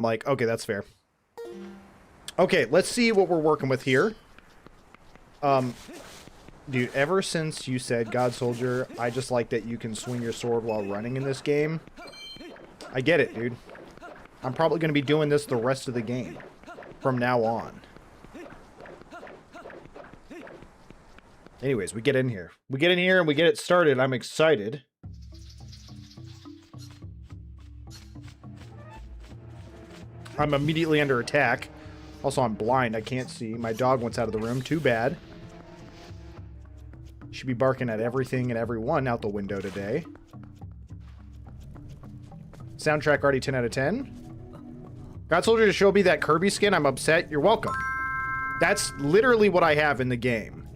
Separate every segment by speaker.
Speaker 1: I'm like, okay, that's fair. Okay, let's see what we're working with here. Dude, ever since you said God Soldier, I just like that you can swing your sword while running in this game. I get it, dude. I'm probably going to be doing this the rest of the game from now on. Anyways, we get in here. We get in here and we get it started. I'm excited. I'm immediately under attack. Also, I'm blind. I can't see. My dog went out of the room. Too bad. Should be barking at everything and everyone out the window today. Soundtrack already 10 out of 10. God Soldier to show me that Kirby skin. I'm upset. You're welcome. That's literally what I have in the game.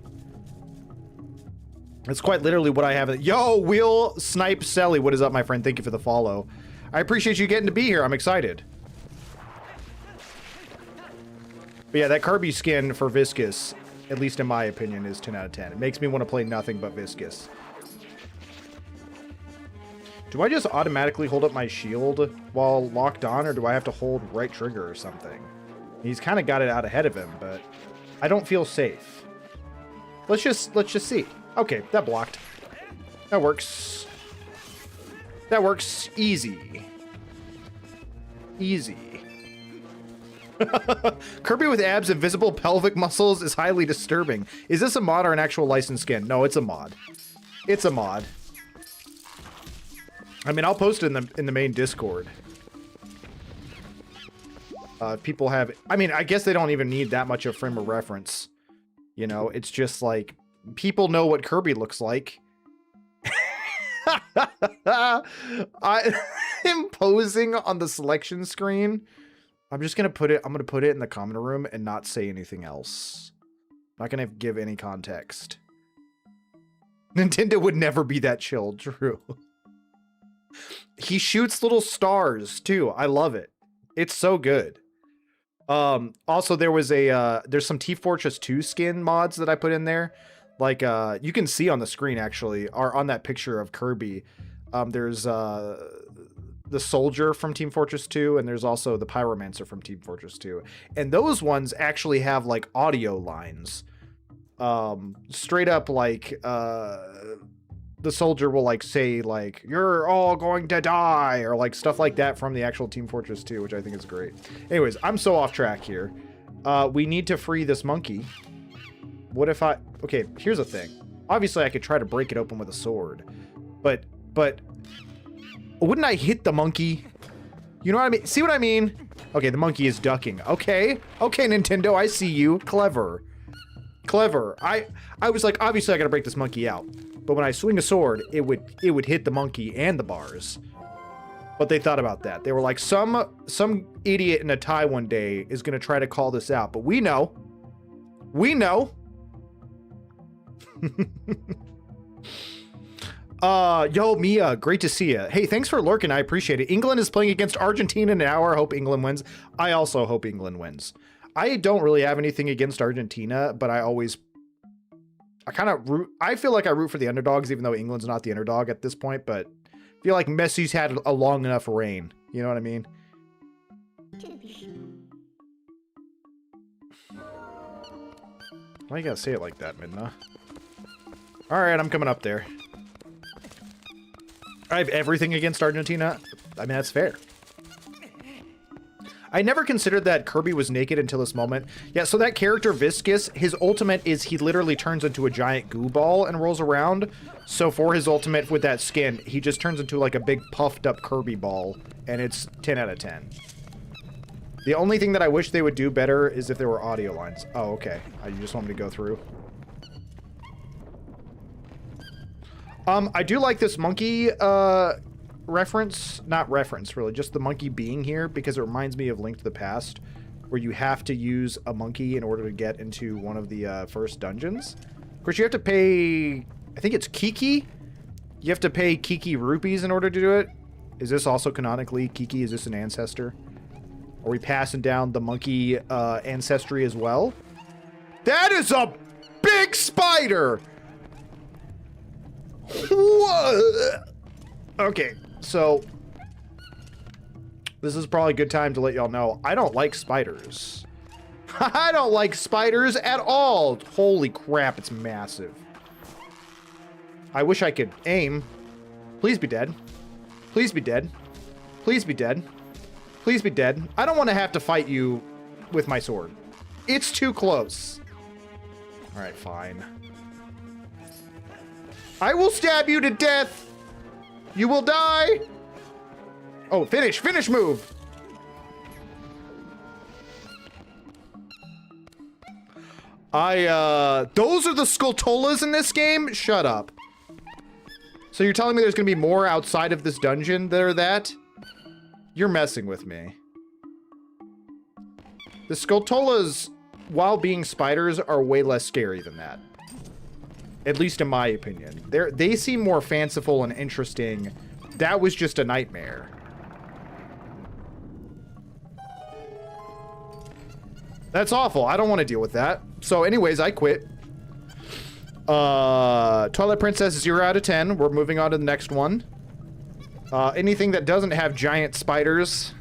Speaker 1: That's quite literally what I have. Yo, Will Snipe Selly. What is up, my friend? Thank you for the follow. I appreciate you getting to be here. I'm excited. But yeah, that Kirby skin for Viscous, at least in my opinion, is 10 out of 10. It makes me want to play nothing but Viscous. Do I just automatically hold up my shield while locked on, or do I have to hold right trigger or something? He's kind of got it out ahead of him, but I don't feel safe. Let's just see. Okay, that blocked. That works. That works easy. Easy. Kirby with abs and visible pelvic muscles is highly disturbing. Is this a mod or an actual licensed skin? No, it's a mod. It's a mod. I mean, I'll post it in the main Discord. People have... I mean, I guess they don't even need that much of frame of reference. You know, it's just like... People know what Kirby looks like. I'm posing on the selection screen. I'm just going to put it... I'm going to put it in the comment room and not say anything else. I'm not going to give any context. Nintendo would never be that chill, true. He shoots little stars too. I love it. It's so good. Also there was there's some Team Fortress 2 skin mods that I put in there. Like you can see on the screen actually, or on that picture of Kirby. There's the soldier from Team Fortress 2, and there's also the pyromancer from Team Fortress 2. And those ones actually have like audio lines. Straight up like the soldier will like say like, "You're all going to die," or like stuff like that from the actual Team Fortress 2, which I think is great. Anyways, I'm so off track here. We need to free this monkey. What if I... Okay, here's the thing. Obviously, I could try to break it open with a sword, but wouldn't I hit the monkey? You know what I mean? See what I mean? Okay, the monkey is ducking. Okay, Nintendo, I see you. Clever. Clever. I was like, obviously I gotta break this monkey out. But when I swing a sword, it would hit the monkey and the bars. But they thought about that. They were like, some idiot in a tie one day is gonna try to call this out. But we know. We know. Yo, Mia, great to see you. Hey, thanks for lurking. I appreciate it. England is playing against Argentina in an hour. I hope England wins. I also hope England wins. I don't really have anything against Argentina, but I kind of root. I feel like I root for the underdogs, even though England's not the underdog at this point, but I feel like Messi's had a long enough reign. You know what I mean? Why you gotta say it like that, Midna? Alright, I'm coming up there. I have everything against Argentina. I mean, that's fair. I never considered that Kirby was naked until this moment. Yeah, so that character, Viscous, his ultimate is he literally turns into a giant goo ball and rolls around. So for his ultimate with that skin, he just turns into like a big puffed up Kirby ball. And it's 10 out of 10. The only thing that I wish they would do better is if there were audio lines. Oh, okay. You just want me to go through? I do like this monkey reference. Not reference, really. Just the monkey being here, because it reminds me of Link to the Past, where you have to use a monkey in order to get into one of the first dungeons. Of course, you have to pay... I think it's Kiki? You have to pay Kiki rupees in order to do it. Is this also canonically Kiki? Is this an ancestor? Are we passing down the monkey ancestry as well? That is a big spider! Whoa! Okay, so This is probably a good time to let y'all know I don't like spiders. I don't like spiders at all. Holy crap, it's massive. I wish I could aim. Please be dead. Please be dead. Please be dead. Please be dead. I don't want to have to fight you with my sword. It's too close. All right, fine. I will stab you to death. You will die. Oh, finish move. Those are the Skulltulas in this game? Shut up. So you're telling me there's gonna be more outside of this dungeon that are that? You're messing with me. The Skulltulas, while being spiders, are way less scary than that. At least in my opinion. They seem more fanciful and interesting. That was just a nightmare. That's awful. I don't want to deal with that. So anyways, I quit. Twilight Princess 0 out of 10. We're moving on to the next one. Anything that doesn't have giant spiders.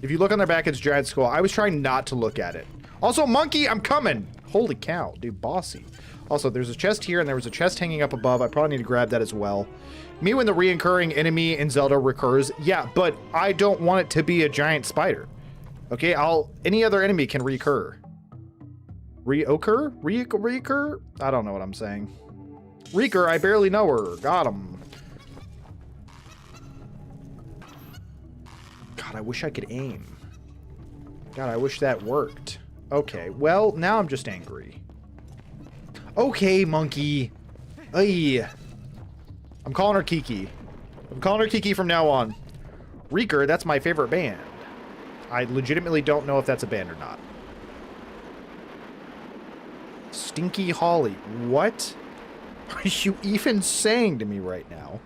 Speaker 1: If you look on their back, it's giant skull. I was trying not to look at it. Also, monkey, I'm coming. Holy cow, dude, bossy. Also, there's a chest here, and there was a chest hanging up above. I probably need to grab that as well. Me when the reoccurring enemy in Zelda recurs. Yeah, but I don't want it to be a giant spider. Okay, any other enemy can recur. Reoccur? Reoccur? I don't know what I'm saying. Recur, I barely know her. Got him. God, I wish I could aim. God, I wish that worked. Okay, well, now I'm just angry. Okay, monkey. Ay. I'm calling her Kiki. I'm calling her Kiki from now on. Reeker, that's my favorite band. I legitimately don't know if that's a band or not. Stinky Holly. What are you even saying to me right now?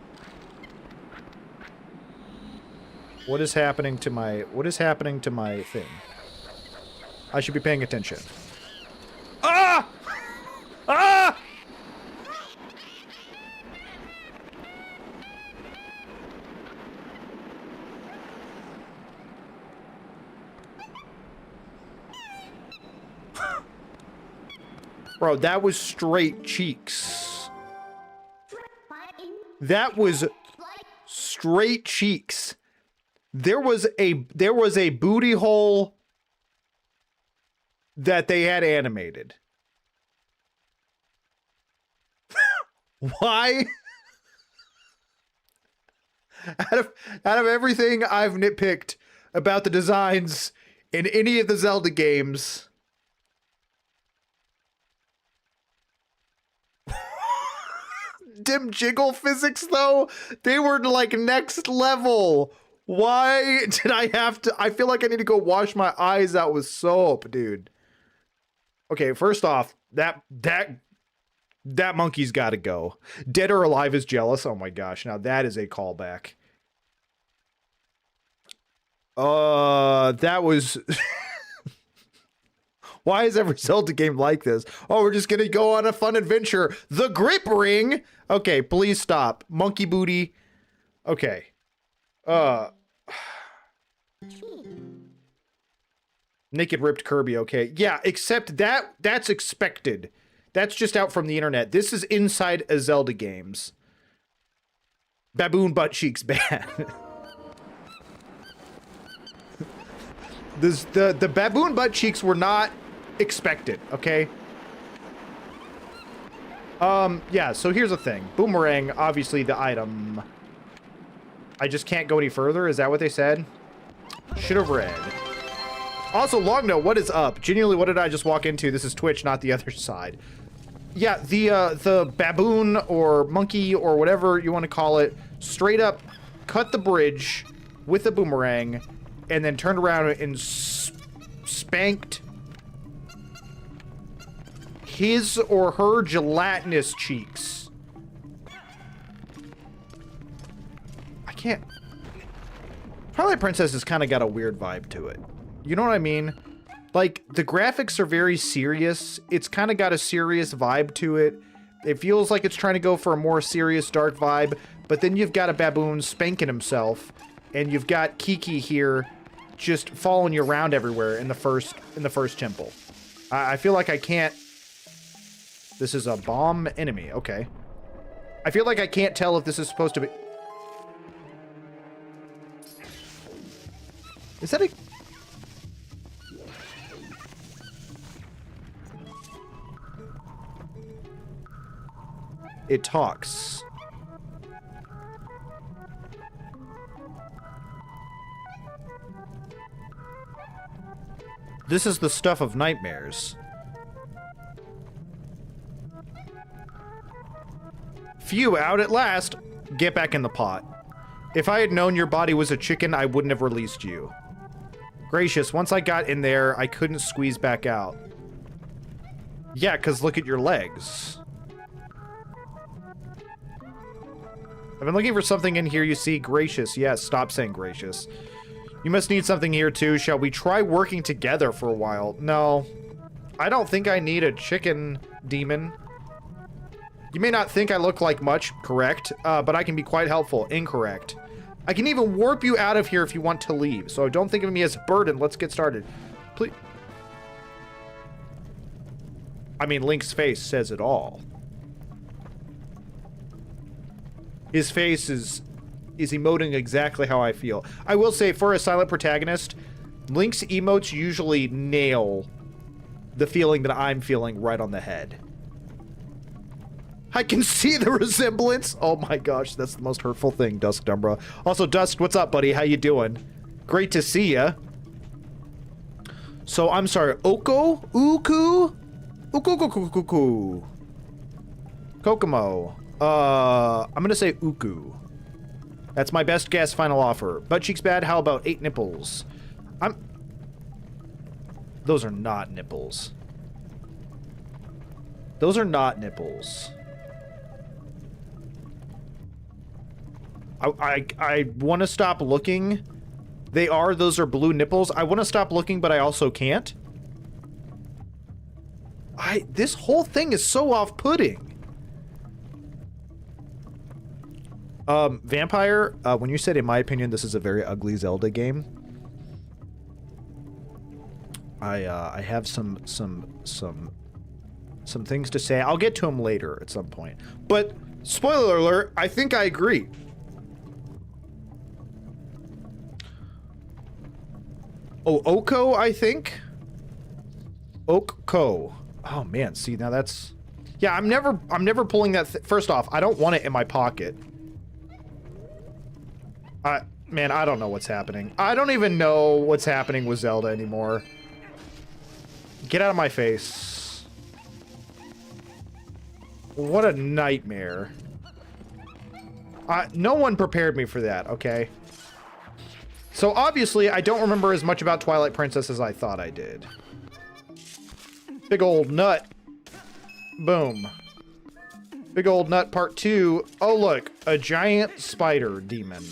Speaker 1: What is happening to my thing? I should be paying attention. Ah! Ah! Bro, that was straight cheeks. That was straight cheeks. There was a booty hole that they had animated. Why? out of everything I've nitpicked about the designs in any of the Zelda games, dim jiggle physics though, they were like next level. Why did I have to? I feel like I need to go wash my eyes out with soap, dude. Okay, first off, that monkey's got to go. Dead or Alive is jealous. Oh my gosh, now that is a callback. That was. Why is every Zelda game like this? Oh, we're just gonna go on a fun adventure. The grip ring. Okay, please stop. Monkey booty. Okay. Naked ripped Kirby, okay. Yeah, except that's expected. That's just out from the internet. This is inside a Zelda games. Baboon butt cheeks bad. The baboon butt cheeks were not expected, okay? Yeah, so here's the thing. Boomerang, obviously the item. I just can't go any further. Is that what they said? Should have read. Also, long note, what is up? Genuinely, what did I just walk into? This is Twitch, not the other side. Yeah, the baboon or monkey or whatever you want to call it, straight up cut the bridge with a boomerang and then turned around and spanked his or her gelatinous cheeks. I can't. Twilight Princess has kind of got a weird vibe to it. You know what I mean? Like, the graphics are very serious. It's kind of got a serious vibe to it. It feels like it's trying to go for a more serious, dark vibe, but then you've got a baboon spanking himself, and you've got Kiki here just following you around everywhere in the first temple. I feel like I can't... This is a bomb enemy. Okay. I feel like I can't tell if this is supposed to be... Is that a... It talks. This is the stuff of nightmares. Phew, out at last. Get back in the pot. If I had known your body was a chicken, I wouldn't have released you. Gracious, once I got in there, I couldn't squeeze back out. Yeah, because look at your legs. I've been looking for something in here, you see. Gracious. Yes, stop saying gracious. You must need something here too. Shall we try working together for a while? No. I don't think I need a chicken demon. You may not think I look like much, correct, but I can be quite helpful. Incorrect. I can even warp you out of here if you want to leave, so don't think of me as a burden. Let's get started. Please. I mean, Link's face says it all. His face is emoting exactly how I feel. I will say, for a silent protagonist, Link's emotes usually nail the feeling that I'm feeling right on the head. I can see the resemblance. Oh my gosh, that's the most hurtful thing, Dusk Dumbra. Also, Dusk, what's up, buddy? How you doing? Great to see ya. So, I'm sorry, Oko? Uku? Uku. Kokomo. I'm gonna say Uku. That's my best guess, final offer. Butt cheeks bad, how about 8 nipples? Those are not nipples. Those are not nipples. I want to stop looking. Those are blue nipples. I want to stop looking, but I also can't. This whole thing is so off-putting. Vampire, when you said, in my opinion, this is a very ugly Zelda game, I have some things to say. I'll get to them later at some point. But, spoiler alert, I think I agree. Oh, Oko, I think? Oko. Oh, man, see, now that's... Yeah, I'm never pulling that... First off, I don't want it in my pocket. Man, I don't know what's happening. I don't even know what's happening with Zelda anymore. Get out of my face. What a nightmare. No one prepared me for that, okay? So obviously, I don't remember as much about Twilight Princess as I thought I did. Big old nut. Boom. Big old nut part 2. Oh, look. A giant spider demon.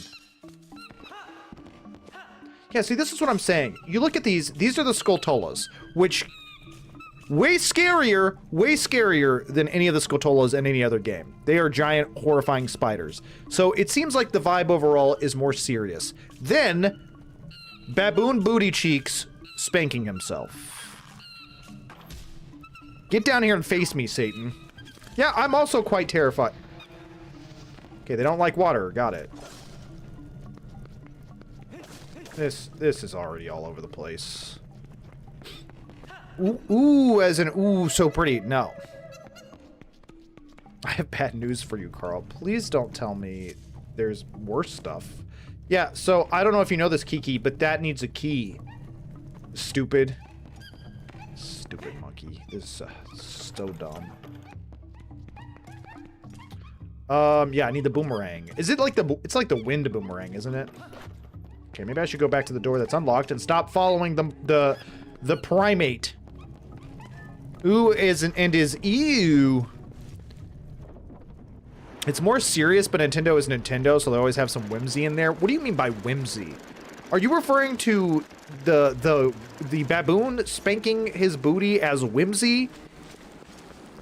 Speaker 1: Yeah, see, this is what I'm saying. You look at these are the Skulltulas, which way scarier than any of the Skulltulas in any other game. They are giant, horrifying spiders. So it seems like the vibe overall is more serious. Then, Baboon Booty Cheeks spanking himself. Get down here and face me, Satan. Yeah, I'm also quite terrified. Okay, they don't like water. Got it. This is already all over the place. Ooh, as in, ooh, so pretty. No. I have bad news for you, Carl. Please don't tell me there's worse stuff. Yeah, so I don't know if you know this, Kiki, but that needs a key. Stupid. Stupid monkey. This is so dumb. Yeah, I need the boomerang. Is it like it's like the wind boomerang, isn't it? Okay, maybe I should go back to the door that's unlocked and stop following the primate. Ooh is ew. It's more serious, but Nintendo is Nintendo, so they always have some whimsy in there. What do you mean by whimsy? Are you referring to the baboon spanking his booty as whimsy?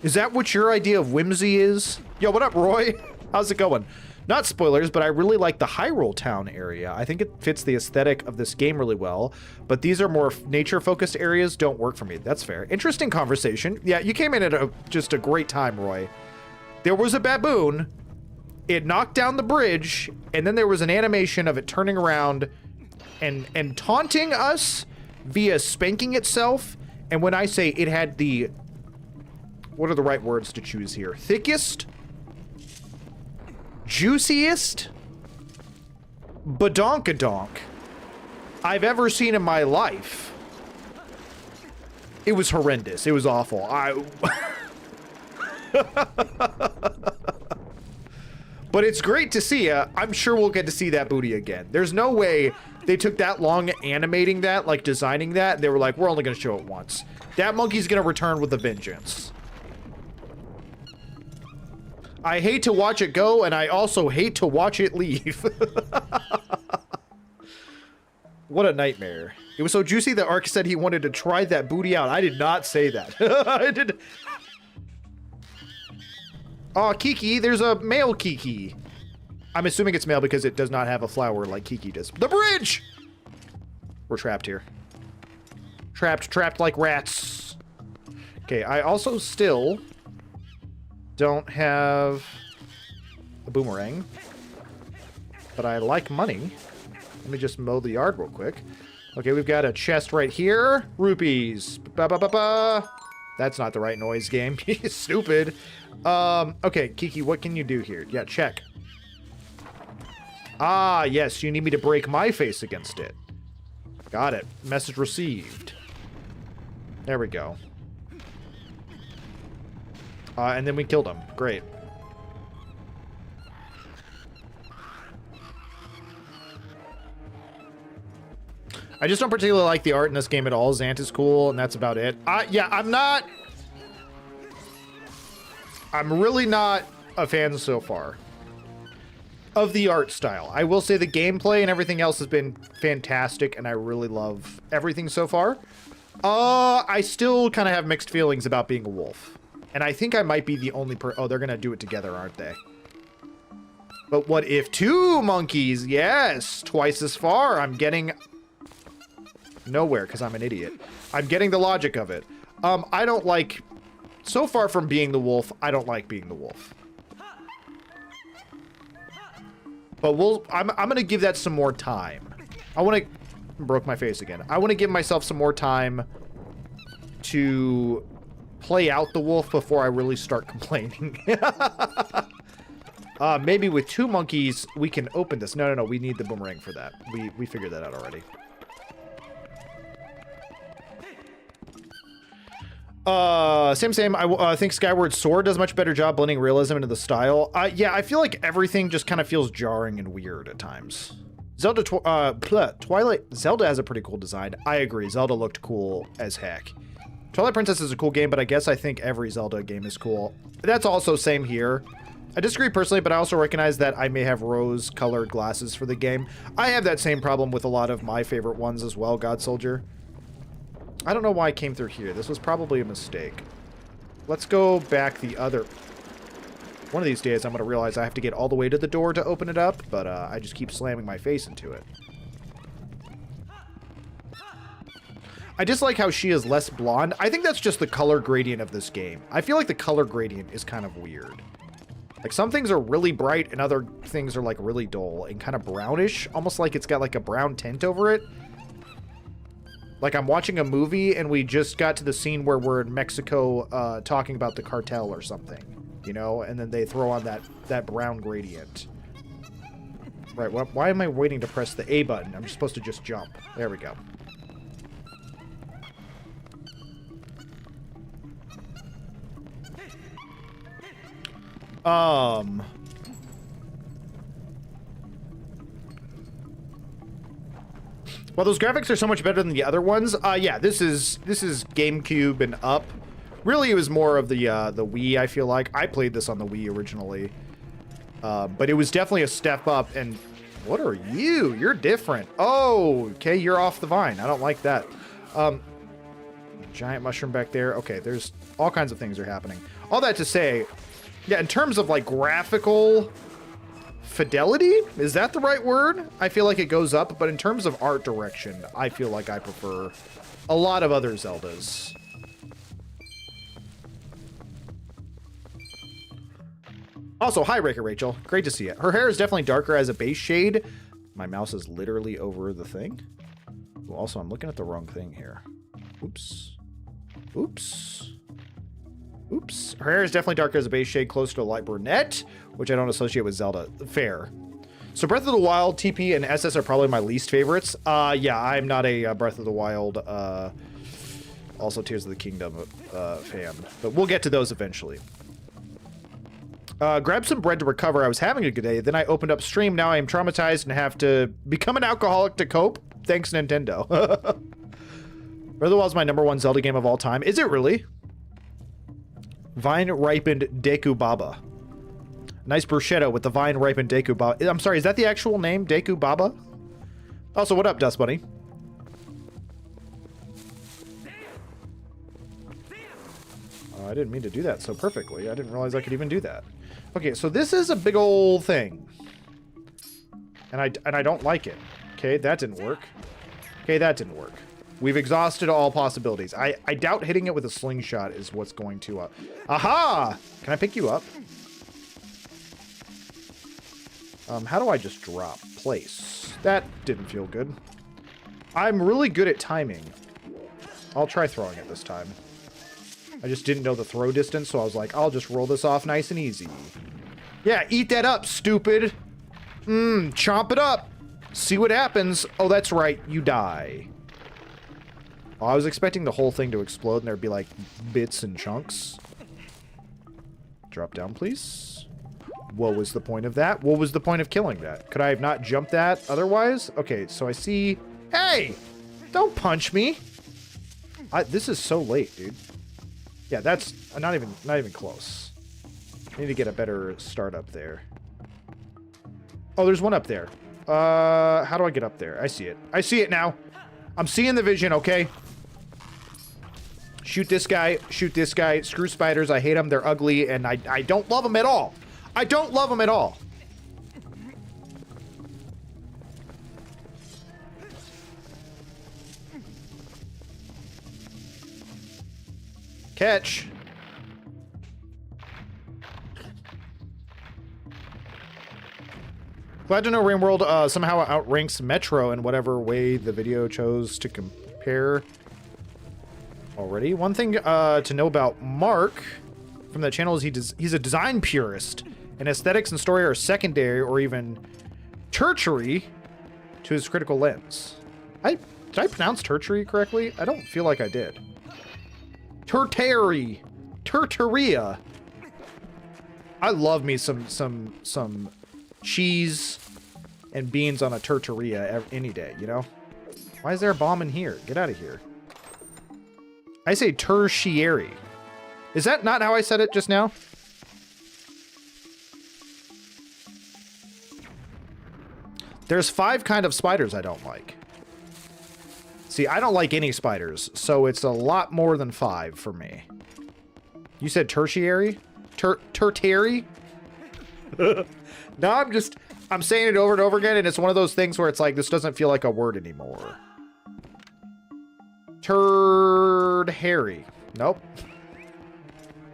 Speaker 1: Is that what your idea of whimsy is? Yo, what up, Roy? How's it going? Not spoilers, but I really like the Hyrule Town area. I think it fits the aesthetic of this game really well, but these are more nature-focused areas, don't work for me. That's fair. Interesting conversation. Yeah, you came in at just a great time, Roy. There was a baboon, it knocked down the bridge, and then there was an animation of it turning around and taunting us via spanking itself. And when I say it had the... What are the right words to choose here? Thickest... juiciest badonkadonk I've ever seen in my life. It was horrendous. It was awful. But it's great to see. I'm sure we'll get to see that booty again. There's no way they took that long animating that, like designing that. They were like, we're only going to show it once. That monkey's going to return with a vengeance. I hate to watch it go, and I also hate to watch it leave. What a nightmare. It was so juicy that Ark said he wanted to try that booty out. I did not say that. I did. Oh, Kiki, there's a male Kiki. I'm assuming it's male because it does not have a flower like Kiki does. The bridge! We're trapped here. Trapped like rats. Okay, I also still... don't have a boomerang, but I like money. Let me just mow the yard real quick. Okay, we've got a chest right here. Rupees. Ba-ba-ba-ba. That's not the right noise, game. Stupid. Okay, Kiki, what can you do here? Yeah, check. Ah, yes, you need me to break my face against it. Got it. Message received. There we go. And then we killed him. Great. I just don't particularly like the art in this game at all. Zant is cool, and that's about it. Yeah, I'm really not a fan so far of the art style. I will say the gameplay and everything else has been fantastic, and I really love everything so far. I still kind of have mixed feelings about being a wolf. And I think I might be the only oh, they're going to do it together, aren't they? But what if two monkeys? Yes, twice as far. I'm getting nowhere because I'm an idiot. I'm getting the logic of it. I don't like... So far from being the wolf, I don't like being the wolf. But I'm going to give that some more time. I want to... Broke my face again. I want to give myself some more time to play out the wolf before I really start complaining. Maybe with two monkeys, we can open this. No, we need the boomerang for that. We figured that out already. Same. I think Skyward Sword does a much better job blending realism into the style. Yeah, I feel like everything just kind of feels jarring and weird at times. Zelda, Twilight, Zelda has a pretty cool design. I agree, Zelda looked cool as heck. Twilight Princess is a cool game, but I think every Zelda game is cool. That's also same here. I disagree personally, but I also recognize that I may have rose-colored glasses for the game. I have that same problem with a lot of my favorite ones as well, God Soldier. I don't know why I came through here. This was probably a mistake. Let's go back the other... One of these days, I'm going to realize I have to get all the way to the door to open it up, but I just keep slamming my face into it. I dislike how she is less blonde. I think that's just the color gradient of this game. I feel like the color gradient is kind of weird. Like, some things are really bright and other things are, like, really dull and kind of brownish. Almost like it's got, like, a brown tint over it. Like, I'm watching a movie and we just got to the scene where we're in Mexico talking about the cartel or something. You know? And then they throw on that brown gradient. Right, why am I waiting to press the A button? I'm supposed to just jump. There we go. Well, those graphics are so much better than the other ones. Yeah, this is GameCube and up. Really, it was more of the Wii, I feel like. I played this on the Wii originally. But it was definitely a step up, and what are you? You're different. Oh, okay, you're off the vine. I don't like that. Giant mushroom back there. Okay, there's all kinds of things are happening. All that to say, yeah, in terms of, like, graphical fidelity, is that the right word? I feel like it goes up, but in terms of art direction, I feel like I prefer a lot of other Zeldas. Also, hi, Rachel. Great to see it. Her hair is definitely darker as a base shade. My mouse is literally over the thing. Ooh, also, I'm looking at the wrong thing here. Oops. Oops. Oops. Her hair is definitely darker as a base shade, close to a light brunette, which I don't associate with Zelda. Fair. So Breath of the Wild, TP, and SS are probably my least favorites. Yeah, I'm not a Breath of the Wild, also Tears of the Kingdom fan. But we'll get to those eventually. Grab some bread to recover. I was having a good day. Then I opened up stream. Now I am traumatized and have to become an alcoholic to cope. Thanks, Nintendo. Breath of the Wild is my #1 Zelda game of all time. Is it really? Vine-ripened Deku Baba. Nice bruschetta with the vine-ripened Deku Baba. I'm sorry, is that the actual name? Deku Baba? Also, what up, Dust Bunny? I didn't mean to do that so perfectly. I didn't realize I could even do that. Okay, so this is a big old thing. And I don't like it. Okay, that didn't work. Okay, that didn't work. We've exhausted all possibilities. I doubt hitting it with a slingshot is what's going to... Aha! Can I pick you up? How do I just drop? Place. That didn't feel good. I'm really good at timing. I'll try throwing it this time. I just didn't know the throw distance, so I was like, I'll just roll this off nice and easy. Yeah, eat that up, stupid. Chomp it up. See what happens. Oh, that's right. You die. Oh, I was expecting the whole thing to explode and there'd be like bits and chunks. Drop down, please. What was the point of that? What was the point of killing that? Could I have not jumped that otherwise? Okay, so I see... Hey! Don't punch me! This is so late, dude. Yeah, that's not even close. I need to get a better start up there. Oh, there's one up there. How do I get up there? I see it. I see it now. I'm seeing the vision, okay? Shoot this guy. Shoot this guy. Screw spiders. I hate them. They're ugly, and I don't love them at all. I don't love them at all. Catch. Glad to know Rainworld somehow outranks Metro in whatever way the video chose to compare already. One thing to know about Mark from that channel is he's a design purist, and aesthetics and story are secondary or even tertiary to his critical lens. Did I pronounce tertiary correctly? I don't feel like I did. Tertiary. Tertaria. I love me some cheese and beans on a tertaria any day, you know? Why is there a bomb in here? Get out of here. I say tertiary. Is that not how I said it just now? There's 5 kind of spiders I don't like. See, I don't like any spiders, so it's a lot more than 5 for me. You said tertiary? Tertiary? No, I'm saying it over and over again, and it's one of those things where it's like, this doesn't feel like a word anymore. Turd Harry. Nope.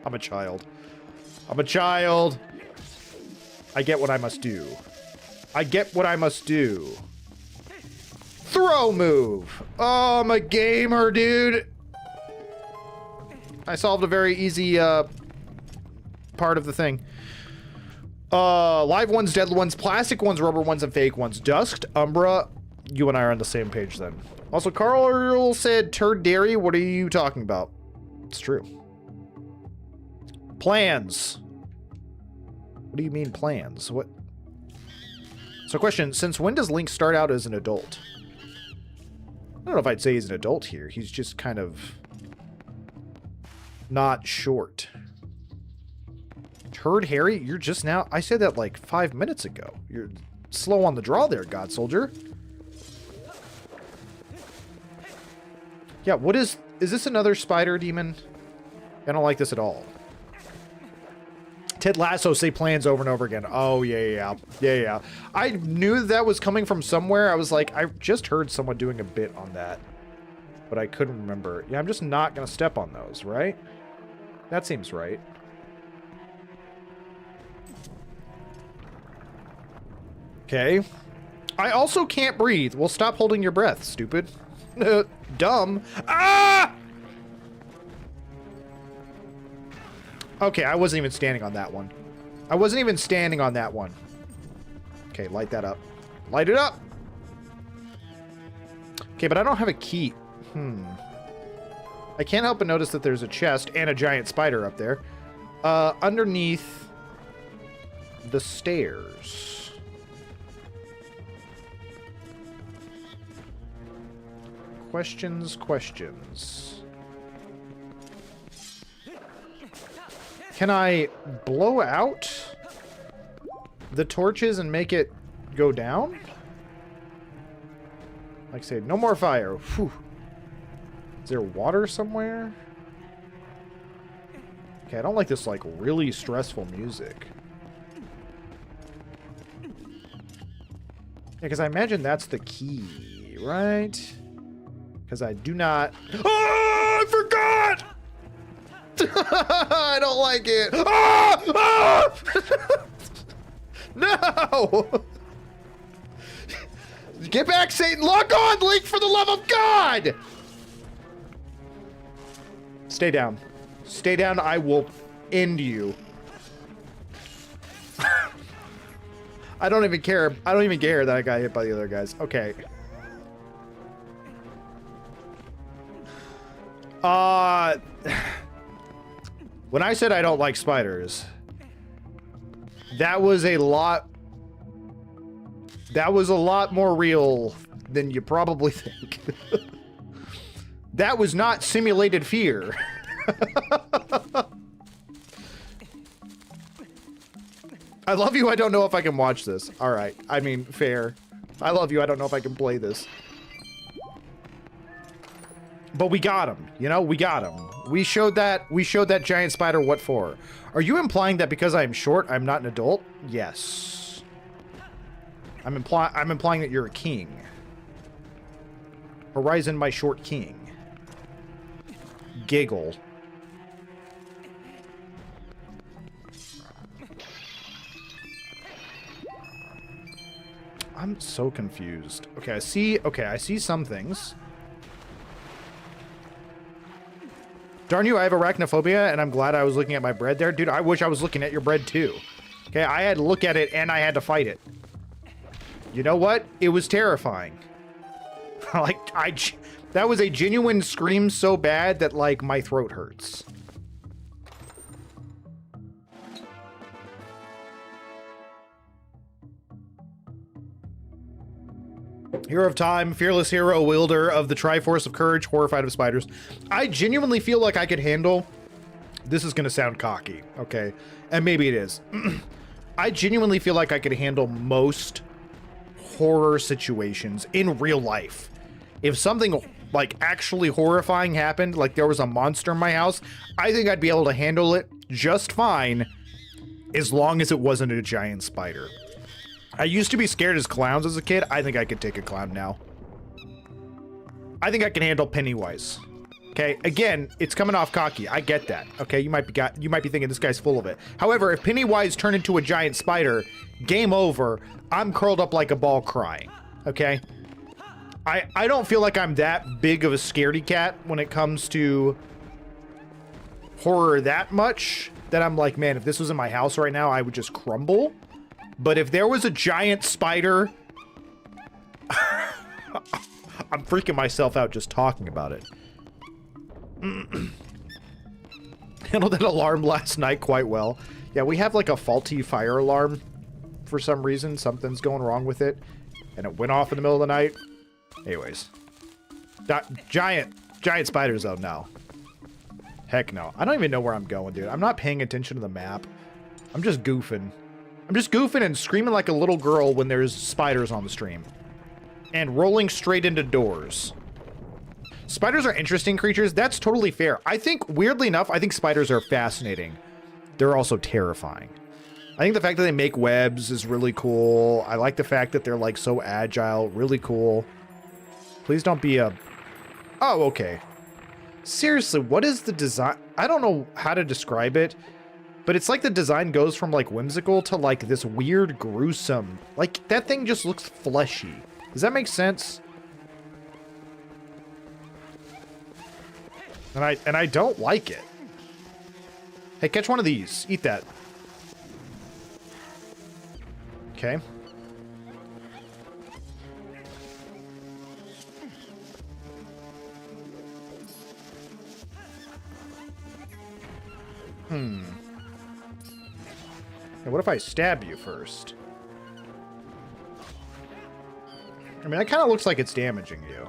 Speaker 1: I'm a child. I'm a child. I get what I must do. I get what I must do. Throw move. Oh, I'm a gamer, dude. I solved a very easy part of the thing. Live ones, dead ones, plastic ones, rubber ones, and fake ones. Dusked, Umbra, you and I are on the same page then. Also, Carl said turd dairy. What are you talking about? It's true. Plans. What do you mean plans? What? So question, since when does Link start out as an adult? I don't know if I'd say he's an adult here. He's just kind of not short. Turd Harry, you're just now... I said that like 5 minutes ago. You're slow on the draw there, God Soldier. Yeah, what is this another spider demon? I don't like this at all. Ted Lasso say plans over and over again. Oh, yeah. I knew that was coming from somewhere. I was like, I just heard someone doing a bit on that, but I couldn't remember. Yeah, I'm just not going to step on those, right? That seems right. Okay. I also can't breathe. Well, stop holding your breath, stupid. Dumb. Ah! Okay, I wasn't even standing on that one. Okay, light that up. Light it up! Okay, but I don't have a key. I can't help but notice that there's a chest and a giant spider up there. Underneath the stairs. Questions. Can I blow out the torches and make it go down? Like I say, no more fire. Whew. Is there water somewhere? Okay, I don't like this, like, really stressful music. Yeah, because I imagine that's the key, right? Because I do not... Oh, I forgot! I don't like it. Ah! Ah! No! Get back, Satan! Lock on, Link, for the love of God! Stay down. Stay down, I will end you. I don't even care. I don't even care that I got hit by the other guys. Okay. When I said I don't like spiders, that was a lot more real than you probably think. That was not simulated fear. I love you, I don't know if I can watch this. Alright, I mean, fair. I love you, I don't know if I can play this. But we got him, you know? We got him. We showed that giant spider what for. Are you implying that because I'm short, I'm not an adult? Yes. I'm implying that you're a king. Horizon, my short king. Giggle. I'm so confused. Okay, I see some things. Darn you, I have arachnophobia, and I'm glad I was looking at my bread there. Dude, I wish I was looking at your bread, too. Okay, I had to look at it, and I had to fight it. You know what? It was terrifying. Like, that was a genuine scream so bad that, like, my throat hurts. Hero of time, fearless hero, wielder of the Triforce of Courage, horrified of spiders. I genuinely feel like I could handle... This is going to sound cocky, okay? And maybe it is. I genuinely feel like I could handle most horror situations in real life. If something, like, actually horrifying happened, like there was a monster in my house, I think I'd be able to handle it just fine as long as it wasn't a giant spider. I used to be scared as clowns as a kid. I think I could take a clown now. I think I can handle Pennywise. Okay, again, it's coming off cocky. I get that. Okay, you might be thinking this guy's full of it. However, if Pennywise turned into a giant spider, game over. I'm curled up like a ball crying. Okay? I don't feel like I'm that big of a scaredy cat when it comes to horror that much that I'm like, man, if this was in my house right now, I would just crumble. But if there was a giant spider, I'm freaking myself out just talking about it. Handled that alarm last night quite well. Yeah, we have like a faulty fire alarm for some reason. Something's going wrong with it. And it went off in the middle of the night. Anyways. Giant spiders though, no. Heck no. I don't even know where I'm going, dude. I'm not paying attention to the map. I'm just goofing. I'm just goofing and screaming like a little girl when there's spiders on the stream. And rolling straight into doors. Spiders are interesting creatures. That's totally fair. I think, weirdly enough, I think spiders are fascinating. they're also terrifying. I think the fact that they make webs is really cool. I like the fact that they're like so agile, really cool. Please don't be a... Oh, okay. Seriously, what is the design? I don't know how to describe it, but it's like the design goes from like whimsical to like this weird gruesome. Like that thing just looks fleshy. Does that make sense? And I don't like it. Hey, catch one of these. Eat that. Okay. Hey, what if I stab you first? I mean, that kind of looks like it's damaging you.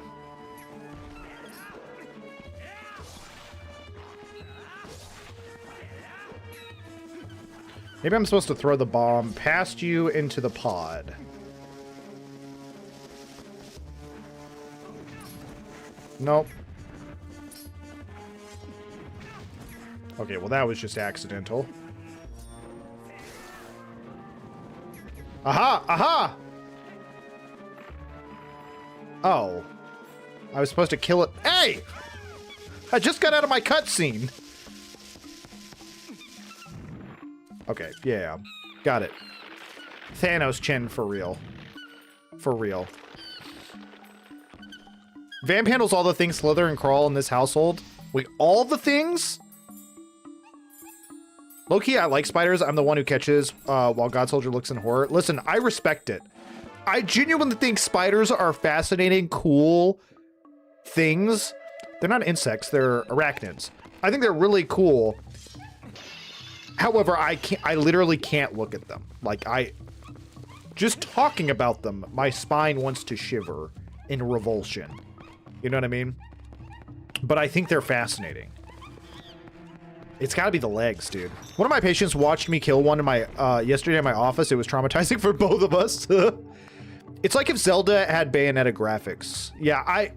Speaker 1: Maybe I'm supposed to throw the bomb past you into the pod. Nope. Okay, well that was just accidental. Aha! Aha! Oh. I was supposed to kill it. Hey! I just got out of my cutscene. Okay, yeah. Got it. Thanos chin for real. For real. Vamp handles all the things slither and crawl in this household. Wait, all the things? Low-key, I like spiders. I'm the one who catches while God Soldier looks in horror. Listen, I respect it. I genuinely think spiders are fascinating, cool things. They're not insects, they're arachnids. I think they're really cool. However, I literally can't look at them. Like, just talking about them, my spine wants to shiver in revulsion. You know what I mean? But I think they're fascinating. It's gotta be the legs, dude. One of my patients watched me kill one in my, yesterday in my office. It was traumatizing for both of us. It's like if Zelda had Bayonetta graphics. Yeah,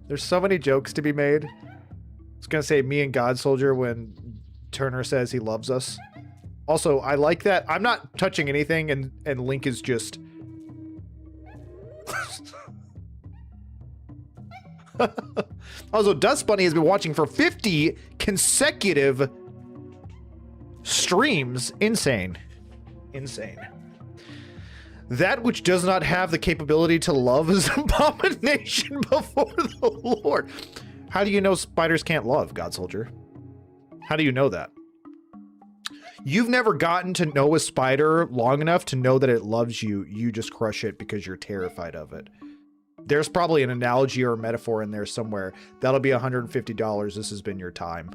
Speaker 1: There's so many jokes to be made. I was gonna say me and God Soldier when Turner says he loves us. Also, I like that. I'm not touching anything and Link is just... Also, Dust Bunny has been watching for 50 consecutive streams. Insane. Insane. That which does not have the capability to love is an abomination before the Lord. How do you know spiders can't love, God Soldier? How do you know that? You've never gotten to know a spider long enough to know that it loves you. You just crush it because you're terrified of it. There's probably an analogy or a metaphor in there somewhere. That'll be $150. This has been your time.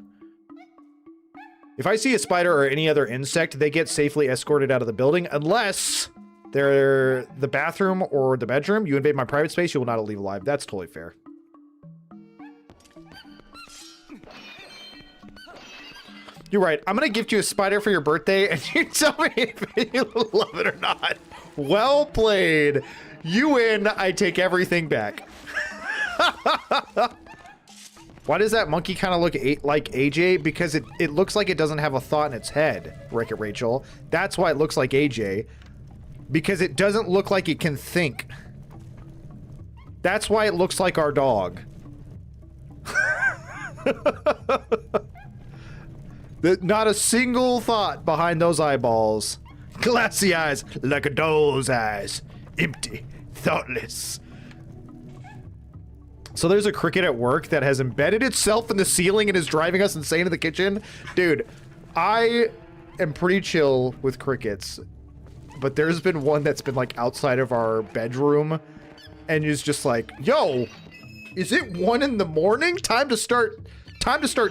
Speaker 1: If I see a spider or any other insect, they get safely escorted out of the building unless they're the bathroom or the bedroom. You invade my private space, you will not leave alive. That's totally fair. You're right. I'm going to gift you a spider for your birthday, and you tell me if you love it or not. Well played. You win. I take everything back. Why does that monkey kind of look like AJ? Because it looks like it doesn't have a thought in its head, Wreck-It Rachel. That's why it looks like AJ. Because it doesn't look like it can think. That's why it looks like our dog. Not a single thought behind those eyeballs. Glassy eyes, like a doll's eyes. Empty, thoughtless. So there's a cricket at work that has embedded itself in the ceiling and is driving us insane in the kitchen. Dude, I am pretty chill with crickets. But there's been one that's been like outside of our bedroom and is just like, yo, is it 1 in the morning? Time to start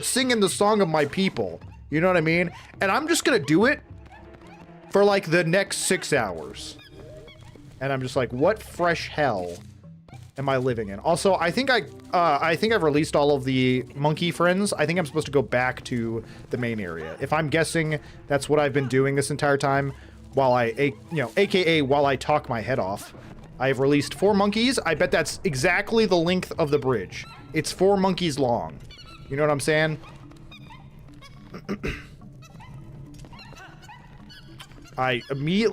Speaker 1: singing the song of my people. You know what I mean? And I'm just gonna do it for like the next 6 hours. And I'm just like, what fresh hell am I living in? Also, I think I've released all of the monkey friends. I think I'm supposed to go back to the main area. If I'm guessing, that's what I've been doing this entire time while AKA while I talk my head off. I have released 4 monkeys. I bet that's exactly the length of the bridge. It's 4 monkeys long. You know what I'm saying?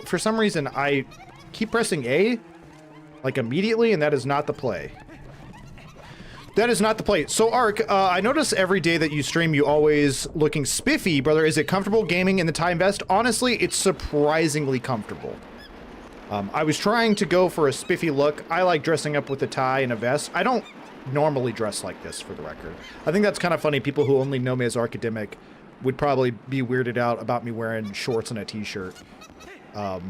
Speaker 1: For some reason, I keep pressing A, like immediately, and that is not the play. That is not the play. So, Ark, I notice every day that you stream, you always looking spiffy, brother. Is it comfortable gaming in the tie and vest? Honestly, it's surprisingly comfortable. I was trying to go for a spiffy look. I like dressing up with a tie and a vest. I don't normally dress like this, for the record. I think that's kind of funny. People who only know me as Arcademic would probably be weirded out about me wearing shorts and a t-shirt. I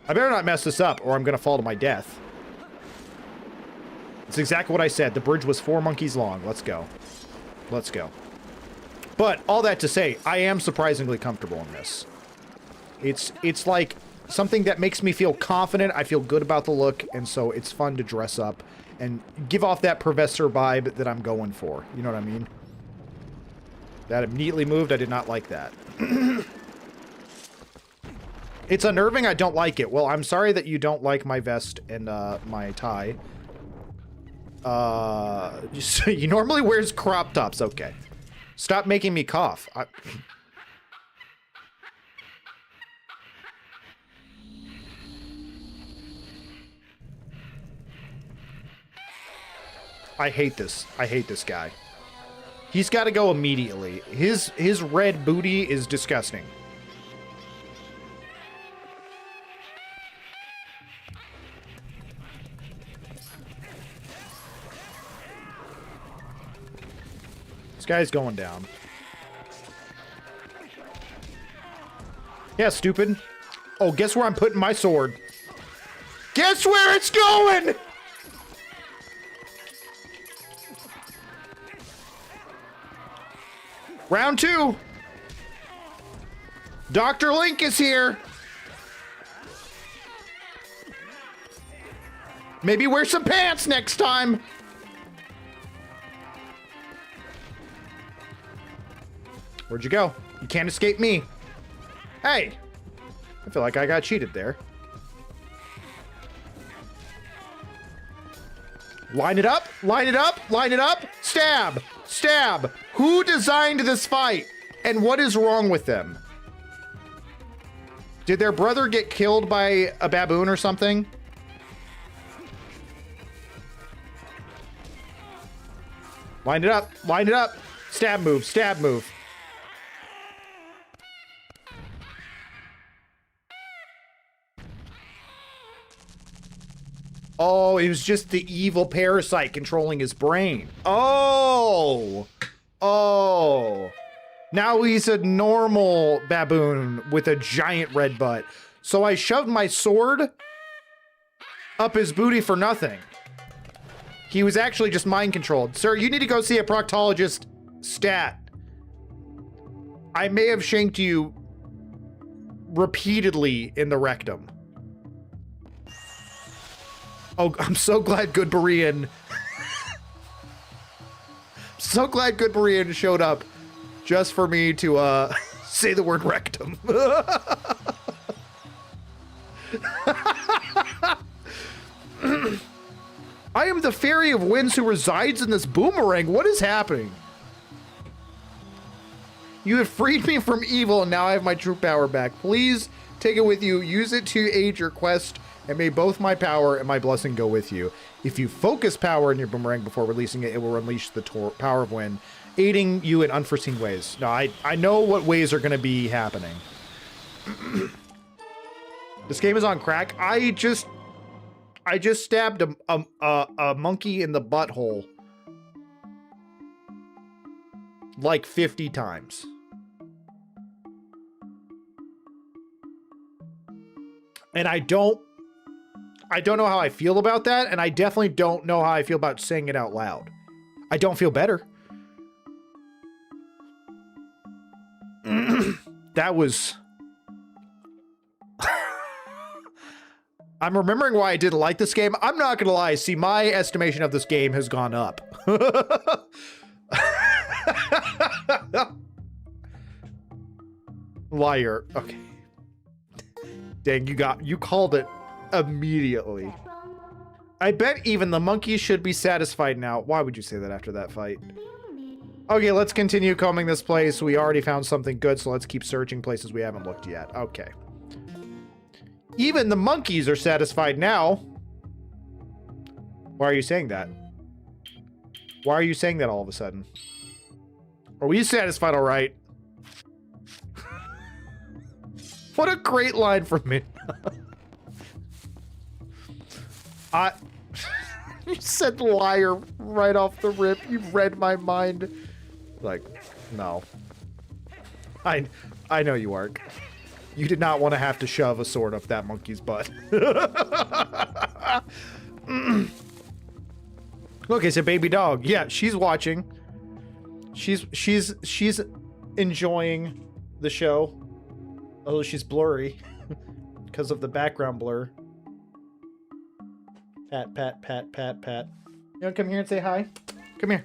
Speaker 1: better not mess this up or I'm gonna fall to my death. It's exactly what I said. The bridge was 4 monkeys long. Let's go. Let's go. But all that to say, I am surprisingly comfortable in this. It's like something that makes me feel confident. I feel good about the look, and so it's fun to dress up and give off that professor vibe that I'm going for. You know what I mean? That immediately moved. I did not like that. It's unnerving. I don't like it. Well, I'm sorry that you don't like my vest and my tie. He normally wears crop tops. Okay. Stop making me cough. I hate this. I hate this guy. He's got to go immediately. His red booty is disgusting. This guy's going down. Yeah, stupid. Oh, guess where I'm putting my sword? Guess where it's going? Round 2. Dr. Link is here. Maybe wear some pants next time. Where'd you go? You can't escape me. Hey. I feel like I got cheated there. Line it up. Line it up. Line it up. Stab. Stab. Who designed this fight? And what is wrong with them? Did their brother get killed by a baboon or something? Line it up. Line it up. Stab move. Stab move. Oh, it was just the evil parasite controlling his brain. Oh. Oh. Now he's a normal baboon with a giant red butt. So I shoved my sword up his booty for nothing. He was actually just mind controlled. Sir, you need to go see a proctologist. Stat. I may have shanked you repeatedly in the rectum. Oh, I'm so glad Good Berean. So glad Good Berean showed up just for me to say the word rectum. I am the fairy of winds who resides in this boomerang. What is happening? You have freed me from evil, and now I have my true power back. Please take it with you. Use it to aid your quest, and may both my power and my blessing go with you. If you focus power in your boomerang before releasing it, it will unleash the power of wind, aiding you in unforeseen ways. Now, I know what ways are going to be happening. This game is on crack. I just stabbed a monkey in the butthole like 50 times. And I don't know how I feel about that, and I definitely don't know how I feel about saying it out loud. I don't feel better. That was... I'm remembering why I didn't like this game. I'm not gonna lie. See, my estimation of this game has gone up. Liar. Okay. Dang, you called it. immediately. I bet even the monkeys should be satisfied now. Why would you say that after that fight? Okay, let's continue combing this place. We already found something good, so let's keep searching places we haven't looked yet. Okay. Even the monkeys are satisfied now. Why are you saying that? Why are you saying that all of a sudden? Are we satisfied all right? What a great line from me. You said liar right off the rip. You've read my mind. Like, no. I know you, Ark. You did not want to have to shove a sword up that monkey's butt. Look, it's a baby dog. Yeah, she's watching. She's enjoying the show. Although she's blurry because of the background blur. Pat, pat, pat, pat, pat. You want to come here and say hi? Come here.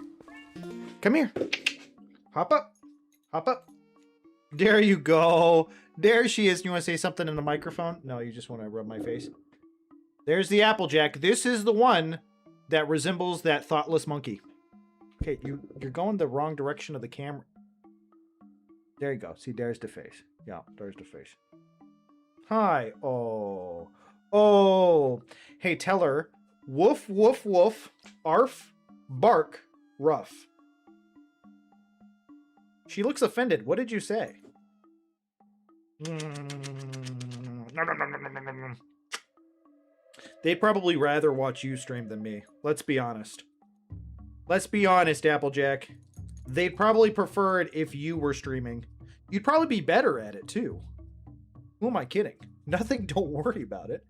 Speaker 1: Come here. Hop up. Hop up. There you go. There she is. You want to say something in the microphone? No, you just want to rub my face. There's the Applejack. This is the one that resembles that thoughtless monkey. Okay, you're going the wrong direction of the camera. There you go. See, there's the face. Yeah, there's the face. Hi. Oh. Oh. Hey, tell her. Woof, woof, woof. Arf. Bark. Rough. She looks offended. What did you say? They'd probably rather watch you stream than me. Let's be honest. Let's be honest, Applejack. They'd probably prefer it if you were streaming. You'd probably be better at it, too. Who am I kidding? Nothing, don't worry about it.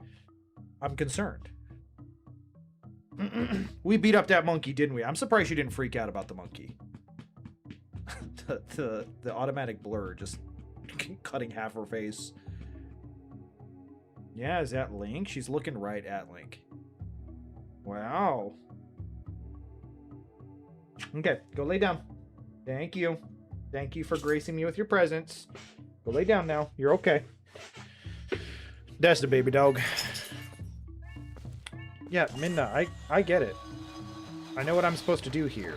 Speaker 1: I'm concerned. We beat up that monkey, didn't we? I'm surprised you didn't freak out about the monkey. the automatic blur just cutting half her face. Yeah, is that Link? She's looking right at Link. Wow. Okay, go lay down. Thank you. Thank you for gracing me with your presence. Go lay down now. You're okay. That's the baby dog. Yeah, Minna, I get it. I know what I'm supposed to do here.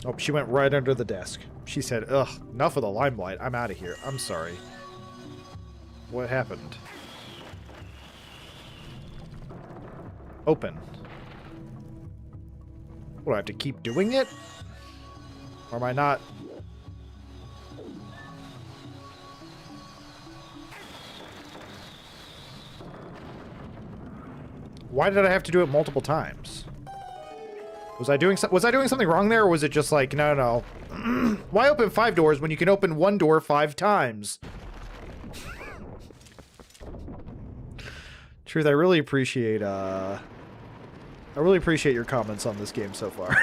Speaker 1: Oh, she went right under the desk. She said, ugh, enough of the limelight. I'm out of here. I'm sorry. What happened? Open. What, I have to keep doing it? Or am I not? Why did I have to do it multiple times? Was I doing something wrong there, or was it just like, no. Why open 5 doors when you can open 1 door 5 times? Truth, I really appreciate your comments on this game so far.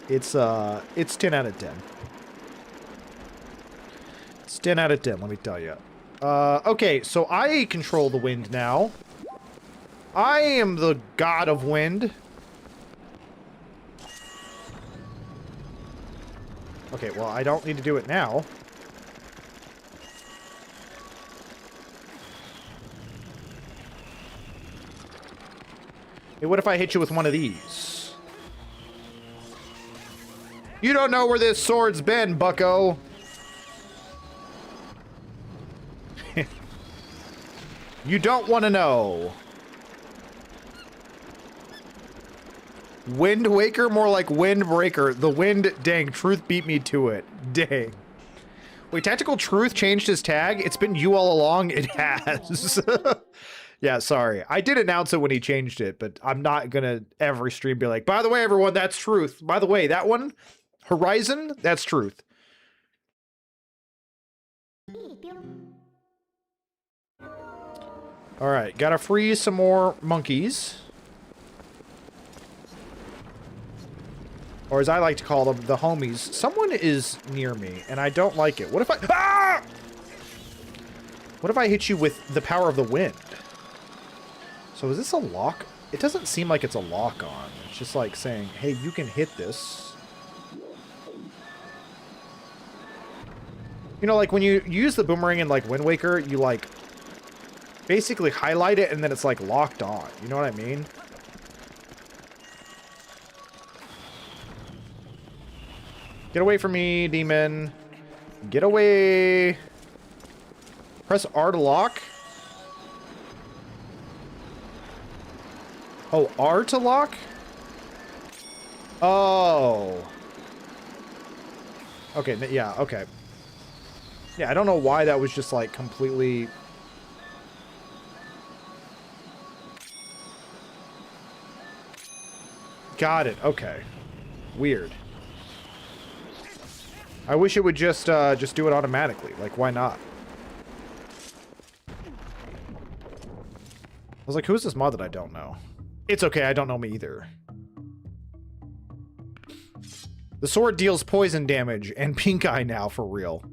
Speaker 1: It's 10 out of 10. It's 10 out of 10, let me tell you. Okay, so I control the wind now. I am the god of wind. Okay, well, I don't need to do it now. Hey, what if I hit you with one of these? You don't know where this sword's been, bucko. You don't want to know. Wind Waker? More like Windbreaker. The wind, dang, Truth beat me to it. Dang. Wait, Tactical Truth changed his tag? It's been you all along? It has. Yeah, sorry. I did announce it when he changed it, but I'm not gonna every stream be like, by the way, everyone, that's Truth. By the way, that one, Horizon, that's Truth. Alright, gotta free some more monkeys. Or as I like to call them, the homies. Someone is near me, and I don't like it. What if I... Ah! What if I hit you with the power of the wind? So is this a lock? It doesn't seem like it's a lock on. It's just like saying, hey, you can hit this. You know, like when you use the boomerang in like Wind Waker, you like basically highlight it and then it's like locked on. You know what I mean? Get away from me, demon. Get away. Press R to lock. Oh, R to lock? Oh. Okay, yeah, okay. Yeah, I don't know why that was just like completely... Got it, okay. Weird. I wish it would just do it automatically. Like, why not? I was like, who's this mod that I don't know? It's okay, I don't know me either. The sword deals poison damage and pink eye now, for real.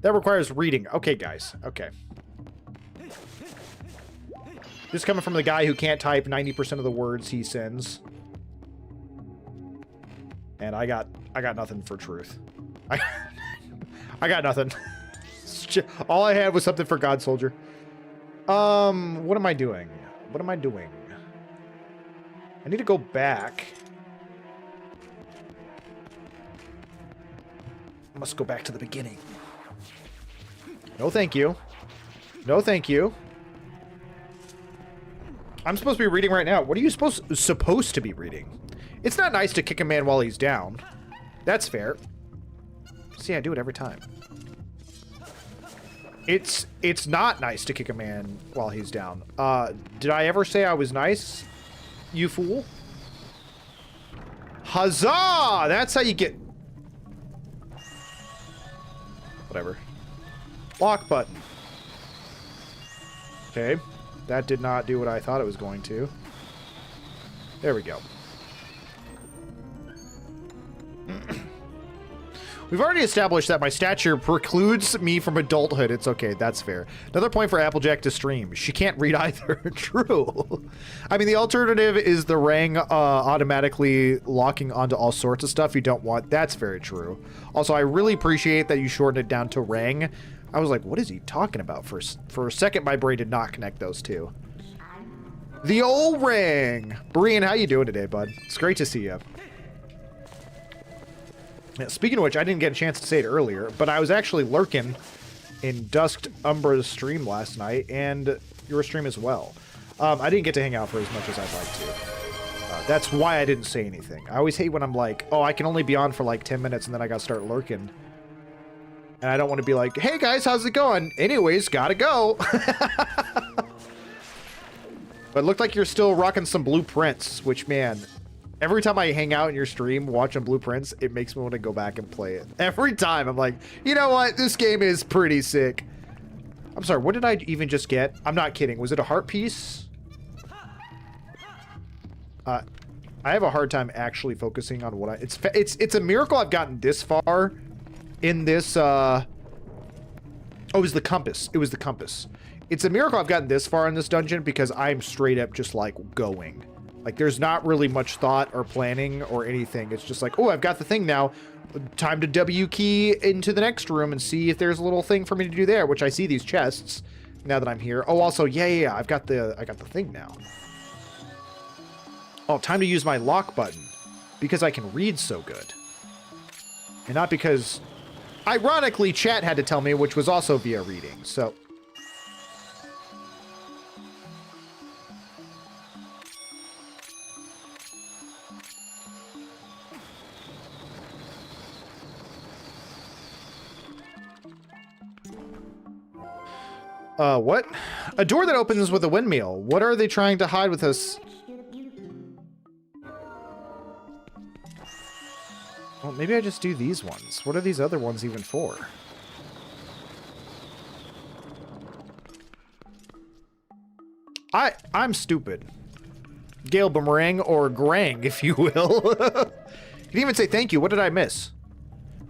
Speaker 1: That requires reading. Okay, guys. Okay. This is coming from the guy who can't type 90% of the words he sends. And I got nothing for truth. I got nothing. All I had was something for God Soldier. What am I doing? What am I doing? I need to go back. I must go back to the beginning. No, thank you. No, thank you. I'm supposed to be reading right now. What are you supposed to be reading? It's not nice to kick a man while he's down. That's fair. See, I do it every time. It's not nice to kick a man while he's down. Did I ever say I was nice? You fool. Huzzah! That's how you get... Whatever. Lock button. Okay. That did not do what I thought it was going to. There we go. We've already established that my stature precludes me from adulthood. It's okay. That's fair. Another point for Applejack to stream. She can't read either. True. I mean, the alternative is the Rang automatically locking onto all sorts of stuff you don't want. That's very true. Also, I really appreciate that you shortened it down to Rang. I was like, what is he talking about? For a second, my brain did not connect those two. The old Rang. Brian, how you doing today, bud? It's great to see you. Yeah, speaking of which, I didn't get a chance to say it earlier, but I was actually lurking in Dusked Umbra's stream last night, and your stream as well. I didn't get to hang out for as much as I'd like to. That's why I didn't say anything. I always hate when I'm like, oh, I can only be on for like 10 minutes, and then I gotta start lurking. And I don't want to be like, hey guys, how's it going? Anyways, gotta go. But it looked like you're still rocking some blueprints, which, man... Every time I hang out in your stream watching Blueprints, it makes me want to go back and play it. Every time I'm like, you know what? This game is pretty sick. I'm sorry, what did I even just get? I'm not kidding. Was it a heart piece? I have a hard time actually focusing on what it's a miracle I've gotten this far in this oh, it was the compass. It was the compass. It's a miracle I've gotten this far in this dungeon because I'm straight up just like going. Like, there's not really much thought or planning or anything. It's just like, oh, I've got the thing now. Time to W key into the next room and see if there's a little thing for me to do there, which I see these chests now that I'm here. Oh, also, yeah, I got the thing now. Oh, time to use my lock button because I can read so good. And not because, ironically, chat had to tell me, which was also via reading, so... What? A door that opens with a windmill. What are they trying to hide with us? Well, maybe I just do these ones. What are these other ones even for? I'm stupid. Gale Boomerang, or Grang, if you will. You didn't even say thank you. What did I miss?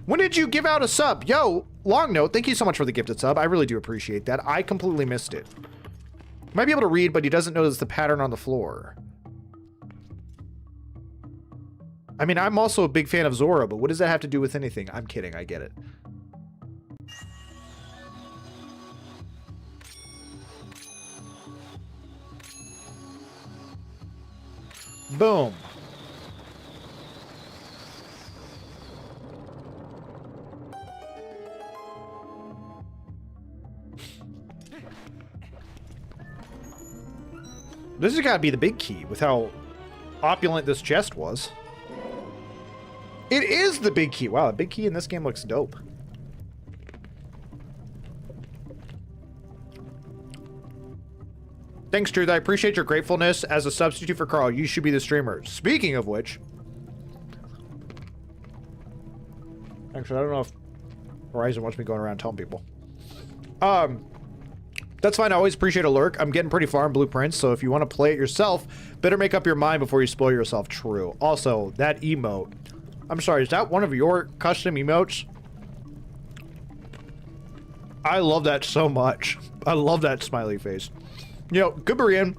Speaker 1: When did you give out a sub? Yo, long note, thank you so much for the gifted sub. I really do appreciate that. I completely missed it. Might be able to read, but he doesn't notice the pattern on the floor. I mean, I'm also a big fan of Zora, but what does that have to do with anything? I'm kidding, I get it. Boom. This has got to be the big key with how opulent this chest was. It is the big key. Wow, the big key in this game looks dope. Thanks, Truth. I appreciate your gratefulness. As a substitute for Carl, you should be the streamer. Speaking of which... Actually, I don't know if Horizon wants me going around telling people. That's fine. I always appreciate a lurk. I'm getting pretty far in Blueprints, so if you want to play it yourself, better make up your mind before you spoil yourself. True. Also, that emote. I'm sorry, is that one of your custom emotes? I love that so much. I love that smiley face. You know, Gooberian,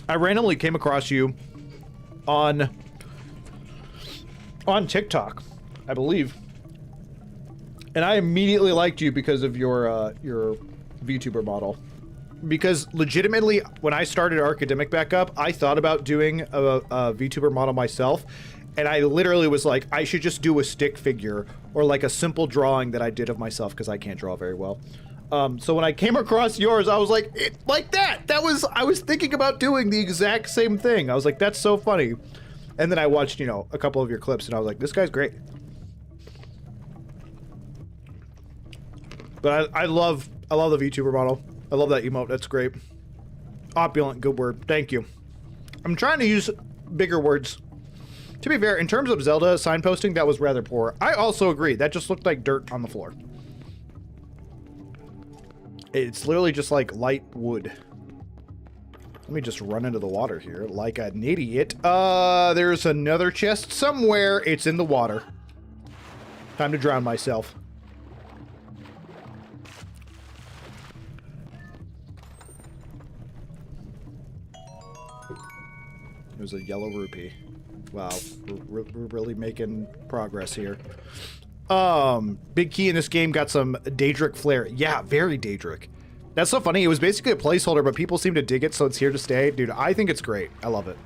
Speaker 1: I randomly came across you on TikTok, I believe. And I immediately liked you because of your VTuber model. Because legitimately, when I started Arcademic back up, I thought about doing a VTuber model myself. And I literally was like, I should just do a stick figure or like a simple drawing that I did of myself because I can't draw very well. So when I came across yours, I was like, like that. I was thinking about doing the exact same thing. I was like, that's so funny. And then I watched, you know, a couple of your clips and I was like, this guy's great. But I love the VTuber model. I love that emote. That's great. Opulent, good word. Thank you. I'm trying to use bigger words. To be fair, in terms of Zelda signposting, that was rather poor. I also agree. That just looked like dirt on the floor. It's literally just like light wood. Let me just run into the water here like an idiot. There's another chest somewhere. It's in the water. Time to drown myself. There's a yellow rupee. Wow, we're really making progress here. Big key in this game got some Daedric flair. Yeah, very Daedric. That's so funny. It was basically a placeholder, but people seem to dig it, so it's here to stay. Dude, I think it's great. I love it.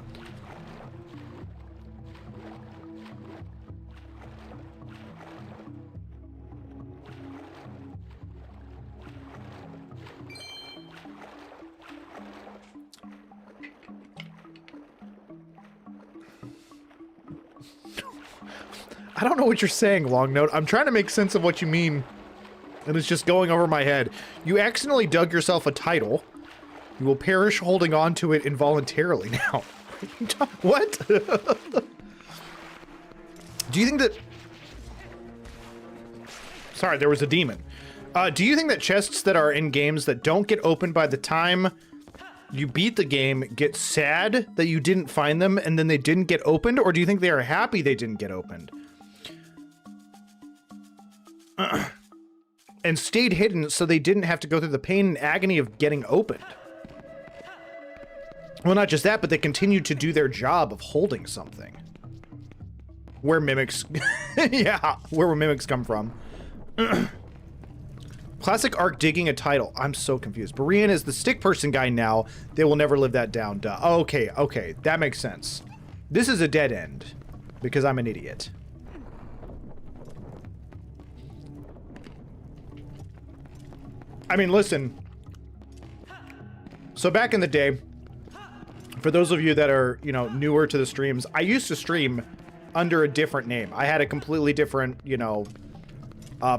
Speaker 1: I don't know what you're saying, Long Note. I'm trying to make sense of what you mean, and it's just going over my head. You accidentally dug yourself a title. You will perish holding on to it involuntarily now. What? Do you think that... Sorry, there was a demon. Do you think that chests that are in games that don't get opened by the time you beat the game get sad that you didn't find them and then they didn't get opened? Or do you think they are happy they didn't get opened? And stayed hidden so they didn't have to go through the pain and agony of getting opened. Well, not just that, but they continued to do their job of holding something. Where mimics... yeah, where mimics come from. Classic arc digging a title. I'm so confused. Brian is the stick person guy now. They will never live that down. Duh. Okay, okay. That makes sense. This is a dead end. Because I'm an idiot. I mean, listen. So back in the day, for those of you that are, you know, newer to the streams, I used to stream under a different name. I had a completely different, you know,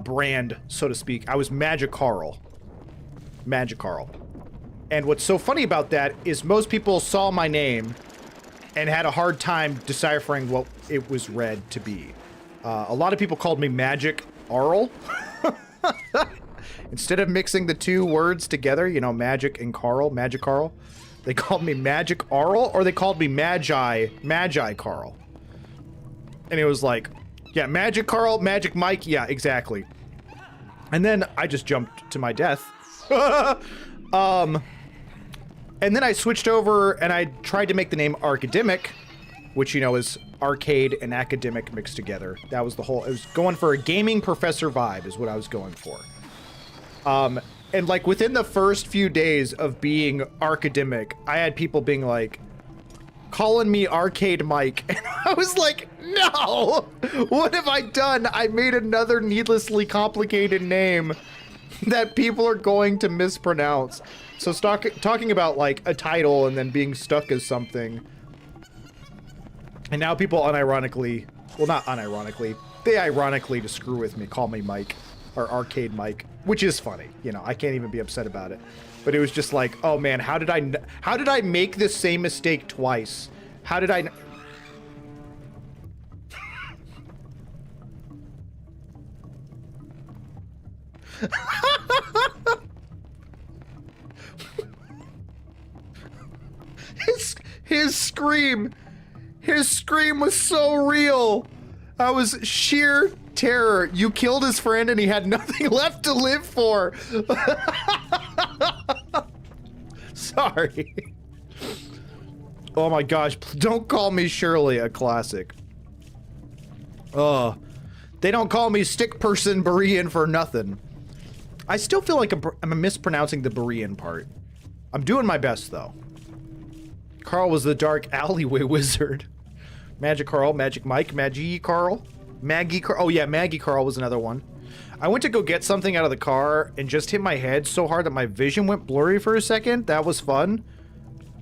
Speaker 1: brand, so to speak. I was Magic Carl. Magic Carl. And what's so funny about that is most people saw my name and had a hard time deciphering what it was read to be. A lot of people called me Magic Arl. Instead of mixing the two words together, you know, Magic and Carl, Magic Carl, they called me Magic Arl, or they called me Magi Carl. And it was like, yeah, Magic Carl, Magic Mike, yeah, exactly. And then I just jumped to my death. And then I switched over and I tried to make the name Arcademic, which, you know, is arcade and academic mixed together. That was the whole, it was going for a gaming professor vibe is what I was going for. And like within the first few days of being Arcademic, I had people being like, calling me Arcade Mike. And I was like, no! What have I done? I made another needlessly complicated name that people are going to mispronounce. So talking about like a title and then being stuck as something. And now people unironically, well, not unironically, they ironically to screw with me, call me Mike or Arcade Mike, which is funny. You know, I can't even be upset about it. But it was just like, oh man, how did I make this same mistake twice? How did I? His scream was so real. That was sheer terror. You killed his friend and he had nothing left to live for. Sorry. Oh my gosh, don't call me Shirley, a classic. They don't call me Stick Person Berean for nothing. I still feel like I'm mispronouncing the Berean part. I'm doing my best though. Carl was the dark alleyway wizard. Magic Carl, Magic Mike, Maggie Carl. Oh yeah, Maggie Carl was another one. I went to go get something out of the car and just hit my head so hard that my vision went blurry for a second. That was fun.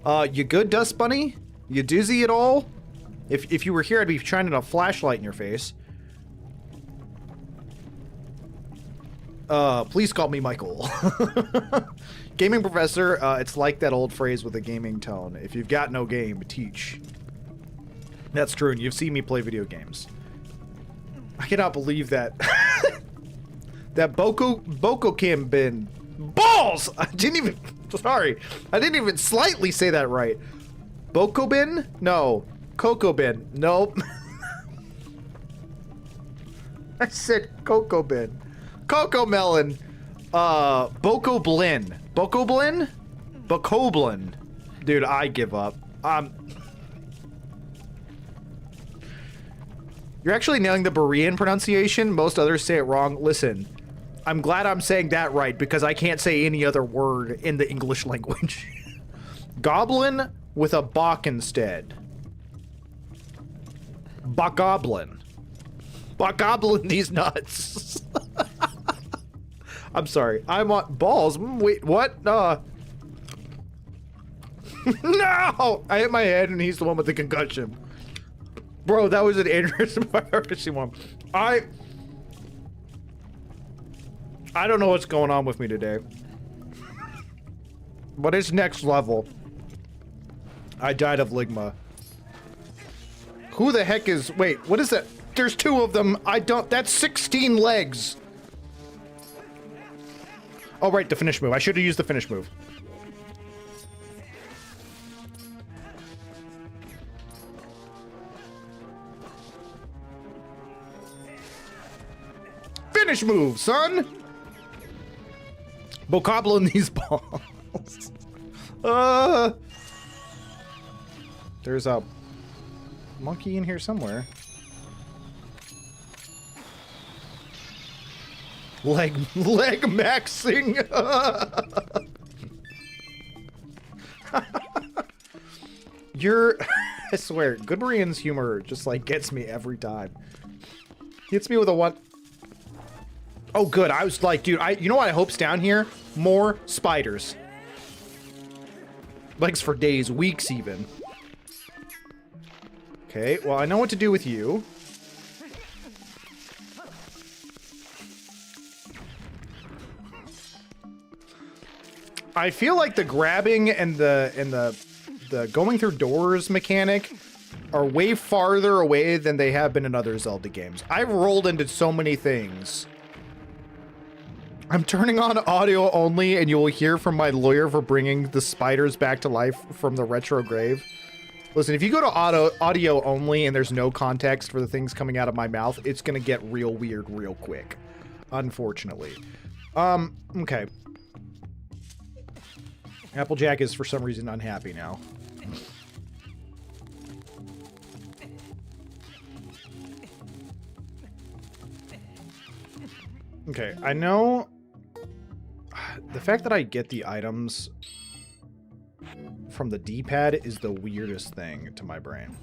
Speaker 1: You good, Dust Bunny? You dizzy at all? If you were here, I'd be shining a flashlight in your face. Please call me Michael. Gaming professor, it's like that old phrase with a gaming tone. If you've got no game, teach. That's true, and you've seen me play video games. I cannot believe that. That Boko Kim bin. Balls! I didn't even slightly say that right. Boko bin? No. Coco bin. Nope. I said Coco bin. Coco melon. Boko Blin. Boko Blin? Boko Blin. Dude, I give up. You're actually nailing the Berean pronunciation. Most others say it wrong. Listen, I'm glad I'm saying that right because I can't say any other word in the English language. Goblin with a Bach instead. Bokoblin. Bokoblin these nuts. I'm sorry. I want balls. Wait, what? No! I hit my head and he's the one with the concussion. Bro, that was an aneurysm if I've ever seen one. I don't know what's going on with me today. But it's next level. I died of Ligma. Who the heck is... Wait, what is that? There's two of them. That's 16 legs. Oh, right, the finish move. I should have used the finish move. Finish move, son! Bokoblin these balls. There's a monkey in here somewhere. Leg maxing. I swear, Good Marian's humor just like gets me every time. Hits me with a one. Oh, good. I was like, dude, you know what I hope's down here? More spiders. Legs for days, weeks even. Okay, well, I know what to do with you. I feel like the grabbing and the going through doors mechanic are way farther away than they have been in other Zelda games. I've rolled into so many things. I'm turning on audio only, and you will hear from my lawyer for bringing the spiders back to life from the retro grave. Listen, if you go to audio only and there's no context for the things coming out of my mouth, it's gonna get real weird real quick. Unfortunately. Okay. Applejack is for some reason unhappy now. Okay, I know... The fact that I get the items from the D-pad is the weirdest thing to my brain.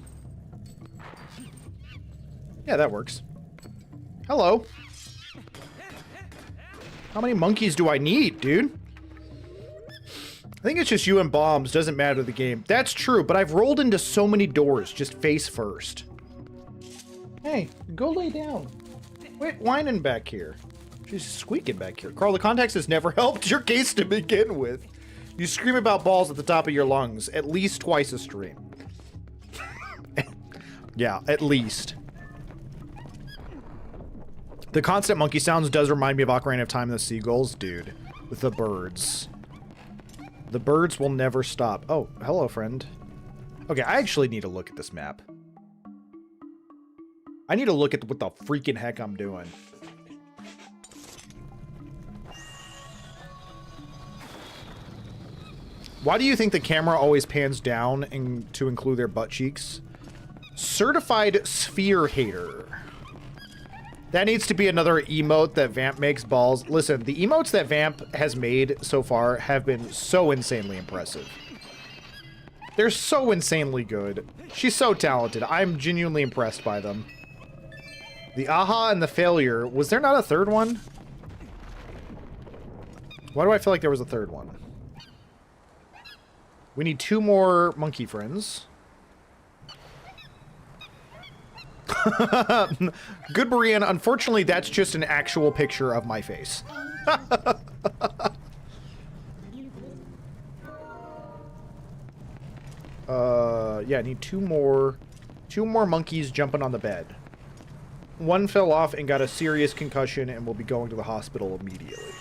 Speaker 1: Yeah, that works. Hello. How many monkeys do I need, dude? I think it's just you and bombs. Doesn't matter the game. That's true, but I've rolled into so many doors just face first. Hey, go lay down. Quit whining back here. She's squeaking back here. Carl, the context has never helped your case to begin with. You scream about balls at the top of your lungs at least twice a stream. Yeah, at least. The constant monkey sounds does remind me of Ocarina of Time and the Seagulls, dude. With the birds. The birds will never stop. Oh, hello, friend. Okay, I actually need to look at this map. I need to look at what the freaking heck I'm doing. Why do you think the camera always pans down and to include their butt cheeks? Certified sphere hater. That needs to be another emote that Vamp makes balls. Listen, the emotes that Vamp has made so far have been so insanely impressive. They're so insanely good. She's so talented. I'm genuinely impressed by them. The aha and the failure. Was there not a third one? Why do I feel like there was a third one? We need 2 more monkey friends. Good Brian, unfortunately that's just an actual picture of my face. Yeah, I need 2 more monkeys jumping on the bed. One fell off and got a serious concussion and will be going to the hospital immediately.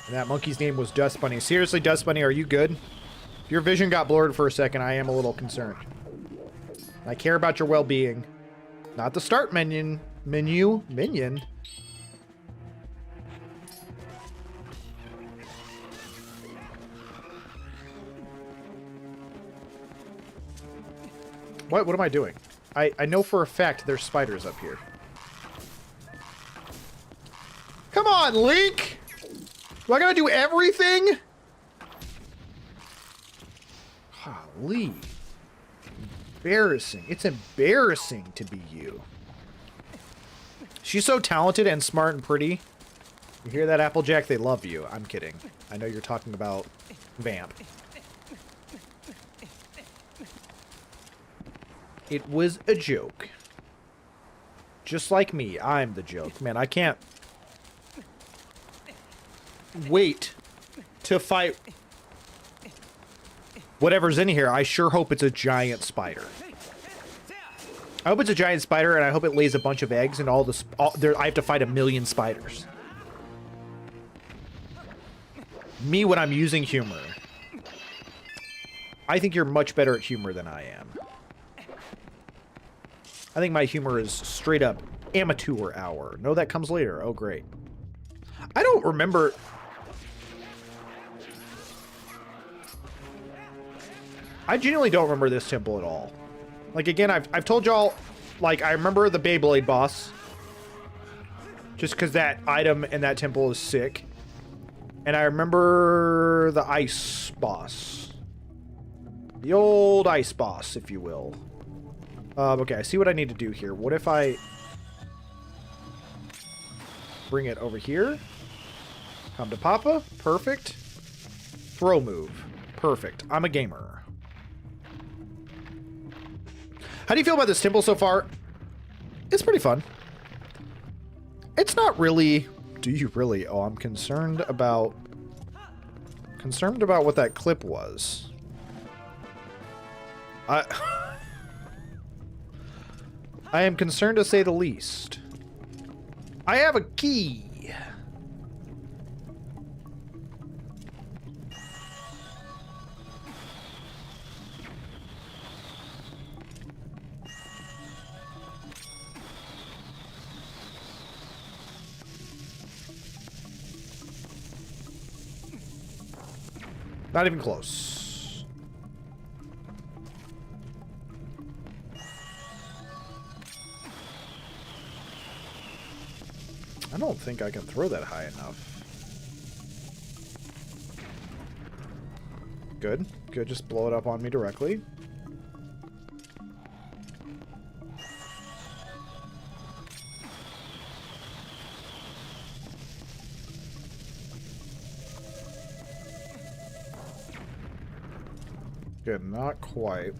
Speaker 1: And that monkey's name was Dust Bunny. Seriously, Dust Bunny, are you good? Your vision got blurred for a second. I am a little concerned. I care about your well-being. Not the start minion. Minion. What am I doing? I know for a fact there's spiders up here. Come on, Link! Do I gotta do everything? Golly. Embarrassing. It's embarrassing to be you. She's so talented and smart and pretty. You hear that, Applejack? They love you. I'm kidding. I know you're talking about Vamp. It was a joke. Just like me, I'm the joke. Man, I can't wait to fight whatever's in here. I sure hope it's a giant spider. I hope it's a giant spider, and I hope it lays a bunch of eggs, and I have to fight 1,000,000 spiders. Me when I'm using humor. I think you're much better at humor than I am. I think my humor is straight up amateur hour. No, that comes later. Oh, great. I don't remember. I genuinely don't remember this temple at all. Like, again, I've told y'all, like, I remember the Beyblade boss. Just because that item in that temple is sick. And I remember the ice boss. The old ice boss, if you will. Okay, I see what I need to do here. What if I bring it over here? Come to Papa. Perfect. Throw move. Perfect. I'm a gamer. How do you feel about this temple so far? It's pretty fun. It's not really... Do you really? Oh, I'm concerned about what that clip was. I am concerned to say the least. I have a key. Not even close. I don't think I can throw that high enough. Good. Good, just blow it up on me directly. Good, not quite.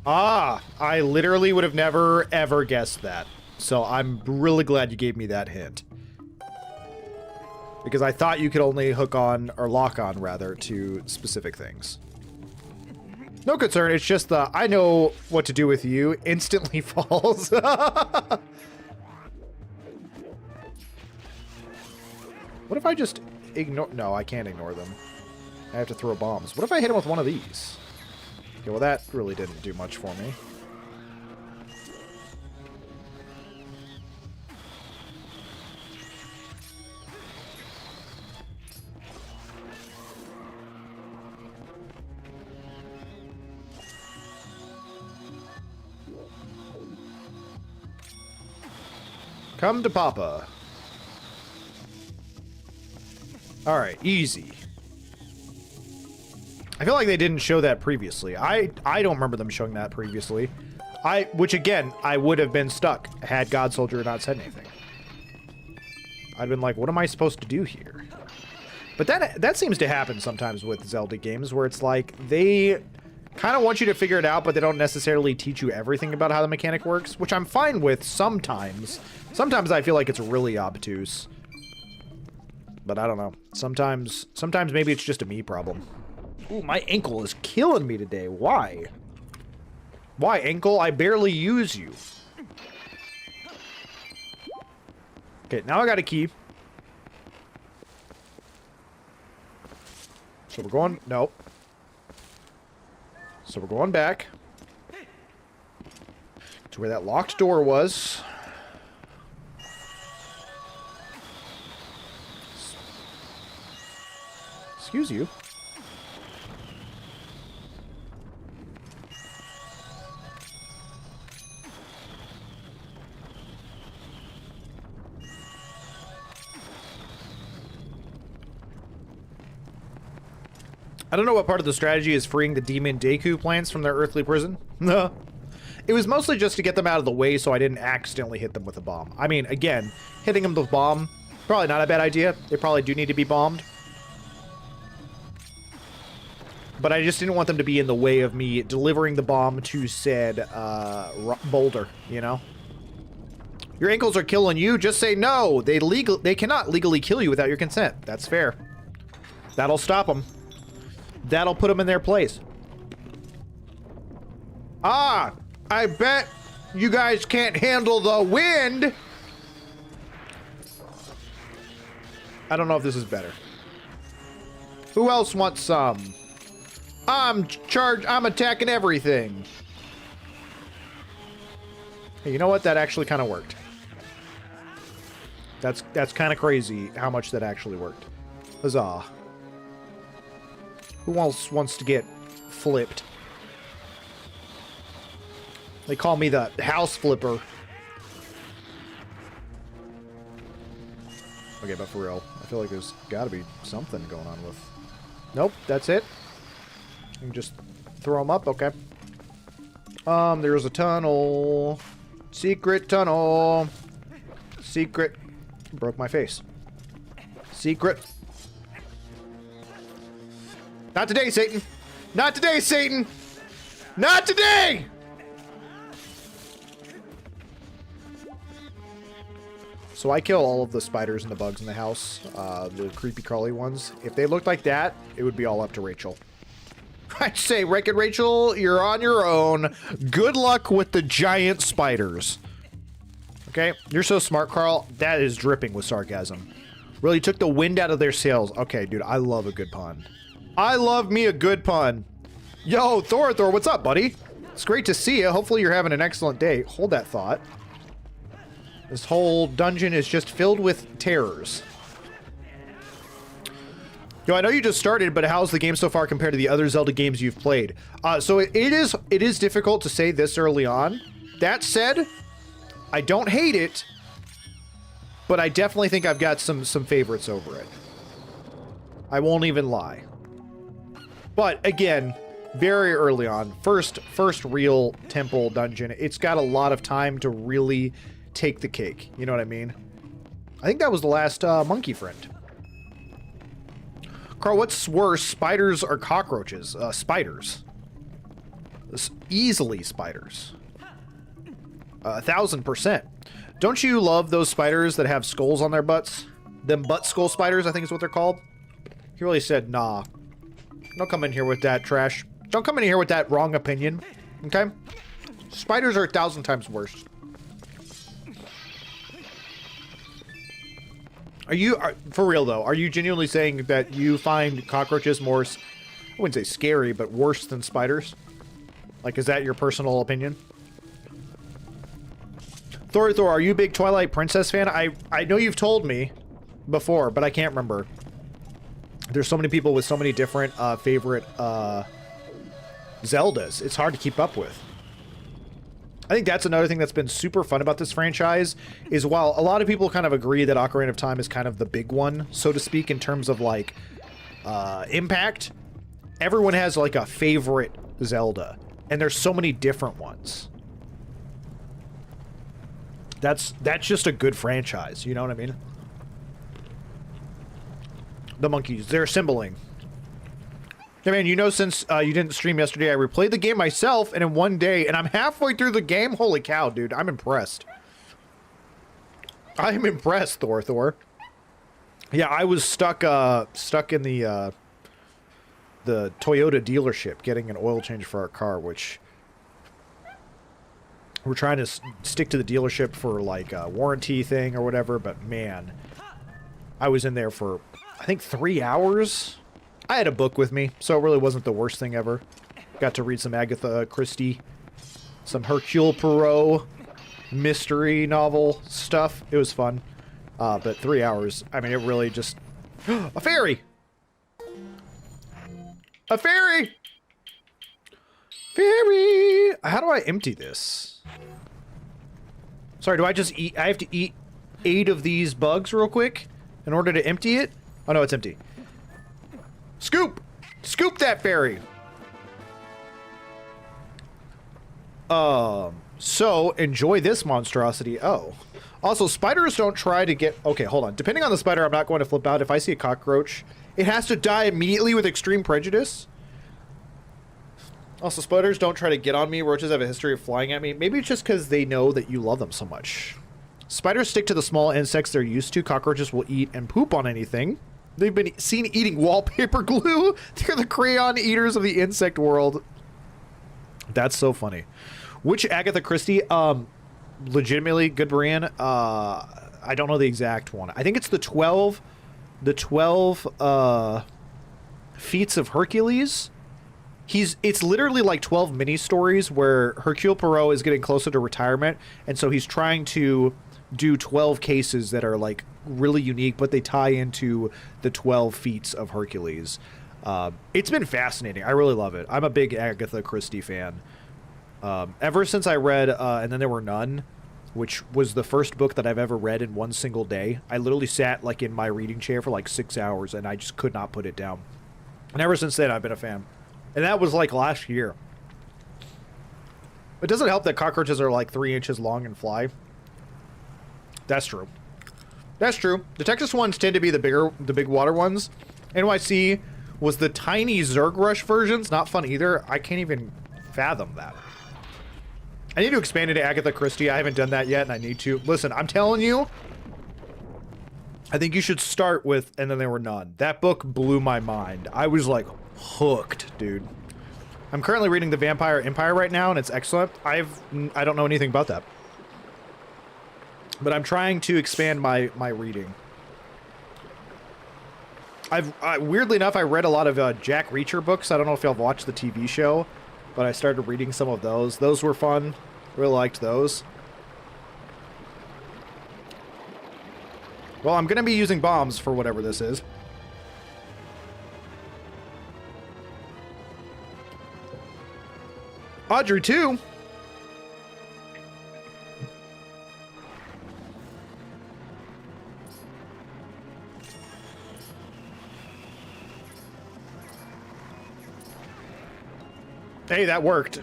Speaker 1: Ah, I literally would have never, ever guessed that. So I'm really glad you gave me that hint. Because I thought you could only hook on, or lock on, rather, to specific things. No concern, it's just the, I know what to do with you, instantly falls. What if I just ignore... No, I can't ignore them. I have to throw bombs. What if I hit him with one of these? Okay, well that really didn't do much for me. Come to Papa. Alright, easy. I feel like they didn't show that previously. I don't remember them showing that previously. Which again, I would have been stuck had God Soldier not said anything. I'd been like, what am I supposed to do here? But that seems to happen sometimes with Zelda games, where it's like, they kind of want you to figure it out, but they don't necessarily teach you everything about how the mechanic works, which I'm fine with sometimes. Sometimes I feel like it's really obtuse. But I don't know. Sometimes maybe it's just a me problem. Ooh, my ankle is killing me today. Why? Why, ankle? I barely use you. Okay, now I got a key. So we're going... Nope. So we're going back to where that locked door was. Excuse you. I don't know what part of the strategy is freeing the demon Deku plants from their earthly prison. No. It was mostly just to get them out of the way so I didn't accidentally hit them with a bomb. I mean, again, hitting them with a bomb, probably not a bad idea. They probably do need to be bombed. But I just didn't want them to be in the way of me delivering the bomb to said boulder, you know? Your ankles are killing you, just say no. They cannot legally kill you without your consent. That's fair. That'll stop them. That'll put them in their place. Ah, I bet you guys can't handle the wind. I don't know if this is better. Who else wants some? I'm attacking everything. Hey, you know what? That actually kind of worked. That's kind of crazy how much that actually worked. Huzzah. Who else wants to get flipped? They call me the house flipper. Okay, but for real, I feel like there's got to be something going on with... Nope, that's it. You can just throw them up, okay. There's a tunnel. Secret tunnel. Secret. Broke my face. Secret. Not today, Satan. Not today, Satan. Not today! So I kill all of the spiders and the bugs in the house, the creepy crawly ones. If they looked like that, it would be all up to Rachel. I'd say, Wreck-It Rachel, you're on your own. Good luck with the giant spiders. Okay, you're so smart, Carl. That is dripping with sarcasm. Really took the wind out of their sails. Okay, dude, I love a good pun. I love me a good pun. Yo, Thor, what's up, buddy? It's great to see you. Hopefully you're having an excellent day. Hold that thought. This whole dungeon is just filled with terrors. Yo, I know you just started, but how's the game so far compared to the other Zelda games you've played? So it is difficult to say this early on. That said, I don't hate it. but I definitely think I've got some favorites over it. I won't even lie. But again, very early on, first real temple dungeon, it's got a lot of time to really take the cake. You know what I mean? I think that was the last monkey friend. Carl, what's worse, spiders or cockroaches? Spiders. Easily spiders. 1000%. Don't you love those spiders that have skulls on their butts? Them butt skull spiders, I think is what they're called. He really said, nah. Don't come in here with that trash. Don't come in here with that wrong opinion. Okay? Spiders are 1,000 times worse. For real though, are you genuinely saying that you find cockroaches more, I wouldn't say scary, but worse than spiders? Like, is that your personal opinion? Thor, are you a big Twilight Princess fan? I know you've told me before, but I can't remember. There's so many people with so many different favorite Zeldas. It's hard to keep up with. I think that's another thing that's been super fun about this franchise, is while a lot of people kind of agree that Ocarina of Time is kind of the big one, so to speak, in terms of like impact, everyone has like a favorite Zelda, and there's so many different ones. That's just a good franchise, you know what I mean? The monkeys, they're symboling. Hey man, you know, since you didn't stream yesterday, I replayed the game myself, and in one day, and I'm halfway through the game. Holy cow, dude, I'm impressed. I am impressed, Thor. Yeah, I was stuck in the Toyota dealership getting an oil change for our car, which we're trying to stick to the dealership for like a warranty thing or whatever. But man, I was in there for I think 3 hours. I had a book with me, so it really wasn't the worst thing ever. Got to read some Agatha Christie, some Hercule Poirot mystery novel stuff. It was fun. But 3 hours, I mean, it really just... A fairy! A fairy! Fairy! How do I empty this? Sorry, do I just eat... I have to eat 8 of these bugs real quick in order to empty it? Oh, no, it's empty. Scoop! Scoop that fairy! So, enjoy this monstrosity. Oh. Also, spiders don't try to get... Okay, hold on. Depending on the spider, I'm not going to flip out. If I see a cockroach, it has to die immediately with extreme prejudice. Also, spiders don't try to get on me. Roaches have a history of flying at me. Maybe it's just because they know that you love them so much. Spiders stick to the small insects they're used to. Cockroaches will eat and poop on anything. They've been seen eating wallpaper glue. They're the crayon eaters of the insect world. That's so funny. Which Agatha Christie? Legitimately, good Brian. I don't know the exact one. I think it's the 12 Feats of Hercules. It's literally like 12 mini stories where Hercule Poirot is getting closer to retirement, and so he's trying to do 12 cases that are like really unique, but they tie into the 12 feats of Hercules. It's been fascinating. I really love it. I'm a big Agatha Christie fan. Ever since I read And Then There Were None, which was the first book that I've ever read in one single day. I literally sat like in my reading chair for like 6 hours, and I just could not put it down. And ever since then, I've been a fan. And that was like last year. It doesn't help that cockroaches are like 3 inches long and fly. That's true. That's true. The Texas ones tend to be the big water ones. NYC was the tiny Zerg Rush versions. Not fun either. I can't even fathom that. I need to expand into Agatha Christie. I haven't done that yet, and I need to. Listen, I'm telling you, I think you should start with And Then There Were None. That book blew my mind. I was like hooked, dude. I'm currently reading The Vampire Empire right now, and it's excellent. I don't know anything about that. But I'm trying to expand my reading. Weirdly enough, I read a lot of Jack Reacher books. I don't know if y'all watched the TV show, but I started reading some of those. Those were fun. Really liked those. Well, I'm going to be using bombs for whatever this is. Audrey, too. Hey, that worked.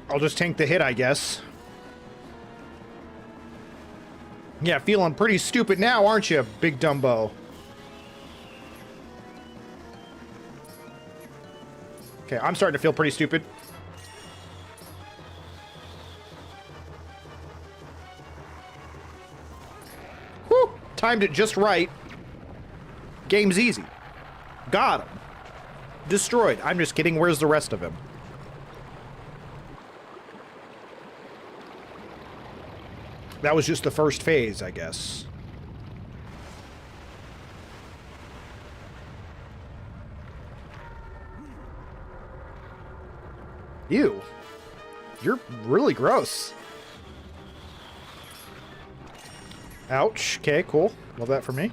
Speaker 1: I'll just tank the hit, I guess. Yeah, feeling pretty stupid now, aren't you, Big Dumbo? Okay, I'm starting to feel pretty stupid. Whew! Timed it just right. Game's easy. Got him. Destroyed. I'm just kidding. Where's the rest of him? That was just the first phase, I guess. Ew. You're really gross. Ouch. Okay, cool. Love that for me.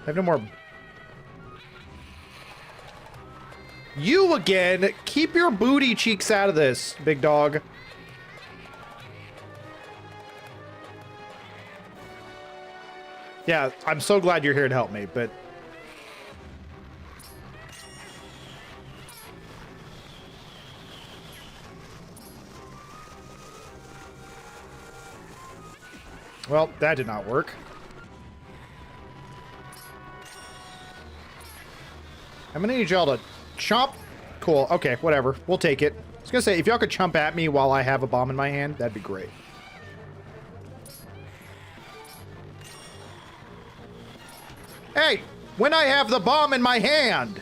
Speaker 1: I have no more... You again! Keep your booty cheeks out of this, big dog. Yeah, I'm so glad you're here to help me, but... Well, that did not work. I'm gonna need y'all to chomp. Cool. Okay, whatever. We'll take it. I was gonna say, if y'all could chomp at me while I have a bomb in my hand, that'd be great. Hey! When I have the bomb in my hand!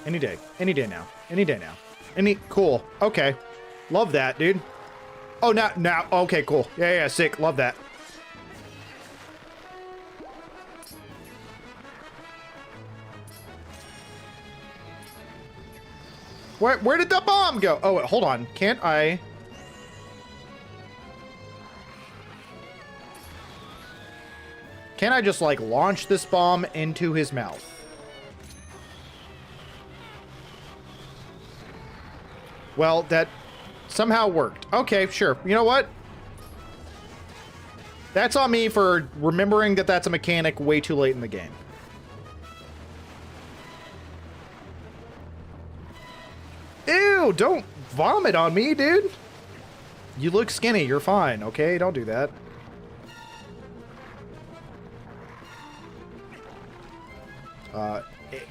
Speaker 1: Any day. Any day now. Any day now. Cool. Okay. Love that, dude. Oh, now. Okay, cool. Yeah, sick. Love that. Where did the bomb go? Oh, wait, hold on. Can't I... Can't I just, like, launch this bomb into his mouth? Well, that somehow worked. Okay, sure. You know what? That's on me for remembering that that's a mechanic way too late in the game. Ew, don't vomit on me, dude. You look skinny. You're fine, okay? Don't do that.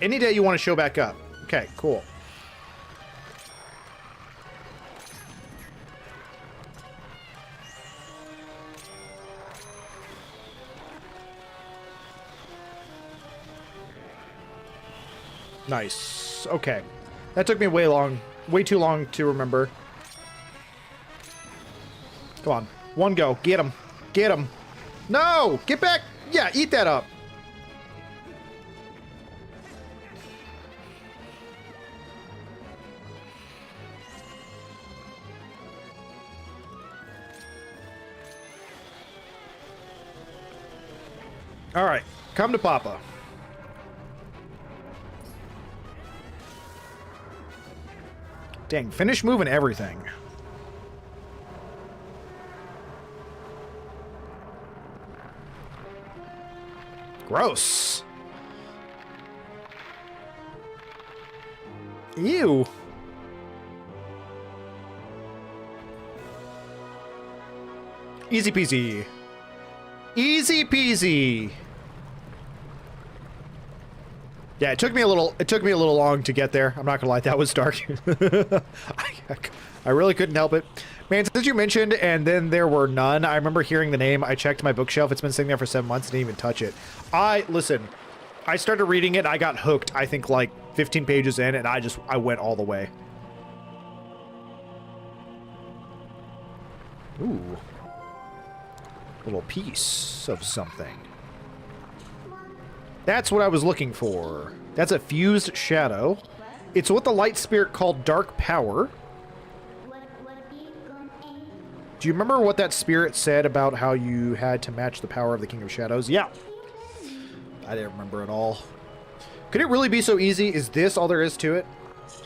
Speaker 1: Any day you want to show back up. Okay, cool. Nice. Okay. That took me way too long to remember. Come on. One go. Get him. Get him. No! Get back! Yeah, eat that up. All right. Come to Papa. Dang, finish moving everything. Gross. Ew. Easy peasy. Easy peasy. Yeah, it took me a little long to get there. I'm not gonna lie, that was dark. I really couldn't help it. Man, since you mentioned and then there were none, I remember hearing the name. I checked my bookshelf. It's been sitting there for 7 months. Didn't even touch it. Listen, I started reading it. I got hooked, I think like 15 pages in, and I went all the way. Ooh. Little piece of something. That's what I was looking for. That's a fused shadow. It's what the light spirit called dark power. Do you remember what that spirit said about how you had to match the power of the King of Shadows? Yeah. I didn't remember at all. Could it really be so easy? Is this all there is to it?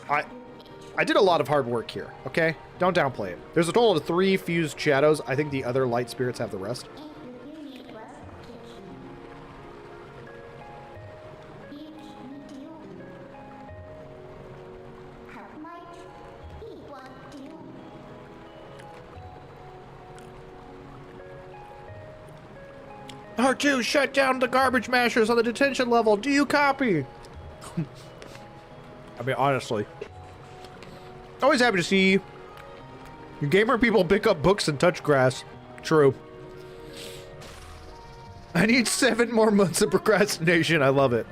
Speaker 1: I did a lot of hard work here, okay? Don't downplay it. There's a total of 3 fused shadows. I think the other light spirits have the rest. R2, shut down the garbage mashers on the detention level. Do you copy? I mean, honestly. Always happy to see you gamer people pick up books and touch grass. True. I need 7 more months of procrastination. I love it.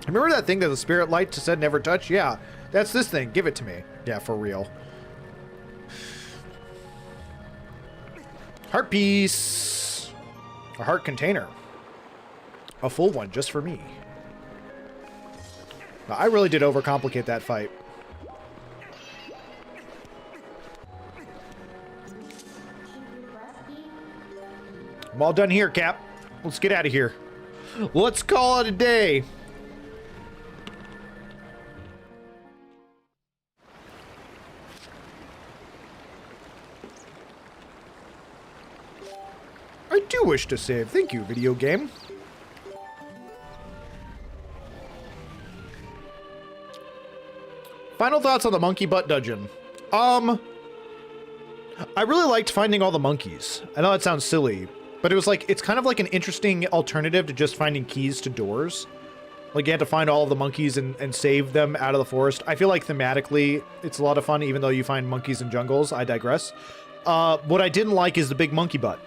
Speaker 1: Remember that thing that the spirit light said never touch? Yeah, that's this thing. Give it to me. Yeah, for real. Heart piece. A heart container. A full one just for me. Now, I really did overcomplicate that fight. I'm all done here, Cap. Let's get out of here. Let's call it a day. I do wish to save. Thank you, video game. Final thoughts on the monkey butt dungeon. I really liked finding all the monkeys. I know that sounds silly, but it was like, it's kind of like an interesting alternative to just finding keys to doors. Like you had to find all of the monkeys and save them out of the forest. I feel like thematically, it's a lot of fun, even though you find monkeys in jungles. I digress. What I didn't like is the big monkey butt.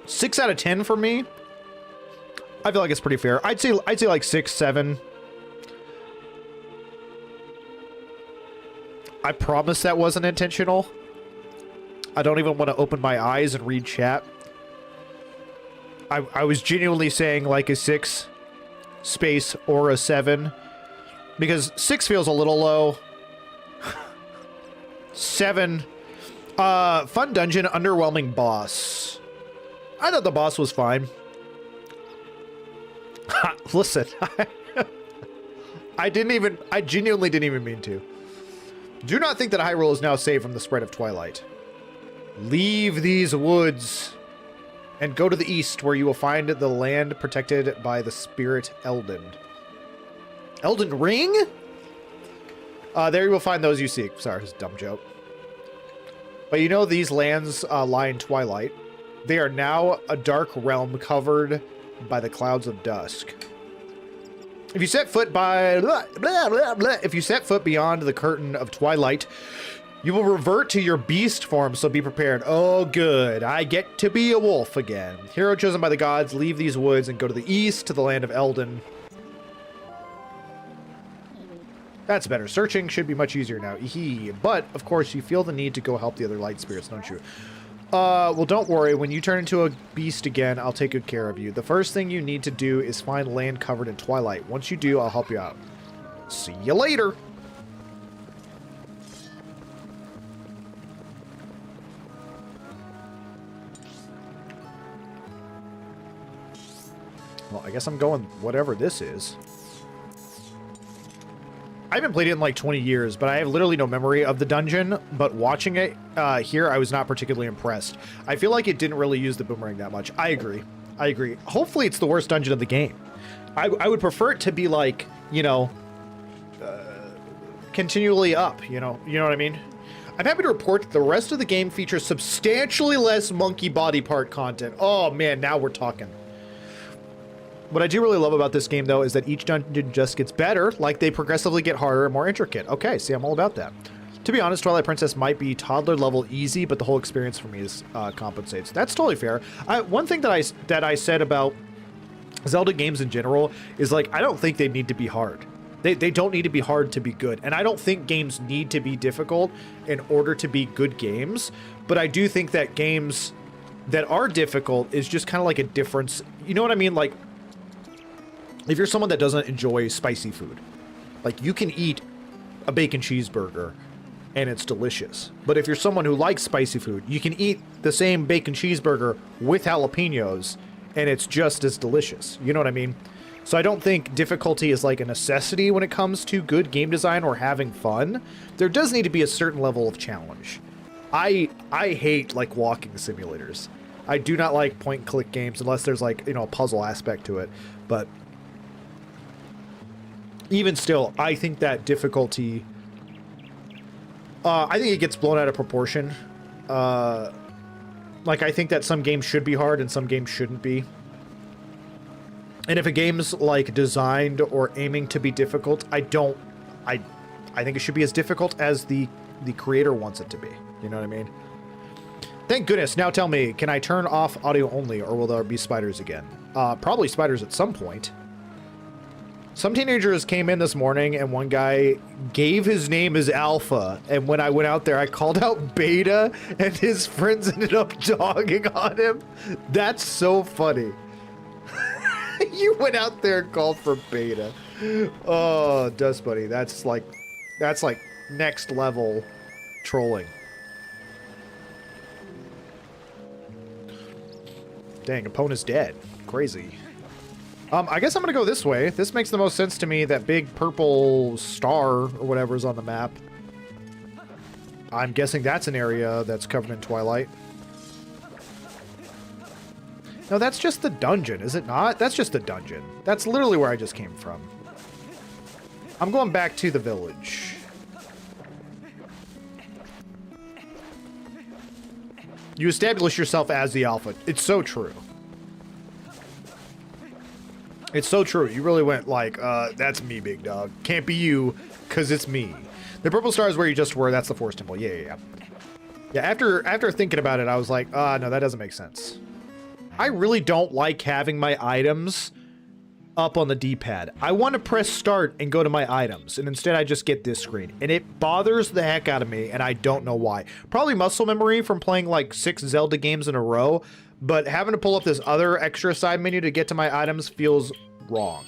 Speaker 1: 6 out of 10 for me. I feel like it's pretty fair. I'd say like 6, 7. I promise that wasn't intentional. I don't even want to open my eyes and read chat. I was genuinely saying like a 6 space or a 7 because 6 feels a little low. 7 fun dungeon, underwhelming boss. I thought the boss was fine. Listen, I genuinely didn't even mean to. Do not think that Hyrule is now safe from the spread of Twilight. Leave these woods and go to the east where you will find the land protected by the spirit Elden. Elden Ring? There you will find those you seek. Sorry, it's a dumb joke. But you know these lands lie in Twilight. They are now a dark realm covered by the clouds of dusk. If you set foot if you set foot beyond the curtain of Twilight, you will revert to your beast form, so be prepared. Oh, good. I get to be a wolf again. Hero chosen by the gods, leave these woods and go to the east to the land of Elden. That's better. Searching should be much easier now. But, of course, you feel the need to go help the other light spirits, don't you? Well, don't worry. When you turn into a beast again, I'll take good care of you. The first thing you need to do is find land covered in Twilight. Once you do, I'll help you out. See you later. Well, I guess I'm going whatever this is. I haven't played it in like 20 years, but I have literally no memory of the dungeon. But watching it here, I was not particularly impressed. I feel like it didn't really use the boomerang that much. I agree. I agree. Hopefully it's the worst dungeon of the game. I would prefer it to be like, you know, continually up, you know what I mean? I'm happy to report that the rest of the game features substantially less monkey body part content. Oh man, now we're talking. What I do really love about this game, though, is that each dungeon just gets better, like they progressively get harder and more intricate. Okay, see, I'm all about that. To be honest, Twilight Princess might be toddler level easy, but the whole experience for me is compensates. That's totally fair. One thing that I said about Zelda games in general is like I don't think they need to be hard. They don't need to be hard to be good, and I don't think games need to be difficult in order to be good games. But I do think that games that are difficult is just kind of like a difference. You know what I mean? Like, if you're someone that doesn't enjoy spicy food, like you can eat a bacon cheeseburger and it's delicious. But if you're someone who likes spicy food, you can eat the same bacon cheeseburger with jalapenos and it's just as delicious. You know what I mean? So I don't think difficulty is like a necessity when it comes to good game design or having fun. There does need to be a certain level of challenge. I hate like walking simulators. I do not like point and click games unless there's like, you know, a puzzle aspect to it. But even still, I think that difficulty, I think it gets blown out of proportion. Like I think that some games should be hard and some games shouldn't be. And if a game's like designed or aiming to be difficult, I think it should be as difficult as the creator wants it to be. You know what I mean? Thank goodness. Now tell me, can I turn off audio only or will there be spiders again? Probably spiders at some point. Some teenagers came in this morning and one guy gave his name as Alpha. And when I went out there, I called out Beta and his friends ended up dogging on him. That's so funny. You went out there and called for Beta. Oh, Dust Buddy. That's like next level trolling. Dang, opponent's dead. Crazy. I guess I'm gonna go this way. This makes the most sense to me. That big purple star or whatever is on the map. I'm guessing that's an area that's covered in Twilight. No, that's just the dungeon, is it not? That's just the dungeon. That's literally where I just came from. I'm going back to the village. You establish yourself as the Alpha. It's so true. It's so true. You really went like, that's me, big dog. Can't be you, because it's me. The purple star is where you just were. That's the Forest Temple. Yeah. Yeah, after thinking about it, I was like, no, that doesn't make sense. I really don't like having my items up on the D-pad. I want to press start and go to my items, and instead I just get this screen. And it bothers the heck out of me, and I don't know why. Probably muscle memory from playing like 6 Zelda games in a row, but having to pull up this other extra side menu to get to my items feels wrong.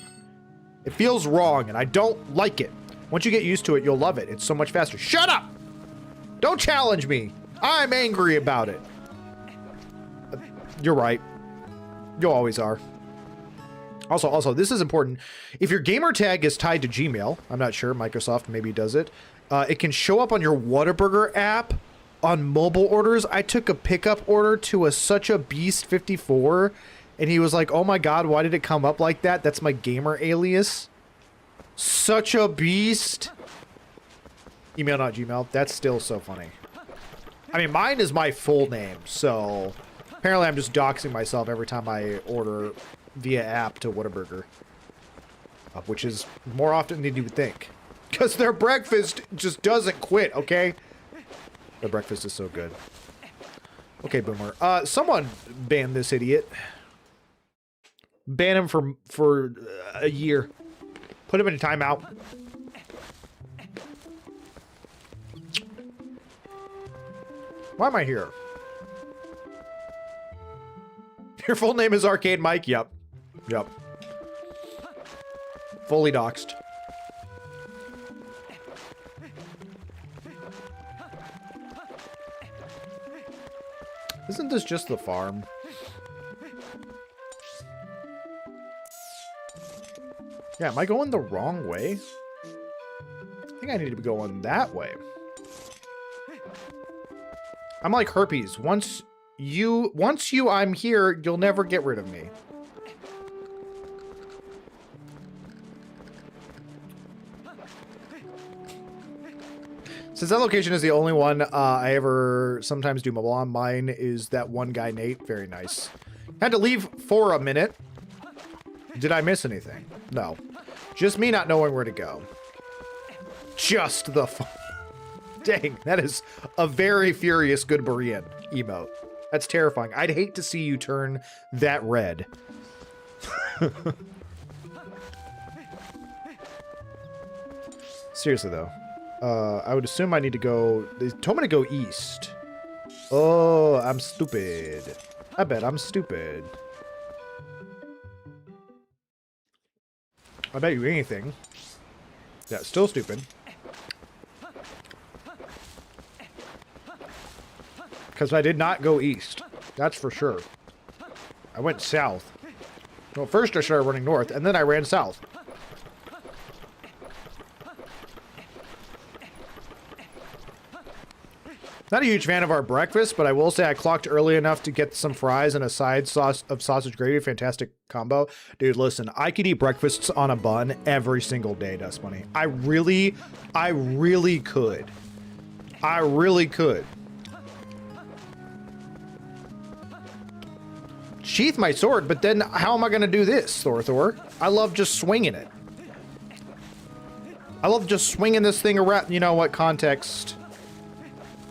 Speaker 1: It feels wrong, and I don't like it. Once you get used to it, you'll love it. It's so much faster. Shut up! Don't challenge me! I'm angry about it. You're right. You always are. Also, this is important. If your gamer tag is tied to Gmail, I'm not sure, Microsoft maybe does it, it can show up on your Whataburger app on mobile orders. I took a pickup order to a Such a Beast 54, and he was like, oh my god, why did it come up like that? That's my gamer alias. Such a Beast. Email, not Gmail. That's still so funny. I mean, mine is my full name, so apparently I'm just doxing myself every time I order via app to Whataburger. Which is more often than you would think. Because their breakfast just doesn't quit, okay? Their breakfast is so good. Okay, Boomer. Someone ban this idiot. Ban him for a year. Put him in a timeout. Why am I here? Your full name is Arcade Mike? Yep. Fully doxed. Isn't this just the farm? Yeah, am I going the wrong way? I think I need to be going that way. I'm like herpes. Once I'm here, you'll never get rid of me. Since that location is the only one I ever sometimes do mobile on, mine is that one guy, Nate. Very nice. Had to leave for a minute. Did I miss anything? No. Just me not knowing where to go. Just the dang, that is a very furious good Korean emote. That's terrifying. I'd hate to see you turn that red. Seriously, though. I would assume I need to go... They told me to go east. Oh, I'm stupid. I bet I'm stupid. I bet you anything. Yeah, still stupid. Because I did not go east. That's for sure. I went south. Well, first I started running north, and then I ran south. Not a huge fan of our breakfast, but I will say I clocked early enough to get some fries and a side sauce of sausage gravy. Fantastic combo. Dude, listen, I could eat breakfasts on a bun every single day, Dust Bunny. I really could. I really could. Sheath my sword, but then how am I going to do this, Thor? I love just swinging it. I love just swinging this thing around. You know what? Context.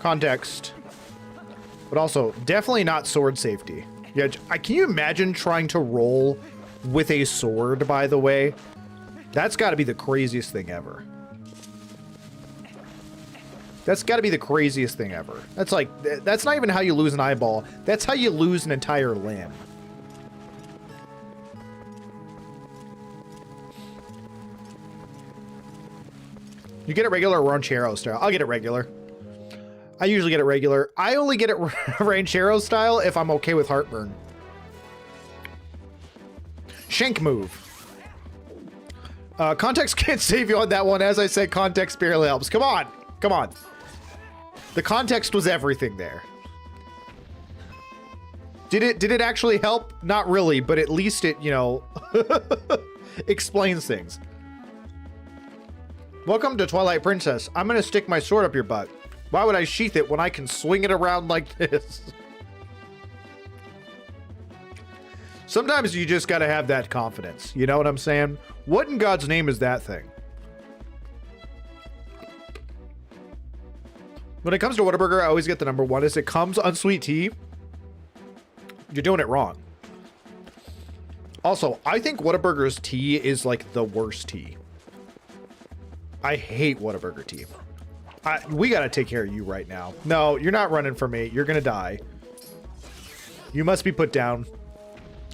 Speaker 1: But also, definitely not sword safety. Yeah, can you imagine trying to roll with a sword, by the way? That's got to be the craziest thing ever. That's got to be the craziest thing ever. That's like, that's not even how you lose an eyeball. That's how you lose an entire limb. You get it regular or ranchero style? I'll get it regular. I usually get it regular. I only get it ranchero style if I'm okay with heartburn. Shank move. Context can't save you on that one. As I said, context barely helps. Come on. Come on. The context was everything there. Did it actually help? Not really, but at least it, you know, explains things. Welcome to Twilight Princess. I'm gonna stick my sword up your butt. Why would I sheath it when I can swing it around like this? Sometimes you just gotta have that confidence. You know what I'm saying? What in God's name is that thing? When it comes to Whataburger, I always get the number one. Is it comes on sweet tea? You're doing it wrong. Also, I think Whataburger's tea is like the worst tea. I hate Whataburger tea. We gotta take care of you right now. No, you're not running for me. You're gonna die. You must be put down.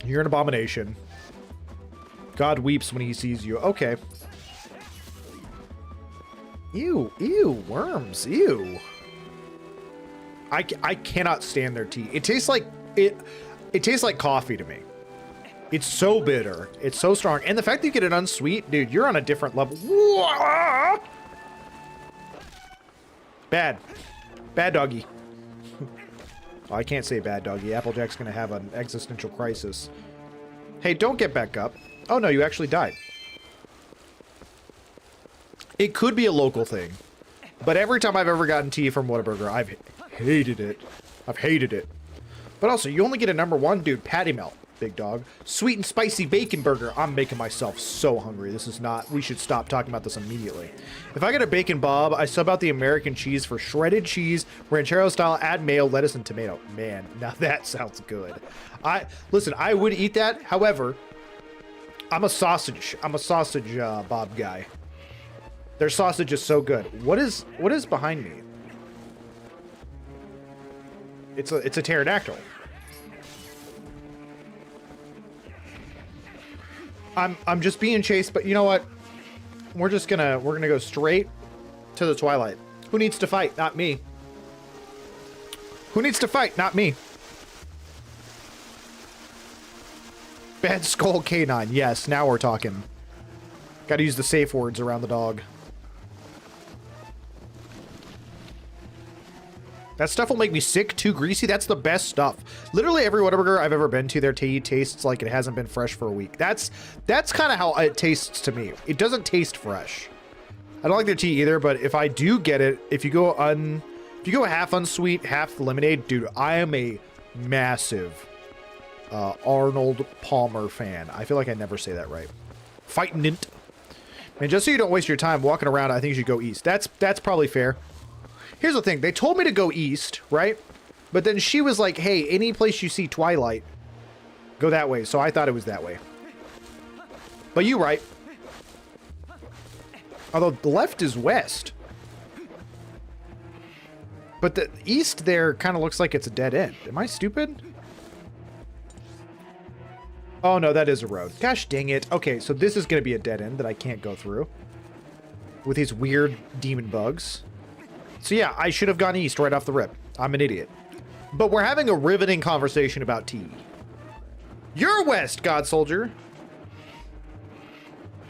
Speaker 1: You're an abomination. God weeps when he sees you. Okay. Ew, ew, worms, ew. I cannot stand their tea. It tastes like it tastes like coffee to me. It's so bitter. It's so strong. And the fact that you get it unsweet, dude, you're on a different level. Bad. Bad doggy. Oh, I can't say bad doggy. Applejack's gonna have an existential crisis. Hey, don't get back up. Oh no, you actually died. It could be a local thing, but every time I've ever gotten tea from Whataburger, I've hated it. I've hated it. But also, you only get a number one, dude. Patty melt, big dog. Sweet and spicy bacon burger. I'm making myself so hungry. This is not... We should stop talking about this immediately. If I get a bacon bob, I sub out the American cheese for shredded cheese, ranchero style, add mayo, lettuce, and tomato. Man, now that sounds good. Listen, I would eat that. However, I'm a sausage bob guy. Their sausage is so good. What is behind me? It's a pterodactyl. I'm just being chased, but you know what? We're gonna go straight to the Twilight. Who needs to fight? Not me. Who needs to fight? Not me. Bad skull canine. Yes, now we're talking. Gotta use the safe words around the dog. That stuff will make me sick, too greasy. That's the best stuff. Literally every Whataburger I've ever been to, their tea tastes like it hasn't been fresh for a week. That's kind of how it tastes to me. It doesn't taste fresh. I don't like their tea either, but if I do get it, if you go half unsweet, half lemonade, dude, I am a massive Arnold Palmer fan. I feel like I never say that right. Fightin' it. And just so you don't waste your time walking around, I think you should go east. That's probably fair. Here's the thing. They told me to go east, right? But then she was like, hey, any place you see Twilight, go that way. So I thought it was that way. But you're right. Although the left is west. But the east there kind of looks like it's a dead end. Am I stupid? Oh, no, that is a road. Gosh dang it. Okay, so this is going to be a dead end that I can't go through. With these weird demon bugs. So yeah, I should have gone east right off the rip. I'm an idiot. But we're having a riveting conversation about tea. You're West, God Soldier.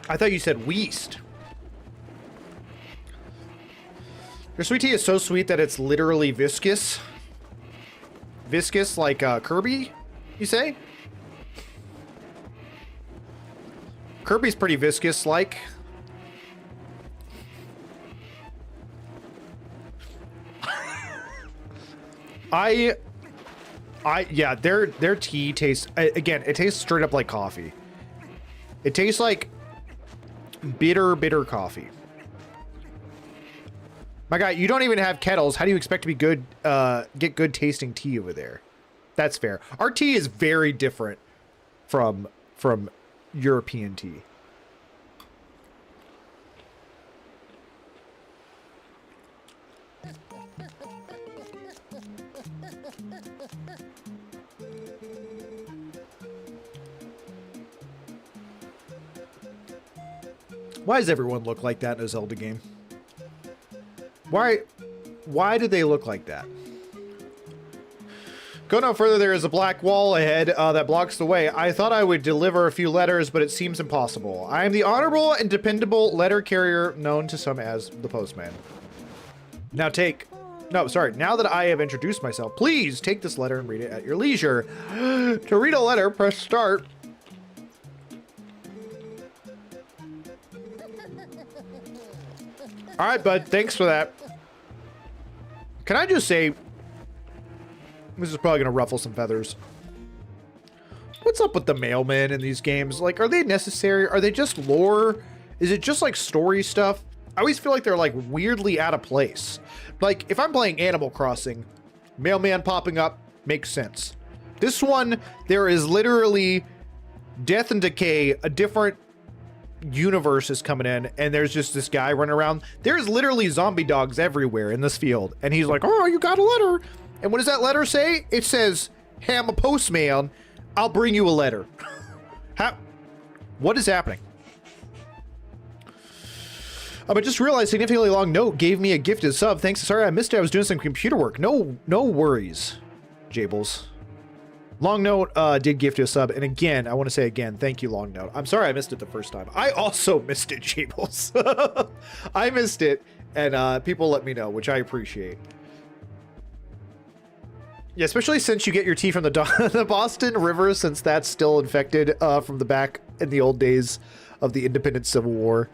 Speaker 1: I thought you said Weast. Your sweet tea is so sweet that it's literally viscous. Viscous like Kirby, you say? Kirby's pretty viscous like. Yeah, their tea tastes, again, it tastes straight up like coffee. It tastes like bitter coffee. My guy, you don't even have kettles. How do you expect to be good, get good tasting tea over there? That's fair. Our tea is very different from European tea. Why does everyone look like that in a Zelda game? Why do they look like that? Go no further, there is a black wall ahead that blocks the way. I thought I would deliver a few letters, but it seems impossible. I am the honorable and dependable letter carrier known to some as the postman. Now now that I have introduced myself, please take this letter and read it at your leisure. To read a letter, press start. All right, bud. Thanks for that. Can I just say, this is probably going to ruffle some feathers. What's up with the mailmen in these games? Like, are they necessary? Are they just lore? Is it just like story stuff? I always feel like they're like weirdly out of place. Like, if I'm playing Animal Crossing, mailman popping up makes sense. This one, there is literally death and decay, a different universe is coming in, and there's just this guy running around. There's literally zombie dogs everywhere in this field, and he's like, oh, you got a letter. And what does that letter say? It says, hey, I'm a postman, I'll bring you a letter. What is happening? I just realized significantly long note gave me a gifted sub. Thanks. Sorry I missed it. I was doing some computer work. No worries, Jables. Long Note did gift you a sub, and again, I want to say again, thank you, Long Note. I'm sorry I missed it the first time. I also missed it, Jables. I missed it, and people let me know, which I appreciate. Yeah, especially since you get your tea from the Boston River, since that's still infected from the back in the old days of the Independent Civil War.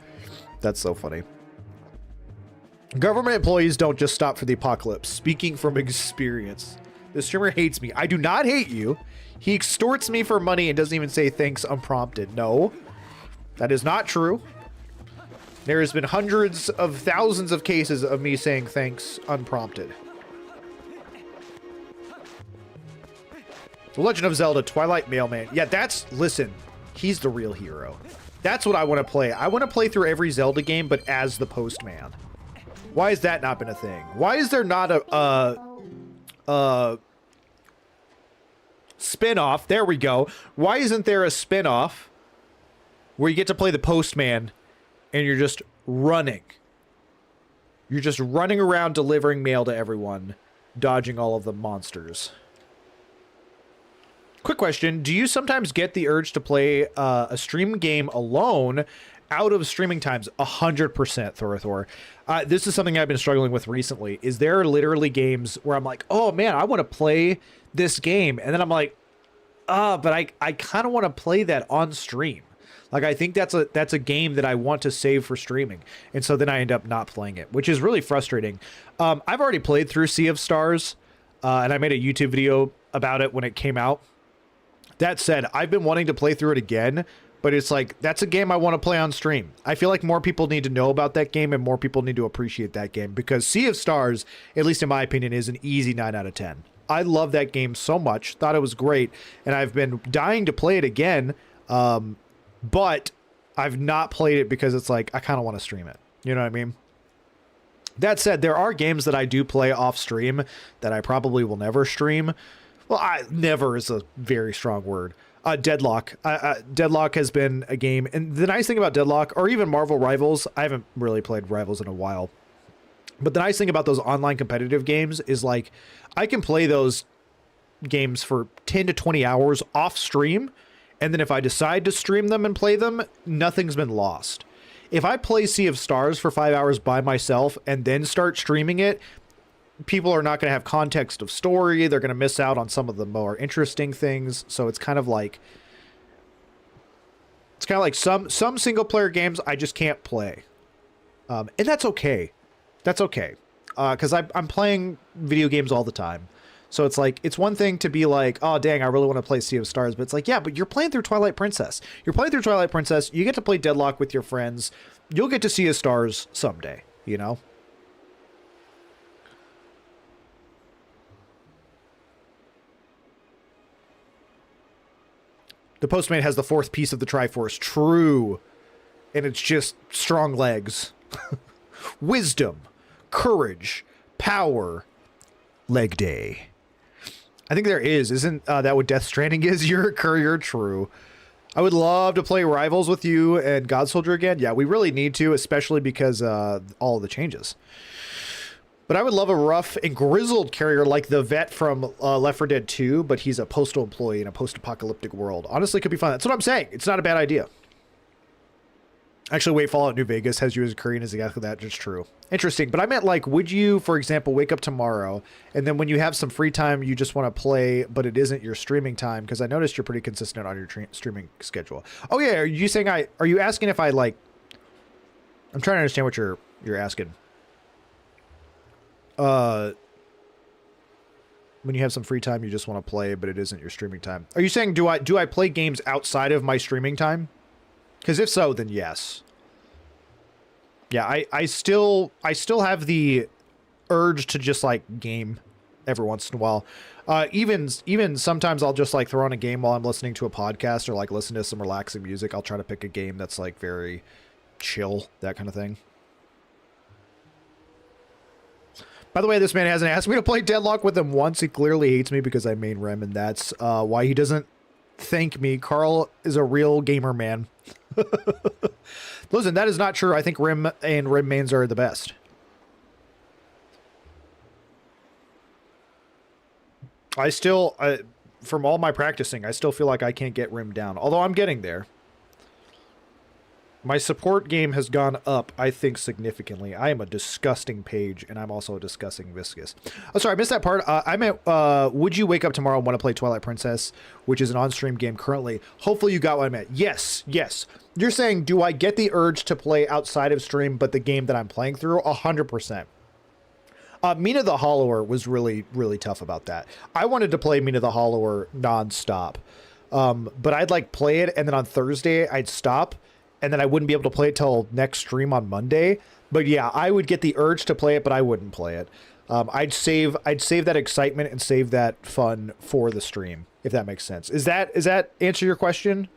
Speaker 1: That's so funny. Government employees don't just stop for the apocalypse. Speaking from experience. The streamer hates me. I do not hate you. He extorts me for money and doesn't even say thanks unprompted. No, that is not true. There has been hundreds of thousands of cases of me saying thanks unprompted. The Legend of Zelda Twilight Mailman. Yeah, listen, he's the real hero. That's what I want to play. I want to play through every Zelda game, but as the postman. Why has that not been a thing? Why is there not a spin-off? There we go. Why isn't there a spin-off where you get to play the postman and you're just running? You're just running around delivering mail to everyone, dodging all of the monsters. Quick question. Do you sometimes get the urge to play a stream game alone out of streaming times? 100%, Thor. This is something I've been struggling with recently. Is there literally games where I'm like, oh man, I want to play this game. And then I'm like, but I kind of want to play that on stream. Like, I think that's a game that I want to save for streaming. And so then I end up not playing it, which is really frustrating. I've already played through Sea of Stars, and I made a YouTube video about it when it came out. That said, I've been wanting to play through it again, but it's like, that's a game I want to play on stream. I feel like more people need to know about that game and more people need to appreciate that game, because Sea of Stars, at least in my opinion, is an easy 9 out of 10. I love that game so much, thought it was great, and I've been dying to play it again, but I've not played it because it's like, I kind of want to stream it. You know what I mean? That said, there are games that I do play off stream that I probably will never stream. Well, never is a very strong word. Deadlock. Deadlock has been a game. And the nice thing about Deadlock, or even Marvel Rivals, I haven't really played Rivals in a while. But the nice thing about those online competitive games is, like, I can play those games for 10 to 20 hours off stream, and then if I decide to stream them and play them, nothing's been lost. If I play Sea of Stars for 5 hours by myself and then start streaming it, people are not going to have context of story. They're going to miss out on some of the more interesting things. So it's kind of like some single player games I just can't play. And that's okay. That's okay. Because I'm playing video games all the time. So it's like, it's one thing to be like, oh, dang, I really want to play Sea of Stars. But it's like, yeah, but you're playing through Twilight Princess. You're playing through Twilight Princess. You get to play Deadlock with your friends. You'll get to Sea of Stars someday, you know? The Postman has the fourth piece of the Triforce. True. And it's just strong legs. Wisdom. Courage. Power. Leg day. I think there is. Isn't that what Death Stranding is? You're a courier. True. I would love to play Rivals with you and God Soldier again. Yeah, we really need to, especially because all of the changes. But I would love a rough and grizzled carrier like the vet from Left 4 Dead 2, but he's a postal employee in a post-apocalyptic world. Honestly, could be fun. That's what I'm saying. It's not a bad idea. Actually, wait, Fallout New Vegas has you as a Korean is exactly that. Just true. Interesting. But I meant, like, would you, for example, wake up tomorrow, and then when you have some free time, you just want to play, but it isn't your streaming time? Because I noticed you're pretty consistent on your streaming schedule. Oh, yeah. Are you saying are you asking if I, like... I'm trying to understand what you're asking. When you have some free time, you just want to play, but it isn't your streaming time. Are you saying, do I play games outside of my streaming time? Because if so, then yes. Yeah, I still have the urge to just like game every once in a while. Even sometimes I'll just like throw on a game while I'm listening to a podcast or like listen to some relaxing music. I'll try to pick a game that's like very chill, that kind of thing. By the way, this man hasn't asked me to play Deadlock with him once. He clearly hates me because I main Rem, and that's why he doesn't thank me. Carl is a real gamer man. Listen, that is not true. I think Rem and Rem mains are the best. I still, from all my practicing, I still feel like I can't get Rem down. Although I'm getting there. My support game has gone up, I think, significantly. I am a disgusting page, and I'm also a disgusting viscous. Oh, sorry, I missed that part. I meant, would you wake up tomorrow and want to play Twilight Princess, which is an on-stream game currently? Hopefully you got what I meant. Yes, yes. You're saying, do I get the urge to play outside of stream, but the game that I'm playing through? 100%. Mina the Hollower was really, really tough about that. I wanted to play Mina the Hollower nonstop. But I'd like play it, and then on Thursday, I'd stop, and then I wouldn't be able to play it till next stream on Monday. But yeah, I would get the urge to play it, but I wouldn't play it. I'd save that excitement and save that fun for the stream, if that makes sense. Is that answer your question?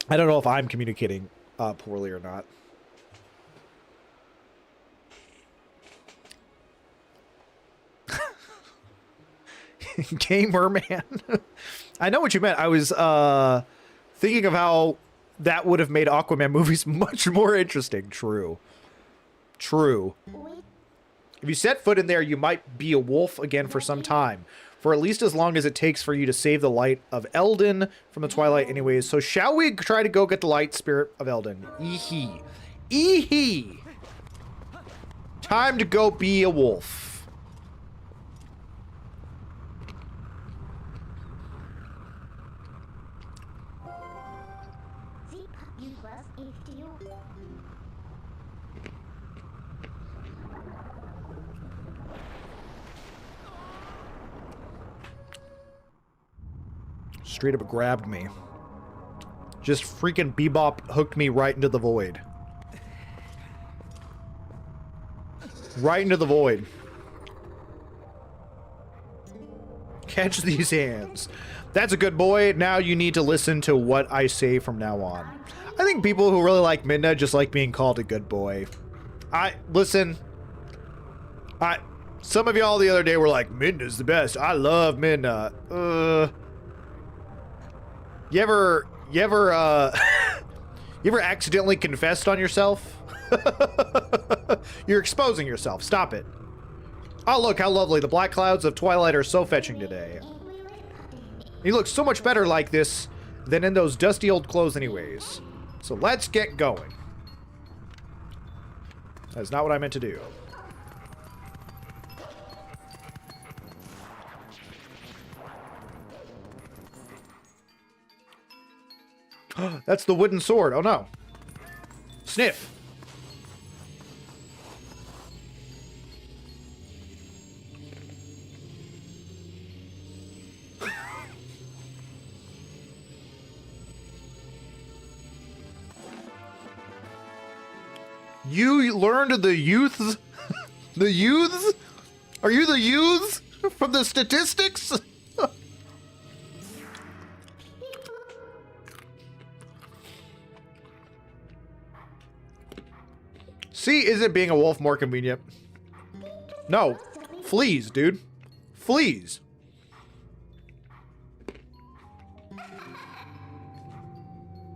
Speaker 1: I don't know if I'm communicating poorly or not. Gamer man. I know what you meant. I was thinking of how that would have made Aquaman movies much more interesting. True. True. If you set foot in there, you might be a wolf again for some time. For at least as long as it takes for you to save the light of Eldon from the Twilight anyways. So shall we try to go get the light spirit of Eldon? Eehee. Eehee. Time to go be a wolf. Straight up grabbed me. Just freaking Bebop hooked me right into the void. Right into the void. Catch these hands. That's a good boy. Now you need to listen to what I say from now on. I think people who really like Midna just like being called a good boy. Some of y'all the other day were like, Midna's the best. I love Midna. You ever accidentally confessed on yourself? You're exposing yourself. Stop it. Oh, look how lovely. The black clouds of Twilight are so fetching today. He looks so much better like this than in those dusty old clothes anyways. So let's get going. That's not what I meant to do. That's the wooden sword. Oh no. Sniff. You learned the youths? The youths? Are you the youths from the statistics? See, isn't being a wolf more convenient? No. Fleas, dude. Fleas.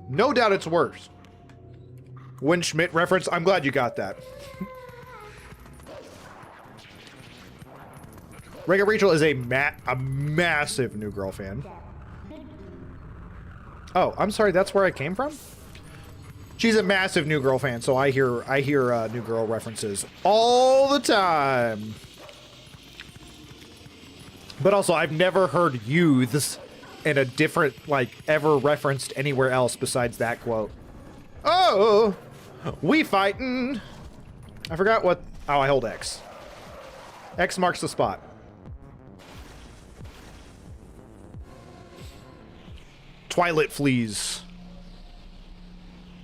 Speaker 1: No doubt it's worse. Win Schmidt reference. I'm glad you got that. Rega Rachel is a massive New Girl fan. Oh, I'm sorry. That's where I came from? She's a massive New Girl fan, so I hear New Girl references all the time. But also, I've never heard youths in a different, like, ever referenced anywhere else besides that quote. Oh, we fightin'. I forgot what. Oh, I hold X. X marks the spot. Twilight fleas.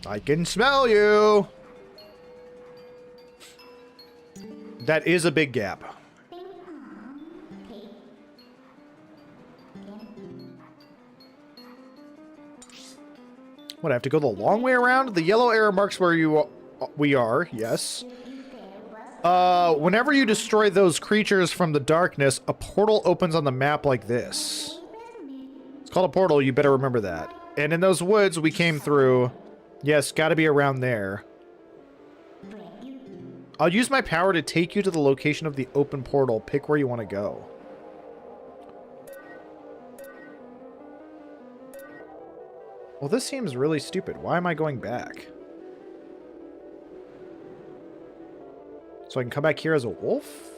Speaker 1: I can smell you. That is a big gap. What, I have to go the long way around? The yellow arrow marks where we are, yes. Whenever you destroy those creatures from the darkness, a portal opens on the map like this. It's called a portal, you better remember that. And in those woods we came through, yes, gotta be around there. I'll use my power to take you to the location of the open portal. Pick where you want to go. Well, this seems really stupid. Why am I going back? So I can come back here as a wolf?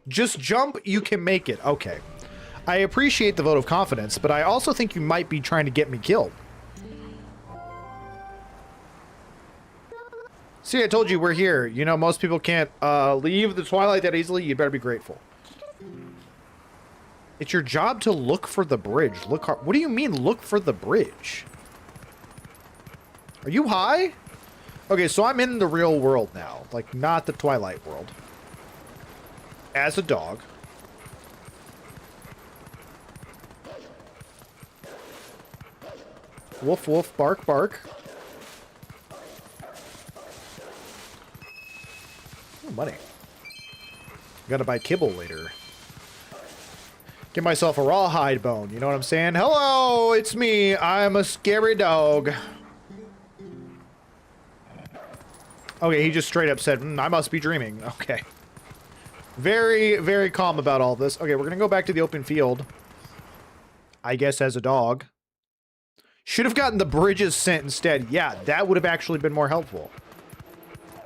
Speaker 1: Just jump, you can make it. Okay. I appreciate the vote of confidence, but I also think you might be trying to get me killed. See, I told you we're here. You know, most people can't leave the Twilight that easily. You better be grateful. It's your job to look for the bridge. Look hard. What do you mean, look for the bridge? Are you high? Okay, so I'm in the real world now. Like, not the Twilight world. As a dog. Woof, woof, bark, bark. Oh, money. Gotta buy kibble later. Get myself a rawhide bone, you know what I'm saying? Hello, it's me. I'm a scary dog. Okay, he just straight up said, I must be dreaming. Okay. Very, very calm about all this. Okay, we're gonna go back to the open field. I guess as a dog. Should have gotten the bridges sent instead. Yeah, that would have actually been more helpful.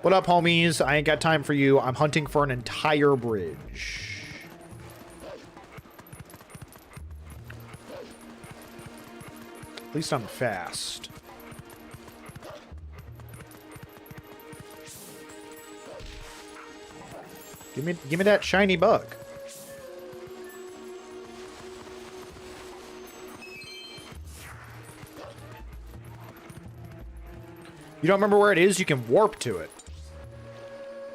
Speaker 1: What up, homies? I ain't got time for you. I'm hunting for an entire bridge. At least I'm fast. Give me that shiny bug. You don't remember where it is? You can warp to it.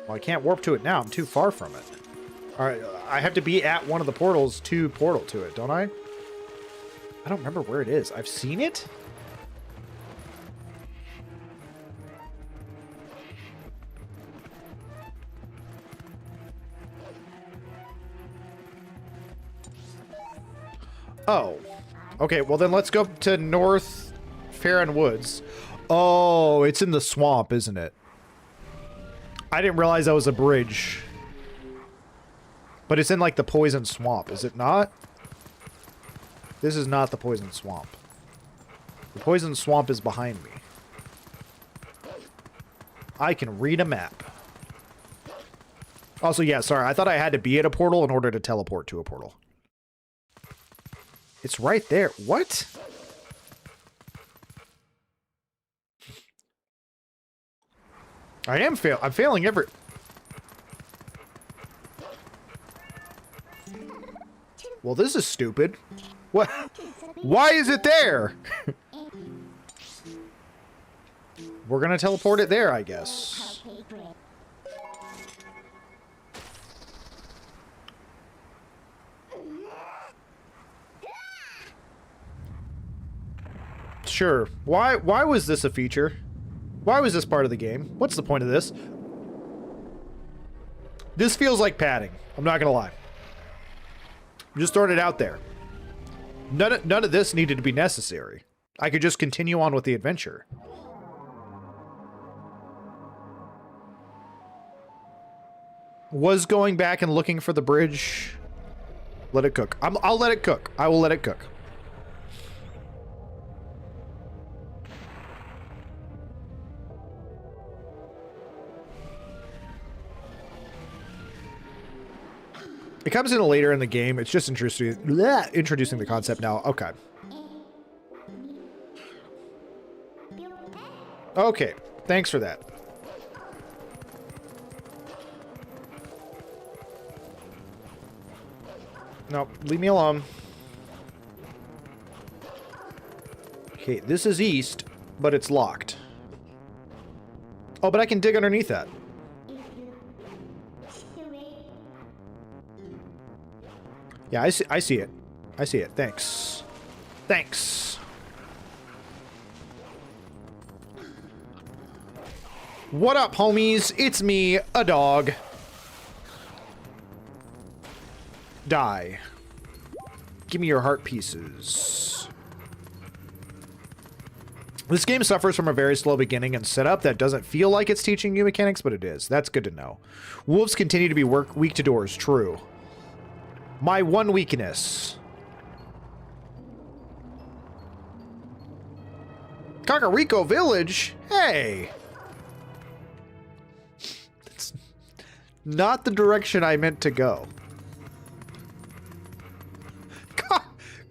Speaker 1: Well, I can't warp to it now. I'm too far from it. Alright, I have to be at one of the portals to portal to it, don't I? I don't remember where it is. I've seen it? Oh. Okay, well then let's go to North Farron Woods. Oh, it's in the swamp, isn't it? I didn't realize that was a bridge. But it's in, like, the poison swamp, is it not? This is not the poison swamp. The poison swamp is behind me. I can read a map. Also, yeah, sorry. I thought I had to be at a portal in order to teleport to a portal. It's right there. What? I'm failing every... Well, this is stupid. What? Why is it there? We're gonna teleport it there, I guess. Sure. Why was this a feature? Why was this part of the game? What's the point of this? This feels like padding. I'm not gonna lie. I'm just throwing it out there. None of this needed to be necessary. I could just continue on with the adventure. Was going back and looking for the bridge. Let it cook. I'll let it cook. I will let it cook. It comes in later in the game. It's just introducing the concept now. Okay. Okay. Thanks for that. No, leave me alone. Okay, this is east, but it's locked. Oh, but I can dig underneath that. Yeah, I see it. I see it. Thanks. Thanks. What up, homies? It's me, a dog. Die. Give me your heart pieces. This game suffers from a very slow beginning and setup that doesn't feel like it's teaching you mechanics, but it is. That's good to know. Wolves continue to be weak to doors. True. My one weakness. Kakariko Village? Hey! That's not the direction I meant to go.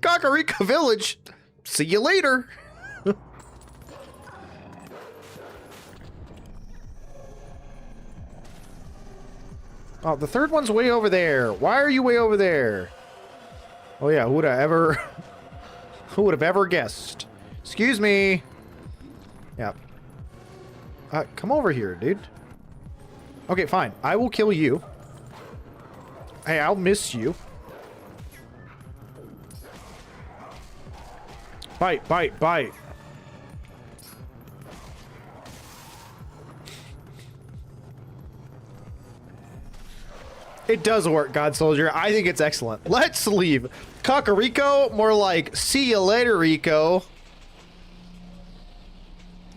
Speaker 1: Kakariko Village? See you later! Oh, the third one's way over there. Why are you way over there? Oh yeah, who would have ever guessed? Excuse me. Yeah. Come over here, dude. Okay, fine. I will kill you. Hey, I'll miss you. Bite, bite, bite. It does work, God Soldier. I think it's excellent. Let's leave. Kakariko, more like see you later, Rico.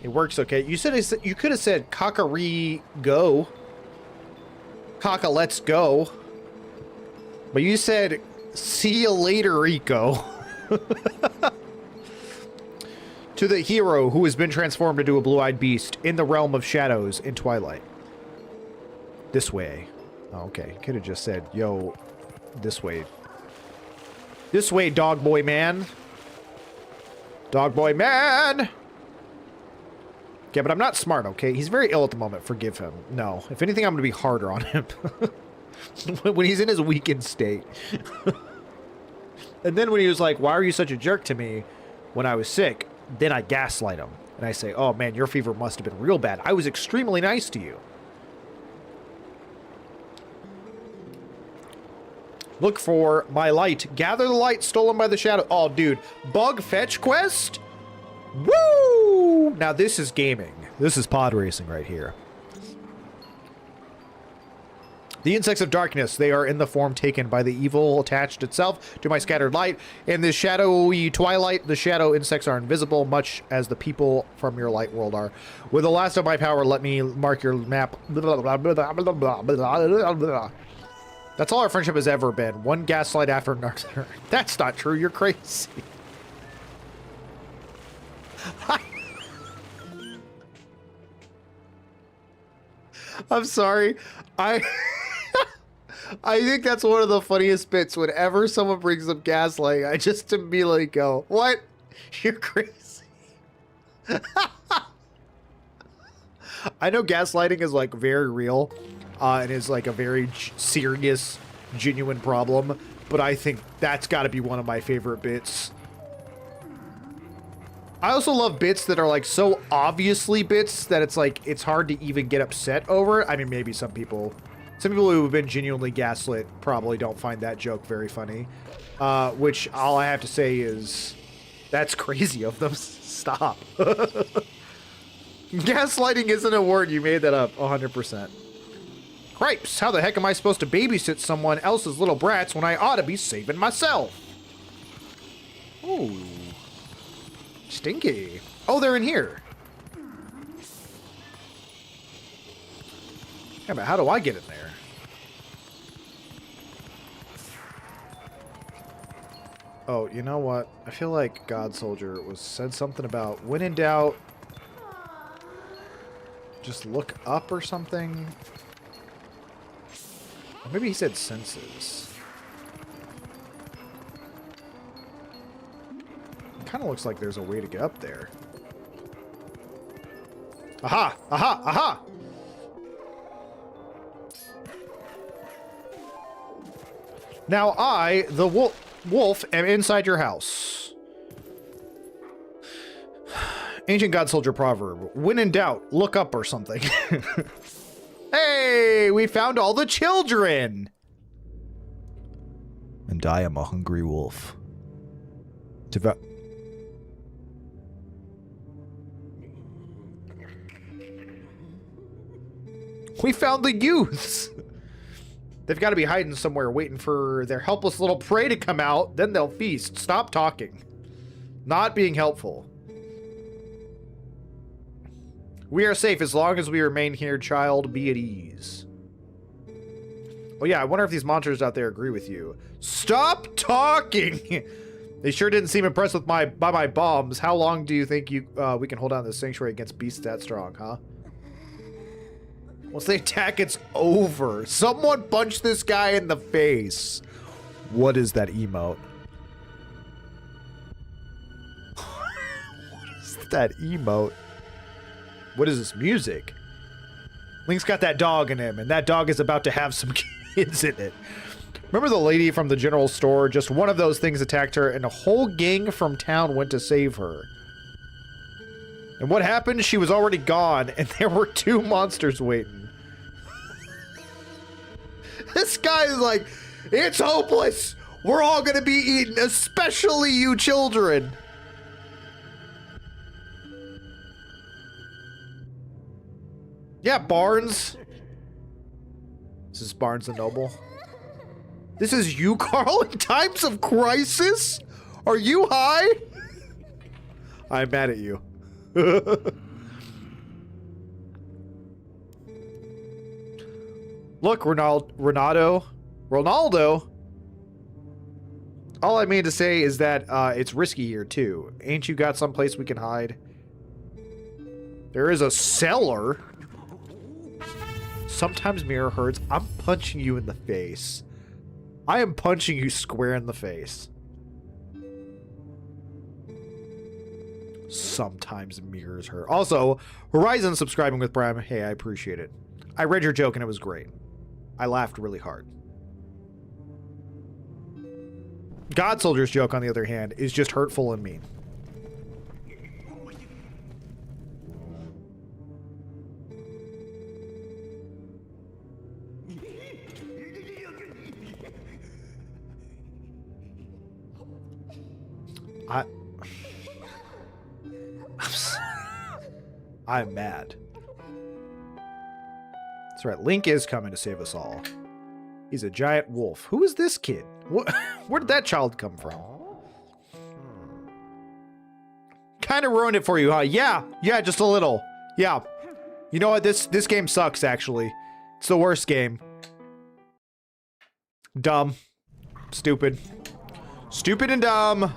Speaker 1: It works okay. You could have said Kakari go. Kaka, let's go. But you said see you later, Rico. To the hero who has been transformed into a blue-eyed beast in the realm of shadows in Twilight. This way. Oh, okay. Could have just said, yo, this way. This way, dog boy man. Dog boy man! Okay, but I'm not smart, okay? He's very ill at the moment. Forgive him. No. If anything, I'm going to be harder on him. When he's in his weakened state. And then when he was like, why are you such a jerk to me when I was sick? Then I gaslight him. And I say, oh man, your fever must have been real bad. I was extremely nice to you. Look for my light. Gather the light stolen by the shadow. Oh, dude. Bug fetch quest? Woo! Now this is gaming. This is pod racing right here. The insects of darkness, they are in the form taken by the evil attached itself to my scattered light. In this shadowy twilight, the shadow insects are invisible, much as the people from your light world are. With the last of my power, let me mark your map. That's all our friendship has ever been. One gaslight after another. That's not true, you're crazy. I'm sorry. I think that's one of the funniest bits. Whenever someone brings up gaslighting, I just immediately go, what? You're crazy. I know gaslighting is like very real and is like a very serious, genuine problem, but I think that's got to be one of my favorite bits. I also love bits that are like so obviously bits that it's like it's hard to even get upset over. I mean, maybe some people who have been genuinely gaslit probably don't find that joke very funny. Which all I have to say is that's crazy of them. Stop. Gaslighting isn't a word. You made that up 100%. Cripes, how the heck am I supposed to babysit someone else's little brats when I ought to be saving myself? Ooh. Stinky. Oh, they're in here. Yeah, but how do I get in there? Oh, you know what? I feel like God Soldier said something about when in doubt, just look up or something. Or maybe he said senses. Kind of looks like there's a way to get up there. Aha! Aha! Aha! Now I, the wolf, am inside your house. Ancient God Soldier proverb. When in doubt, look up or something. Hey! We found all the children! And I am a hungry wolf. We found the youths! They've got to be hiding somewhere waiting for their helpless little prey to come out. Then they'll feast. Stop talking. Not being helpful. We are safe as long as we remain here, child. Be at ease. Oh yeah, I wonder if these monsters out there agree with you. Stop talking! They sure didn't seem impressed with by my bombs. How long do you think we can hold down this sanctuary against beasts that strong, huh? Once they attack, it's over. Someone punch this guy in the face. What is that emote? What is that emote? What is this music? Link's got that dog in him, and that dog is about to have some kids in it. Remember the lady from the general store? Just one of those things attacked her, and a whole gang from town went to save her. And what happened? She was already gone, and there were 2 monsters waiting. This guy is like, it's hopeless! We're all gonna be eaten, especially you children! Yeah, Barnes. This is Barnes and Noble. This is you, Carl, in times of crisis? Are you high? I'm mad at you. Look, Ronaldo. All I mean to say is that it's risky here, too. Ain't you got someplace we can hide? There is a cellar. Sometimes mirror hurts. I'm punching you in the face. I am punching you square in the face. Sometimes mirrors hurt. Also, Horizon subscribing with Prime. Hey, I appreciate it. I read your joke and it was great. I laughed really hard. God Soldier's joke, on the other hand, is just hurtful and mean. I'm mad. That's right, Link is coming to save us all. He's a giant wolf. Who is this kid? Where did that child come from? Kind of ruined it for you, huh? Yeah, just a little. Yeah. You know what? This game sucks, actually. It's the worst game. Dumb. Stupid. Stupid and dumb.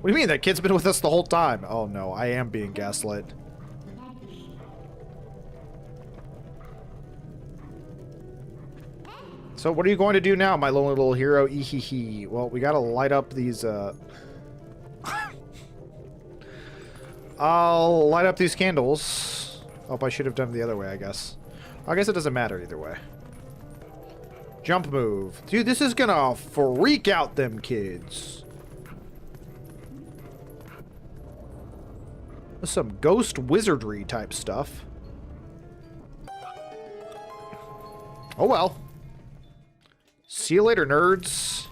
Speaker 1: What do you mean? That kid's been with us the whole time. Oh no, I am being gaslit. So what are you going to do now, my lonely little hero? Ehehe. Well, we gotta light up these, I'll light up these candles. Oh, I should have done it the other way, I guess. I guess it doesn't matter either way. Jump move. Dude, this is gonna freak out them kids. Some ghost wizardry type stuff. Oh well. See you later, nerds.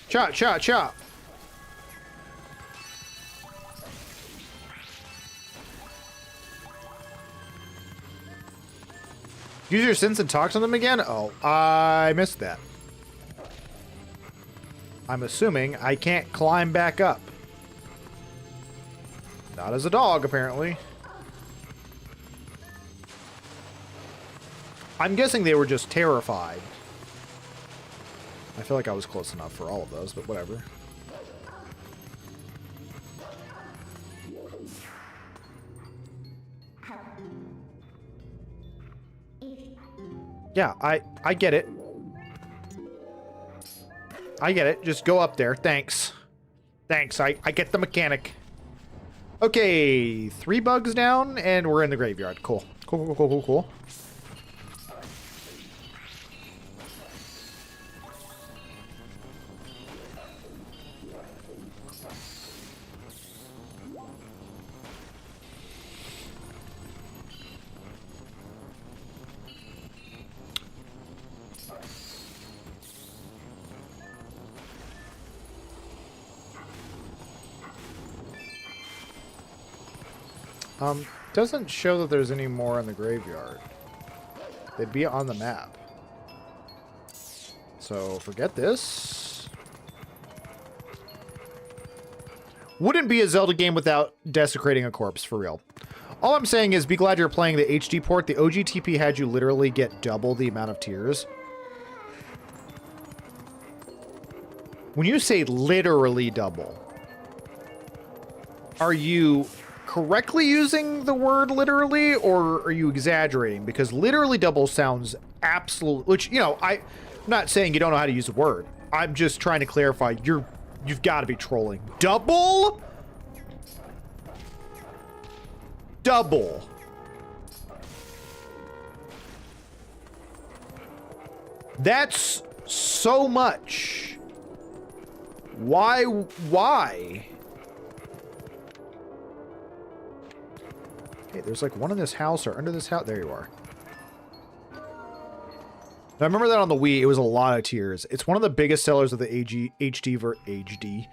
Speaker 1: Chop, chop, chop. Use your sense and talk to them again? Oh, I missed that. I'm assuming I can't climb back up. Not as a dog, apparently. I'm guessing they were just terrified. I feel like I was close enough for all of those, but whatever. Yeah, I get it. I get it. Just go up there. Thanks. Thanks. I get the mechanic. Okay, 3 bugs down, and we're in the graveyard. Cool. Cool, cool, cool, cool, cool. Doesn't show that there's any more in the graveyard. They'd be on the map. So, forget this. Wouldn't be a Zelda game without desecrating a corpse, for real. All I'm saying is be glad you're playing the HD port. The OGTP had you literally get double the amount of tears. When you say literally double, are you correctly using the word literally, or are you exaggerating? Because literally double sounds absolute, which, you know, I'm not saying you don't know how to use a word. I'm just trying to clarify. You've got to be trolling. Double? Double. That's so much. Why? Okay, there's like one in this house or under this house. There you are. Now, I remember that on the Wii, it was a lot of tears. It's one of the biggest sellers of the HD.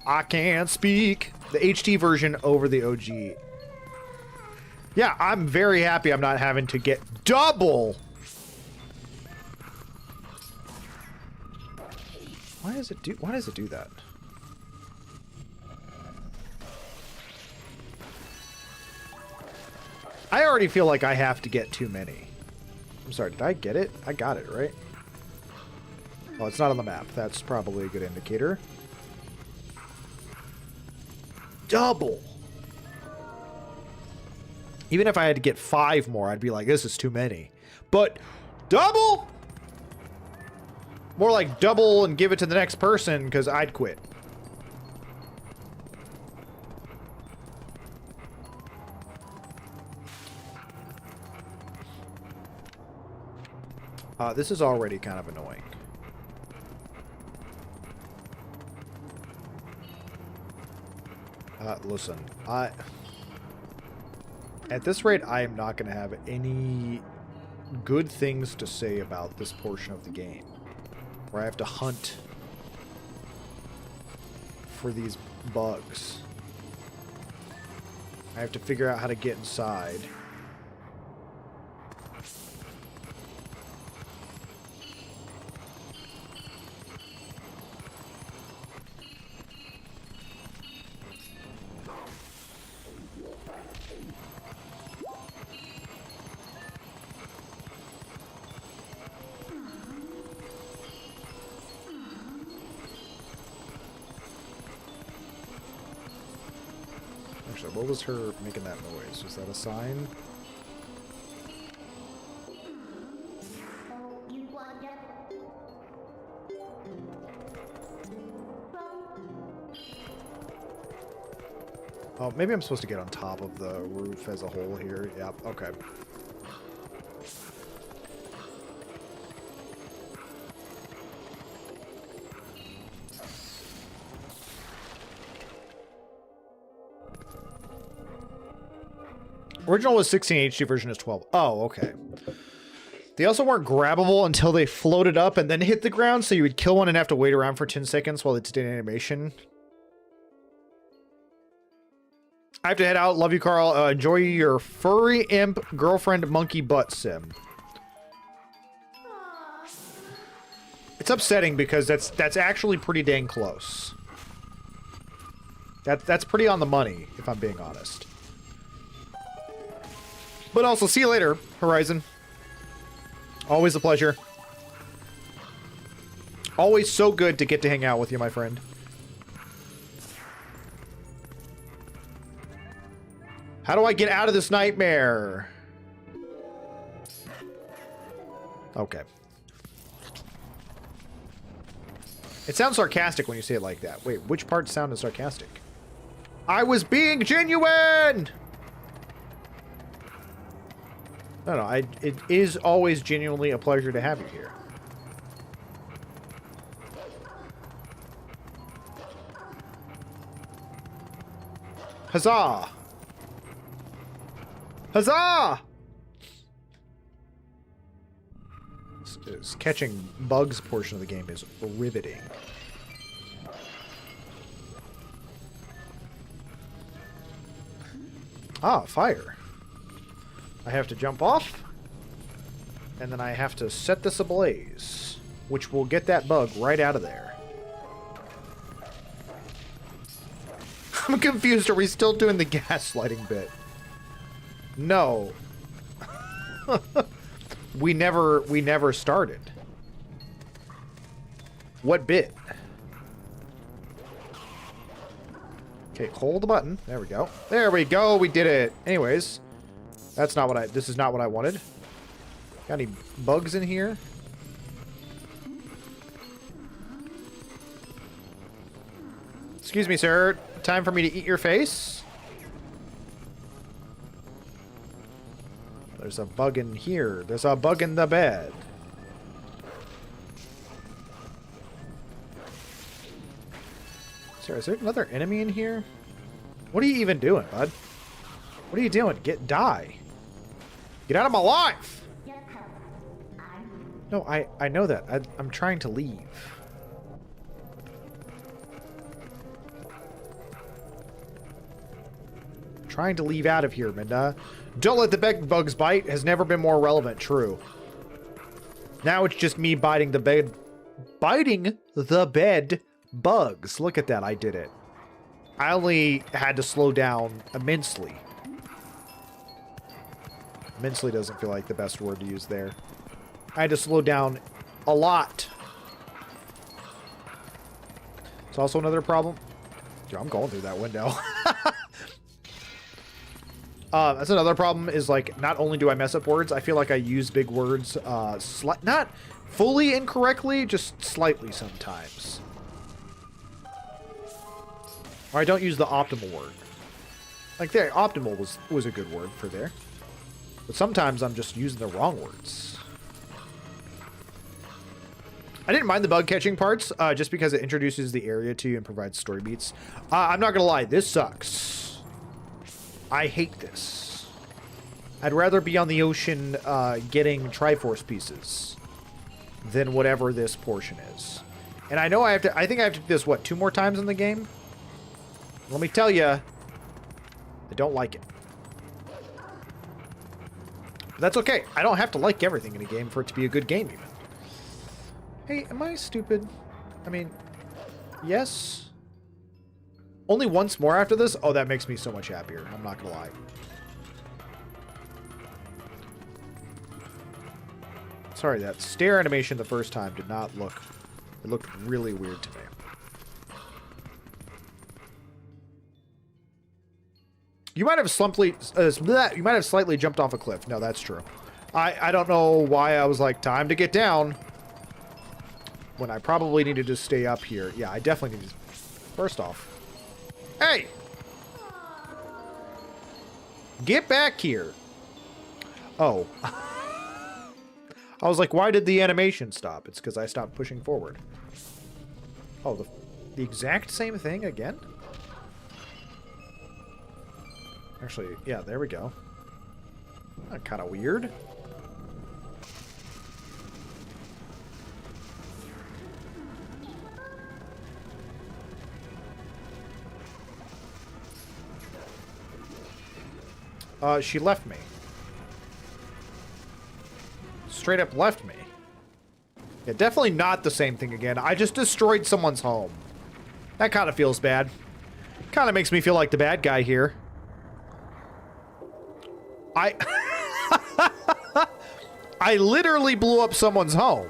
Speaker 1: I can't speak. The HD version over the OG. Yeah, I'm very happy I'm not having to get double. Why does it do that? I already feel like I have to get too many. I'm sorry, did I get it? I got it, right? Oh, it's not on the map. That's probably a good indicator. Double. Even if I had to get 5 more, I'd be like, this is too many. But double? More like double and give it to the next person, because I'd quit. This is already kind of annoying. Listen, At this rate, I am not going to have any good things to say about this portion of the game, where I have to hunt for these bugs. I have to figure out how to get inside. Actually, what was her making that noise? Was that a sign? Oh, maybe I'm supposed to get on top of the roof as a whole here. Yep, okay. Original was 16, HD version is 12. Oh, okay. They also weren't grabbable until they floated up and then hit the ground, so you would kill one and have to wait around for 10 seconds while it's in animation. I have to head out. Love you, Carl. Enjoy your furry imp girlfriend monkey butt sim. It's upsetting because that's actually pretty dang close. That's pretty on the money, if I'm being honest. But also, see you later, Horizon. Always a pleasure. Always so good to get to hang out with you, my friend. How do I get out of this nightmare? Okay. It sounds sarcastic when you say it like that. Wait, which part sounded sarcastic? I was being genuine! No, it is always genuinely a pleasure to have you here. Huzzah! Huzzah! This catching bugs portion of the game is riveting. Ah, fire. I have to jump off, and then I have to set this ablaze, which will get that bug right out of there. I'm confused. Are we still doing the gaslighting bit? No. We never started. What bit? Okay, hold the button. There we go. There we go. We did it. Anyways, that's not what this is not what I wanted. Got any bugs in here? Excuse me, sir. Time for me to eat your face? There's a bug in here. There's a bug in the bed. Sorry, is there another enemy in here? What are you even doing, bud? What are you doing? Die. Get out of my life! No, I know that. I'm trying to leave. Trying to leave out of here, Minda. Don't let the bed bugs bite has never been more relevant. True. Now it's just me biting the bed. Biting the bed bugs. Look at that. I did it. I only had to slow down immensely. Immensely doesn't feel like the best word to use there. I had to slow down a lot. It's also another problem. Dude, I'm going through that window. That's another problem is, like, not only do I mess up words, I feel like I use big words, not fully incorrectly, just slightly sometimes. Or I don't use the optimal word. Like there, optimal was a good word for there. But sometimes I'm just using the wrong words. I didn't mind the bug catching parts, just because it introduces the area to you and provides story beats. I'm not gonna lie, this sucks. I hate this. I'd rather be on the ocean getting Triforce pieces than whatever this portion is. And I know I think I have to do this, what, 2 more times in the game? Let me tell you, I don't like it. But that's okay. I don't have to like everything in a game for it to be a good game, even. Hey, am I stupid? I mean, yes. Only once more after this? Oh, that makes me so much happier. I'm not gonna lie. Sorry, that stare animation the first time did not look... It looked really weird to me. You might have slightly jumped off a cliff. No, that's true. I don't know why I was like, time to get down, when I probably needed to stay up here. Yeah, I definitely need to... First off... Hey! Get back here! Oh. I was like, why did the animation stop? It's because I stopped pushing forward. Oh, the exact same thing again? Actually, yeah, there we go. Kind of weird. She left me. Straight up left me. Yeah, definitely not the same thing again. I just destroyed someone's home. That kind of feels bad. Kind of makes me feel like the bad guy here. I literally blew up someone's home.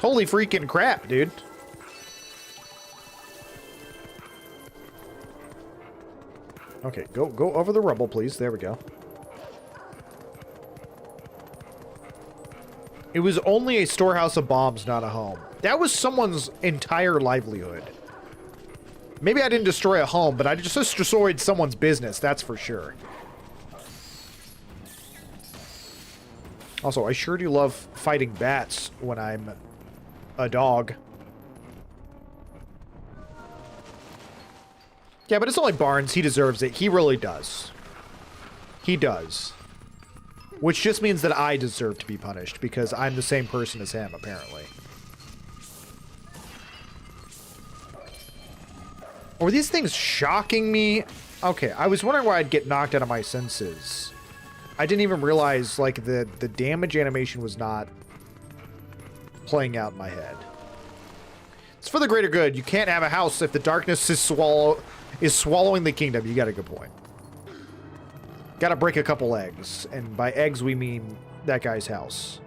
Speaker 1: Holy freaking crap, dude. Okay, go over the rubble, please. There we go. It was only a storehouse of bombs, not a home. That was someone's entire livelihood. Maybe I didn't destroy a home, but I just destroyed someone's business, that's for sure. Also, I sure do love fighting bats when I'm a dog. Yeah, but it's only Barnes. He deserves it. He really does. He does. Which just means that I deserve to be punished, because I'm the same person as him, apparently. Were these things shocking me? Okay, I was wondering why I'd get knocked out of my senses. I didn't even realize, like, the damage animation was not playing out in my head. It's for the greater good. You can't have a house if the darkness is swallowing the kingdom. You got a good point. Gotta break a couple eggs. And by eggs, we mean that guy's house.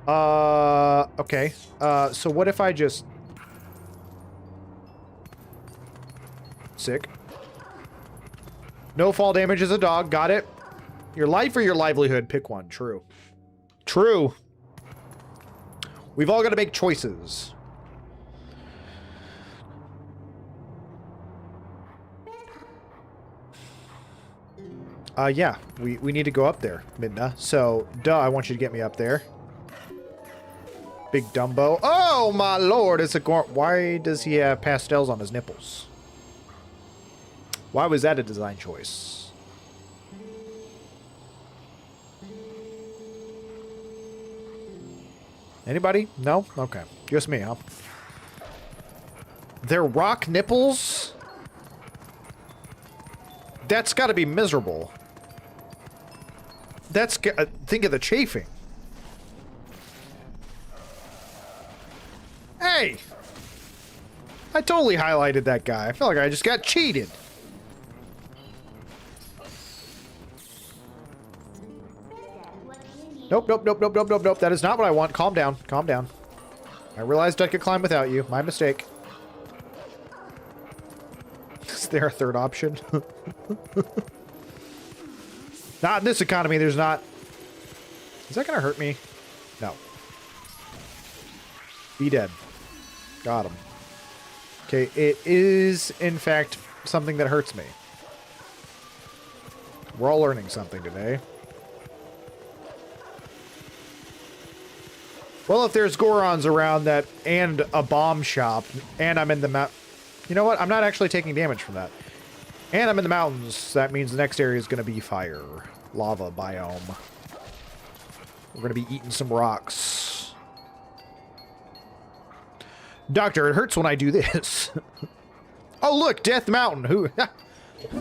Speaker 1: Okay. So what if I just... Sick. No fall damage as a dog. Got it. Your life or your livelihood? Pick one. True. True. We've all got to make choices. Yeah. We need to go up there, Midna. So, duh, I want you to get me up there. Big Dumbo. Oh, my lord. It's a... Why does he have pastels on his nipples? Why was that a design choice? Anybody? No? Okay. Just me, huh? They're rock nipples? That's got to be miserable. That's... think of the chafing. Hey! I totally highlighted that guy. I feel like I just got cheated. Nope, nope, nope, nope, nope, nope, nope. That is not what I want. Calm down. Calm down. I realized I could climb without you. My mistake. Is there a third option? Not in this economy, there's not. Is that gonna hurt me? No. Be dead. Got him. Okay, it is, in fact, something that hurts me. We're all learning something today. Well, if there's Gorons around that, and a bomb shop, and I'm in the map... You know what? I'm not actually taking damage from that. And I'm in the mountains. That means the next area is going to be fire. Lava biome. We're going to be eating some rocks. Doctor, it hurts when I do this. Oh, look, Death Mountain. Who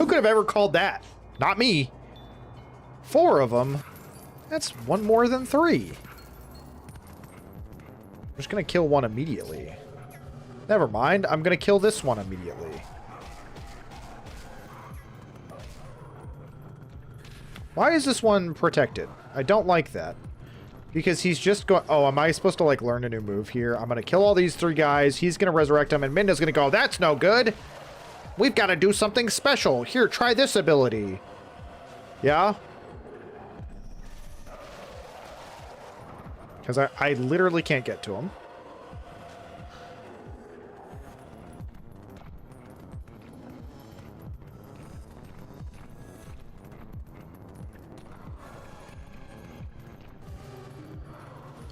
Speaker 1: could have ever called that? Not me. 4 of them. That's one more than 3. I'm just going to kill one immediately. Never mind. I'm going to kill this one immediately. Why is this one protected? I don't like that. Because he's just going... Oh, am I supposed to, like, learn a new move here? I'm going to kill all these 3 guys. He's going to resurrect them, and Minda's going to go, that's no good. We've got to do something special. Here, try this ability. Yeah? Because I literally can't get to him.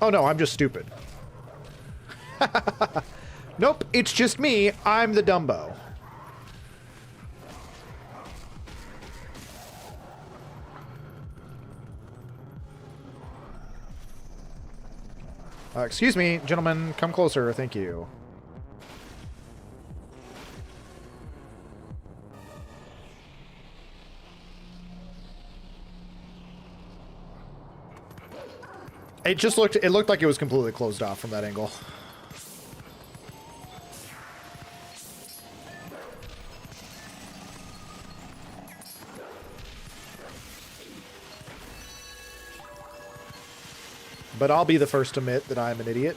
Speaker 1: Oh no, I'm just stupid. Nope, it's just me. I'm the Dumbo. Excuse me, gentlemen, come closer, thank you. It looked like it was completely closed off from that angle. But I'll be the first to admit that I'm an idiot.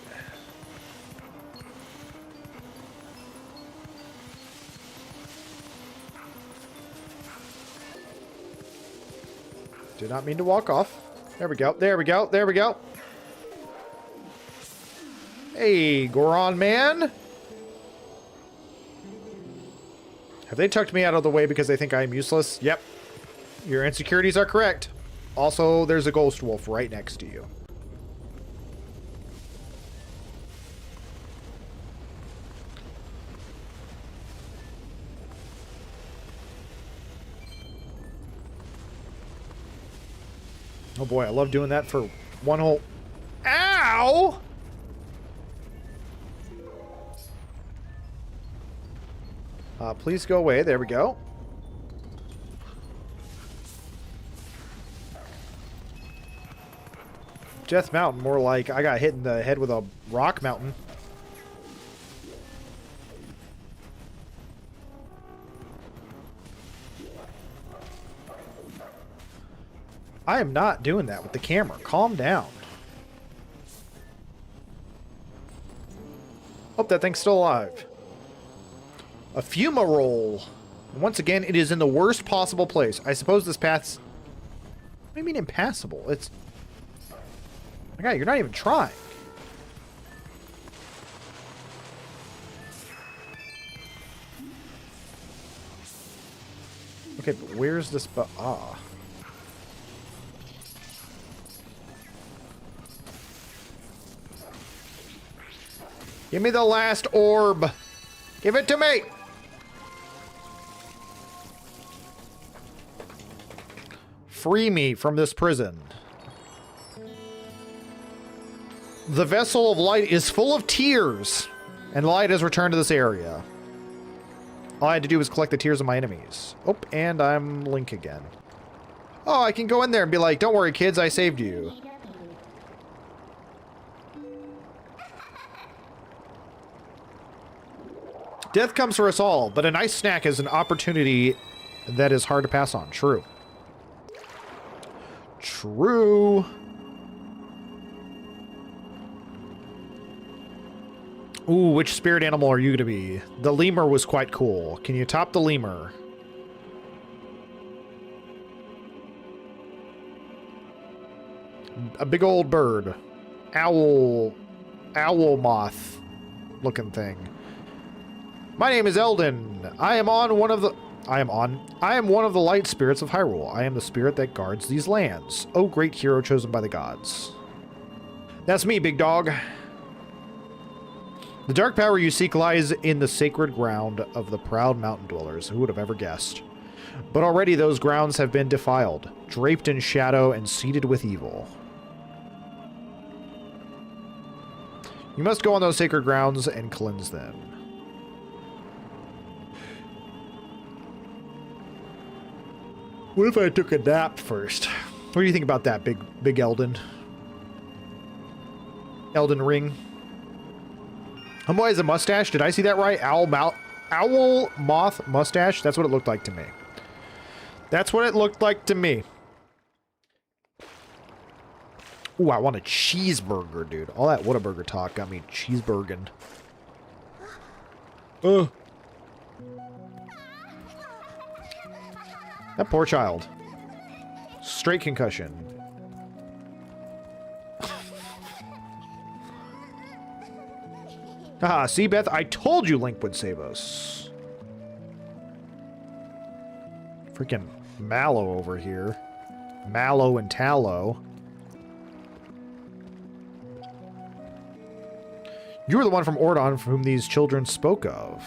Speaker 1: Did not mean to walk off. There we go. There we go. There we go. Hey, Goron man. Have they tucked me out of the way because they think I'm useless? Yep. Your insecurities are correct. Also, there's a ghost wolf right next to you. Oh boy, I love doing that for one whole... Ow! Please go away. There we go. Death Mountain, more like I got hit in the head with a rock mountain. I am not doing that with the camera. Calm down. Oh, that thing's still alive. A fumarole. Once again, it is in the worst possible place. I suppose this path's... What do you mean impassable? It's... My God, you're not even trying. Okay, but where's this... Ah. Give me the last orb. Give it to me. Free me from this prison. The vessel of light is full of tears, and light has returned to this area. All I had to do was collect the tears of my enemies. Oh, and I'm Link again. Oh, I can go in there and be like, don't worry, kids, I saved you. Death comes for us all, but a nice snack is an opportunity that is hard to pass on. True. True. Ooh, which spirit animal are you going to be? The lemur was quite cool. Can you top the lemur? A big old bird. Owl moth looking thing. My name is Eldon. I am one of the light spirits of Hyrule. I am the spirit that guards these lands. Oh, great hero chosen by the gods. That's me, big dog. The dark power you seek lies in the sacred ground of the proud mountain dwellers. Who would have ever guessed? But already those grounds have been defiled, draped in shadow and seeded with evil. You must go on those sacred grounds and cleanse them. What if I took a nap first? What do you think about that, big Elden? Elden Ring. Homeboy has a mustache. Did I see that right? Owl moth mustache? That's what it looked like to me. That's what it looked like to me. Ooh, I want a cheeseburger, dude. All that Whataburger talk got me cheeseburging. Ugh. That poor child. Straight concussion. Ah, see, Beth, I told you Link would save us. Freaking Mallow over here. Mallow and Tallow. You were the one from Ordon for whom these children spoke of.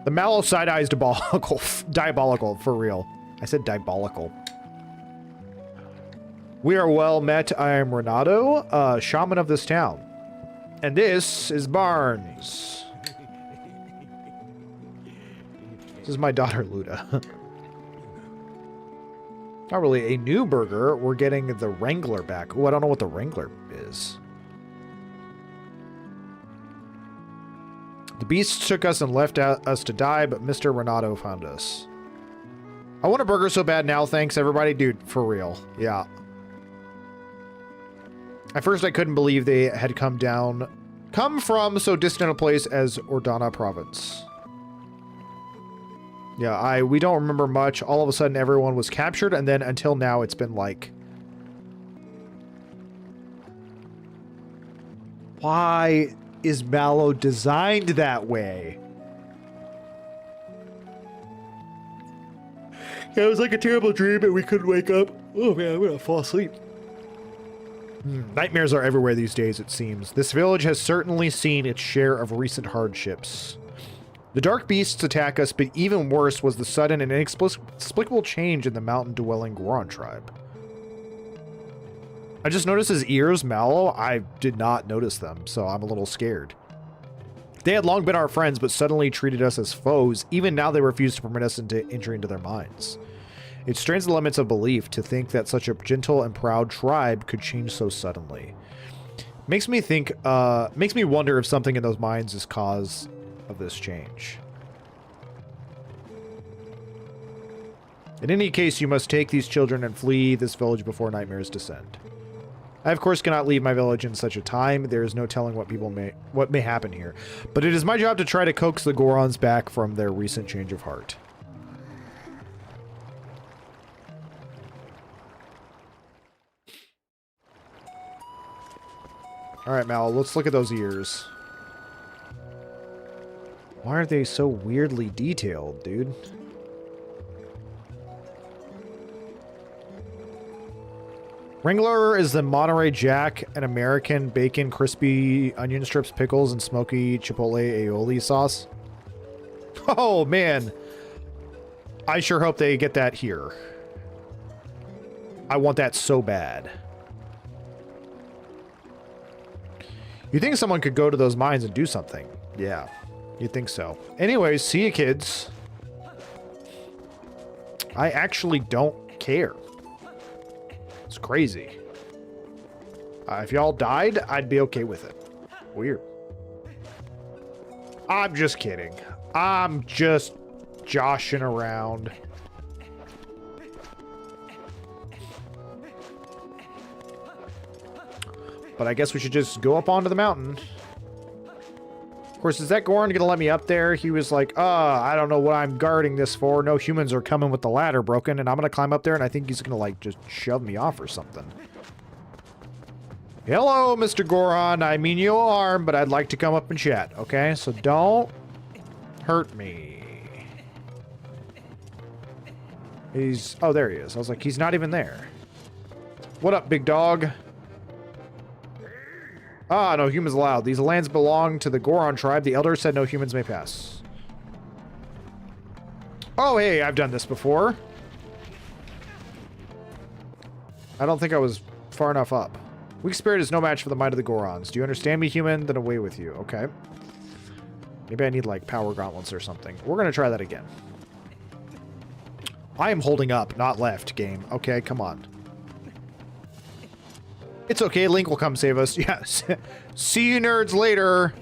Speaker 1: The Mallow side-eye is diabolical. Diabolical, for real. I said diabolical. We are well met. I am Renato, shaman of this town. And this is Barnes. This is my daughter, Luda. Not really a new burger. We're getting the Wrangler back. Oh, I don't know what the Wrangler is. The beasts took us and left us to die, but Mr. Renato found us. I want a burger so bad now, thanks everybody. Dude, for real. Yeah. At first I couldn't believe they had come from so distant a place as Ordana province. Yeah, we don't remember much. All of a sudden everyone was captured, and then until now it's been like... Why is Mallow designed that way? Yeah, it was like a terrible dream and we couldn't wake up. Oh man, I'm gonna fall asleep. Nightmares are everywhere these days, it seems. This village has certainly seen its share of recent hardships. The dark beasts attack us, but even worse was the sudden and inexplicable change in the mountain-dwelling Goron tribe. I just noticed his ears, Mallow. I did not notice them, so I'm a little scared. They had long been our friends, but suddenly treated us as foes. Even now they refuse to permit us entry into their minds. It strains the limits of belief to think that such a gentle and proud tribe could change so suddenly. Makes me wonder if something in those minds is cause of this change. In any case, you must take these children and flee this village before nightmares descend. I, of course, cannot leave my village in such a time. There is no telling what may happen here. But it is my job to try to coax the Gorons back from their recent change of heart. Alright, Mal, let's look at those ears. Why are they so weirdly detailed, dude? Wrangler is the Monterey Jack, an American bacon, crispy onion strips, pickles, and smoky chipotle aioli sauce. Oh, man. I sure hope they get that here. I want that so bad. You think someone could go to those mines and do something? Yeah, you'd think so. Anyways, see you, kids. I actually don't care. It's crazy. If y'all died, I'd be okay with it. Weird. I'm just kidding. I'm just joshing around. But I guess we should just go up onto the mountain. Of course, is that Goron gonna let me up there? He was like, I don't know what I'm guarding this for. No humans are coming with the ladder broken, and I'm gonna climb up there, and I think he's gonna, like, just shove me off or something. Hello, Mr. Goron. I mean you harm, but I'd like to come up and chat, okay? So don't hurt me. He's... Oh, there he is. I was like, he's not even there. What up, big dog? Ah, no humans allowed. These lands belong to the Goron tribe. The elders said no humans may pass. Oh, hey, I've done this before. I don't think I was far enough up. Weak spirit is no match for the might of the Gorons. Do you understand me, human? Then away with you. Okay. Maybe I need, like, power gauntlets or something. We're going to try that again. I am holding up, not left, game. Okay, come on. It's okay. Link will come save us. Yes. See you nerds later.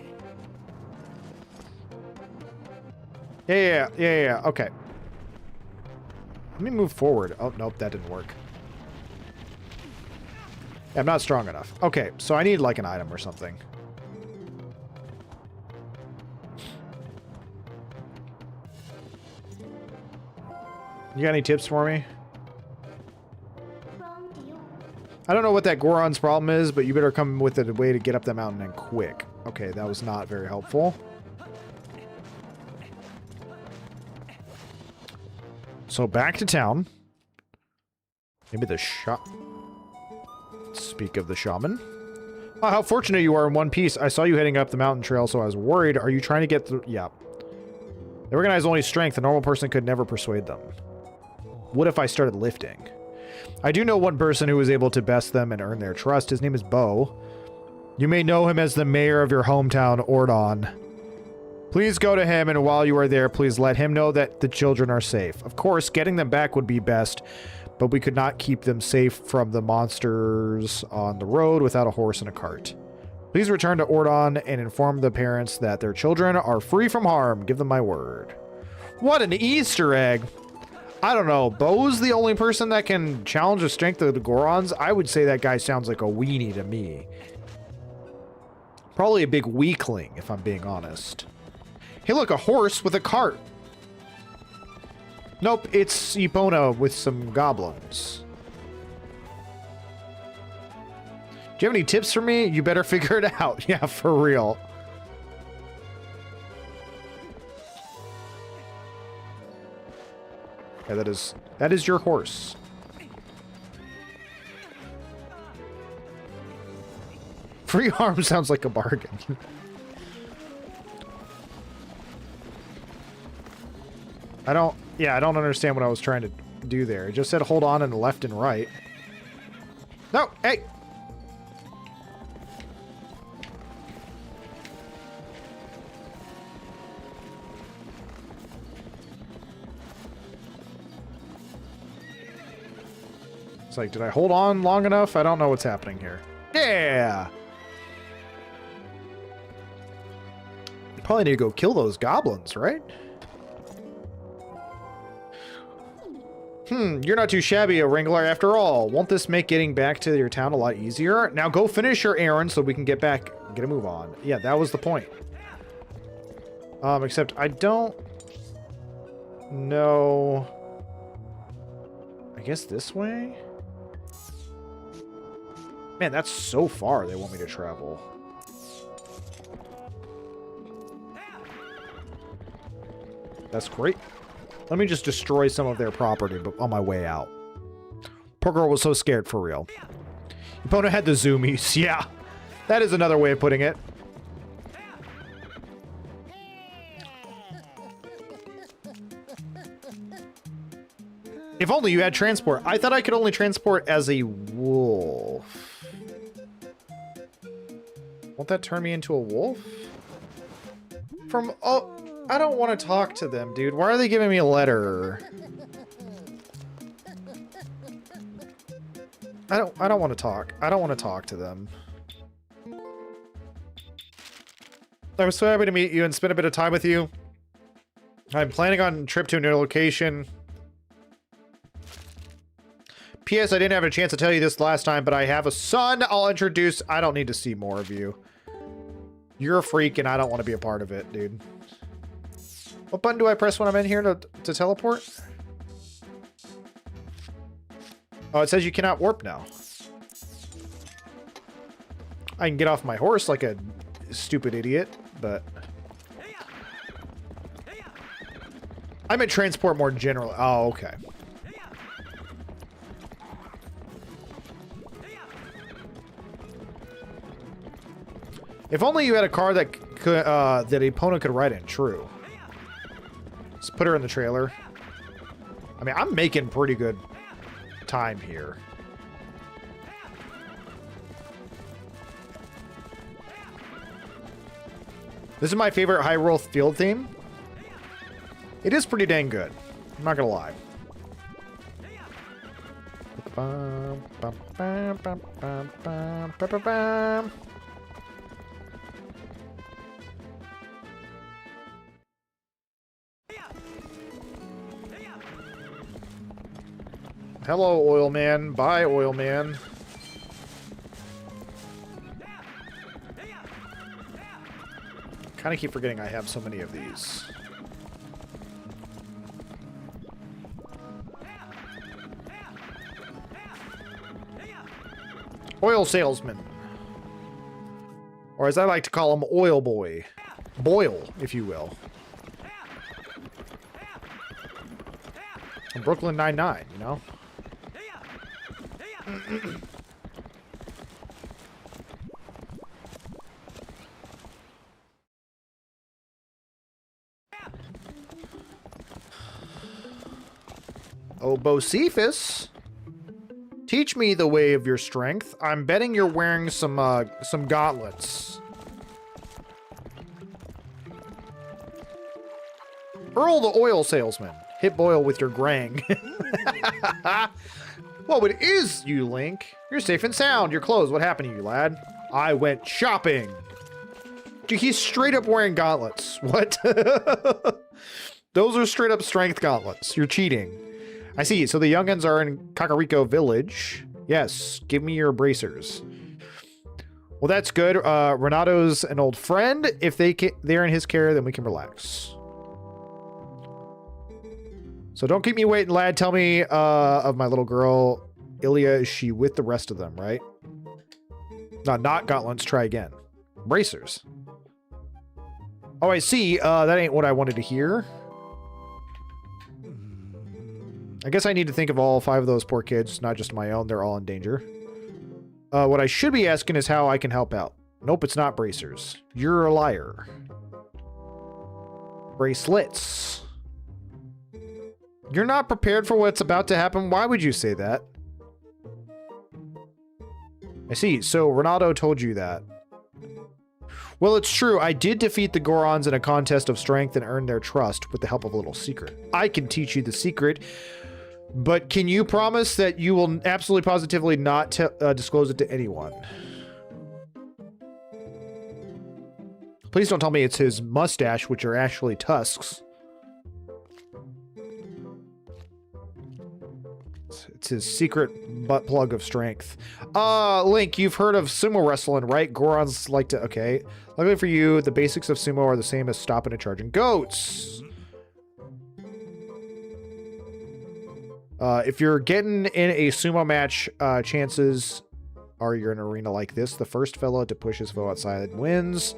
Speaker 1: Yeah. Okay. Let me move forward. Oh, nope, that didn't work. I'm not strong enough. Okay, so I need, like, an item or something. You got any tips for me? I don't know what that Goron's problem is, but you better come with a way to get up that mountain and quick. Okay, that was not very helpful. So back to town. Maybe the shop. Speak of the shaman. Oh, how fortunate you are in one piece. I saw you heading up the mountain trail, so I was worried. Are you trying to get through? Yeah. They recognize only strength. A normal person could never persuade them. What if I started lifting? I do know one person who was able to best them and earn their trust. His name is Bo. You may know him as the mayor of your hometown, Ordon. Please go to him, and while you are there, please let him know that the children are safe. Of course, getting them back would be best, but we could not keep them safe from the monsters on the road without a horse and a cart. Please return to Ordon and inform the parents that their children are free from harm. Give them my word. What an Easter egg! I don't know. Bo's the only person that can challenge the strength of the Gorons. I would say that guy sounds like a weenie to me. Probably a big weakling, if I'm being honest. Hey, look, a horse with a cart. Nope, it's Epona with some goblins. Do you have any tips for me? You better figure it out. Yeah, for real. Yeah, that is your horse. Free harm sounds like a bargain. I don't understand what I was trying to do there. It just said hold on and left and right. No, hey! It's like, did I hold on long enough? I don't know what's happening here. Yeah! Probably need to go kill those goblins, right? You're not too shabby a wrangler after all. Won't this make getting back to your town a lot easier? Now go finish your errand so we can get back, get a move on. Yeah, that was the point. Except I don't know. I guess this way? Man, that's so far they want me to travel. That's great. Let me just destroy some of their property on my way out. Poor girl was so scared, for real. Epona had the zoomies. Yeah, that is another way of putting it. If only you had transport. I thought I could only transport as a wolf. Won't that turn me into a wolf? Oh, I don't want to talk to them, dude. Why are they giving me a letter? I don't want to talk. I don't want to talk to them. I was so happy to meet you and spend a bit of time with you. I'm planning on a trip to a new location. P.S. I didn't have a chance to tell you this last time, but I have a son I'll introduce. I don't need to see more of you. You're a freak and I don't want to be a part of it, dude. What button do I press when I'm in here to teleport? Oh, it says you cannot warp now. I can get off my horse like a stupid idiot, but... I meant transport more generally. Oh, okay. If only you had a car that could, that an opponent could ride in. True. Let's put her in the trailer. I mean, I'm making pretty good time here. This is my favorite Hyrule field theme. It is pretty dang good. I'm not gonna lie. Hello, oil man. Bye, oil man. Kind of keep forgetting I have so many of these. Oil salesman. Or as I like to call him, oil boy. Boyle, if you will. From Brooklyn Nine-Nine, you know? Oh, Bocephus. Teach me the way of your strength. I'm betting you're wearing some gauntlets. Earl the oil salesman. Hit Boyle with your grang. Whoa, it is you, Link. You're safe and sound. You're clothes. What happened to you, lad? I went shopping. Dude, he's straight up wearing gauntlets. What? Those are straight up strength gauntlets. You're cheating. I see. So the youngins are in Kakariko Village. Yes, give me your bracers. Well, that's good. Renato's an old friend. If they're in his care, then we can relax. So don't keep me waiting, lad. Tell me of my little girl, Ilya. Is she with the rest of them, right? No, not gauntlets. Try again. Bracers. Oh, I see. That ain't what I wanted to hear. I guess I need to think of all 5 of those poor kids, not just my own. They're all in danger. What I should be asking is how I can help out. Nope, it's not bracers. You're a liar. Bracelets. You're not prepared for what's about to happen. Why would you say that? I see. So Renato told you that. Well, it's true. I did defeat the Gorons in a contest of strength and earn their trust with the help of a little secret. I can teach you the secret, but can you promise that you will absolutely positively not disclose it to anyone? Please don't tell me it's his mustache, which are actually tusks. It's his secret butt plug of strength. Link, you've heard of sumo wrestling, right? Gorons like to... Okay. Luckily for you, the basics of sumo are the same as stopping and charging goats. If you're getting in a sumo match, chances are you're in an arena like this. The first fellow to push his foe outside wins.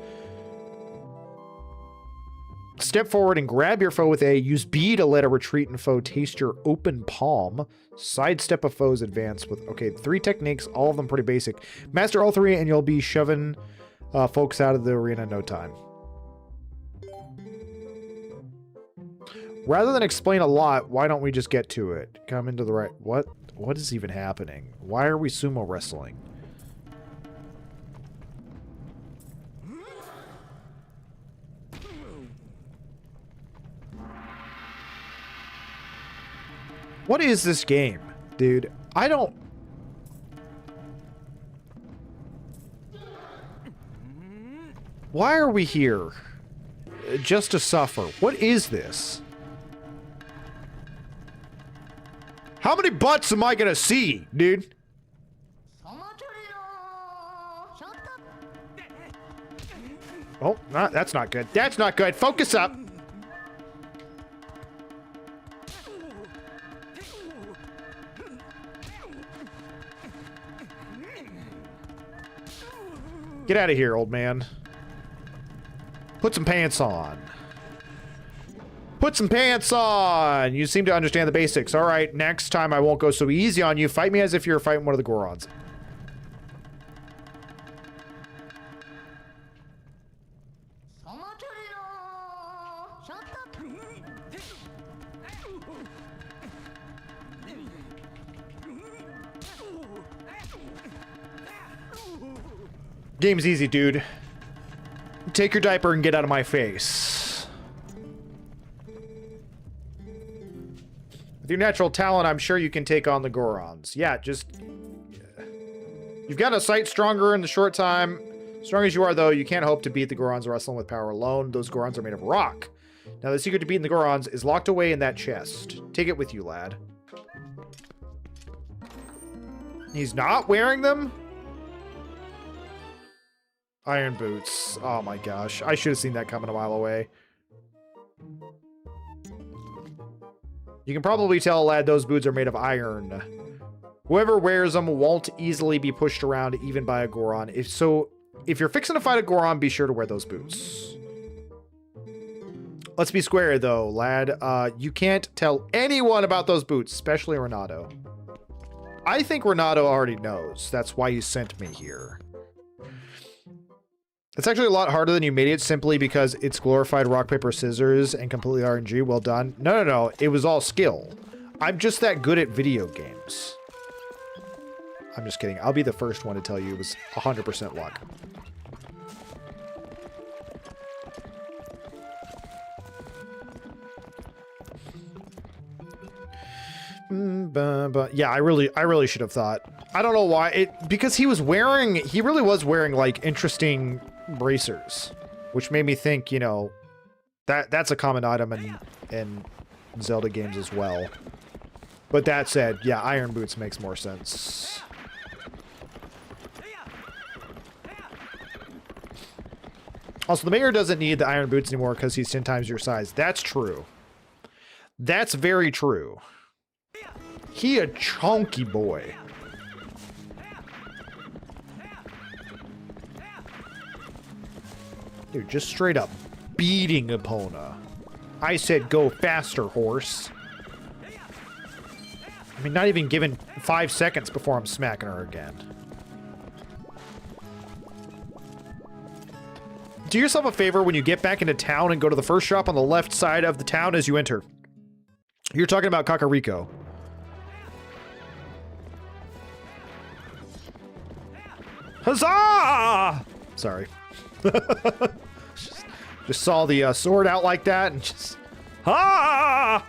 Speaker 1: Step forward and grab your foe with A. Use B to let a retreating foe taste your open palm. Sidestep a foe's advance with... Okay, 3 techniques, all of them pretty basic. Master all 3 and you'll be shoving folks out of the arena in no time. Rather than explain a lot, why don't we just get to it? Come into the right... What is even happening? Why are we sumo wrestling? What is this game, dude? I don't... Why are we here? Just to suffer. What is this? How many butts am I gonna see, dude? Oh, that's not good. That's not good. Focus up. Get out of here, old man. Put some pants on. Put some pants on! You seem to understand the basics. Alright, next time I won't go so easy on you. Fight me as if you're fighting one of the Gorons. Game's easy, dude. Take your diaper and get out of my face. With your natural talent, I'm sure you can take on the Gorons. Yeah, just... You've got a sight stronger in the short time. Strong as you are, though, you can't hope to beat the Gorons wrestling with power alone. Those Gorons are made of rock. Now, the secret to beating the Gorons is locked away in that chest. Take it with you, lad. He's not wearing them? Iron boots. Oh my gosh. I should have seen that coming a mile away. You can probably tell, lad, those boots are made of iron. Whoever wears them won't easily be pushed around even by a Goron. If you're fixing to fight a Goron, be sure to wear those boots. Let's be square, though, lad. You can't tell anyone about those boots, especially Renato. I think Renato already knows. That's why he sent me here. It's actually a lot harder than you made it simply because it's glorified rock, paper, scissors and completely RNG. Well done. No. It was all skill. I'm just that good at video games. I'm just kidding. I'll be the first one to tell you it was 100% luck. But yeah, I really should have thought. I don't know why. Because he really was wearing like interesting bracers, which made me think, you know, that's a common item in Zelda games as well. But that said, yeah, iron boots makes more sense. Also, the mayor doesn't need the iron boots anymore because he's 10 times your size. That's true. That's very true. He a chunky boy. Dude, just straight up beating Epona. I said go faster, horse. I mean, not even given 5 seconds before I'm smacking her again. Do yourself a favor when you get back into town and go to the first shop on the left side of the town as you enter. You're talking about Kakariko. Huzzah! Sorry. just saw the sword out like that and just... Ha!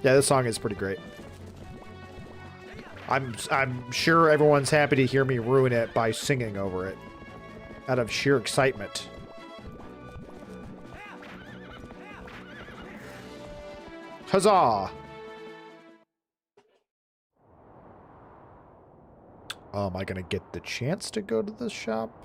Speaker 1: Yeah, this song is pretty great. I'm sure everyone's happy to hear me ruin it by singing over it out of sheer excitement. Huzzah! Am I gonna get the chance to go to the shop?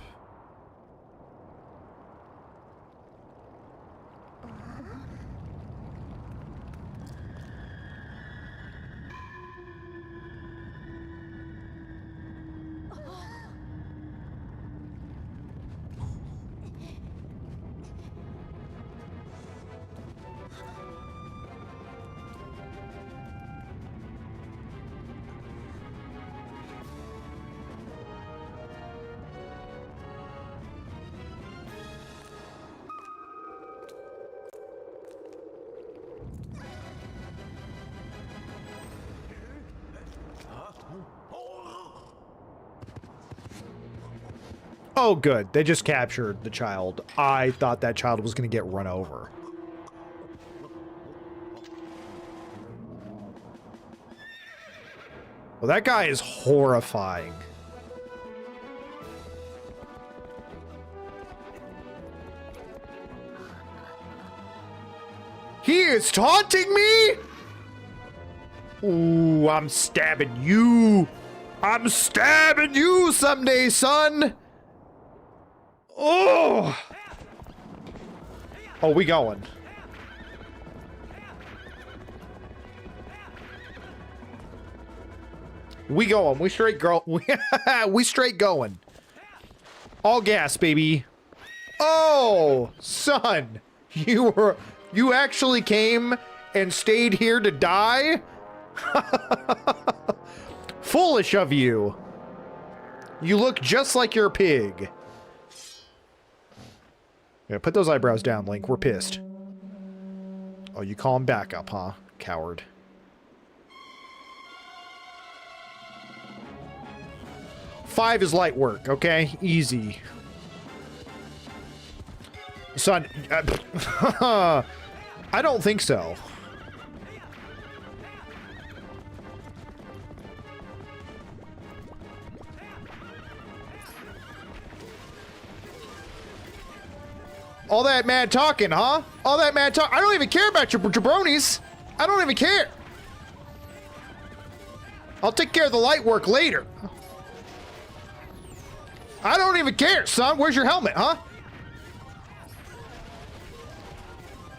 Speaker 1: Oh, good. They just captured the child. I thought that child was going to get run over. Well, that guy is horrifying. He is taunting me? Ooh, I'm stabbing you. I'm stabbing you someday, son. Oh! Oh, we going. We going. We straight girl. We straight going. All gas, baby. Oh, son. You actually came and stayed here to die? Foolish of you. You look just like you're a pig. Yeah, put those eyebrows down, Link. We're pissed. Oh, you call him back up, huh? Coward. Five is light work, okay? Easy. Son, I don't think so. All that mad talking, huh? All that mad talk. I don't even care about your jabronis. I don't even care. I'll take care of the light work later. I don't even care, son. Where's your helmet, huh?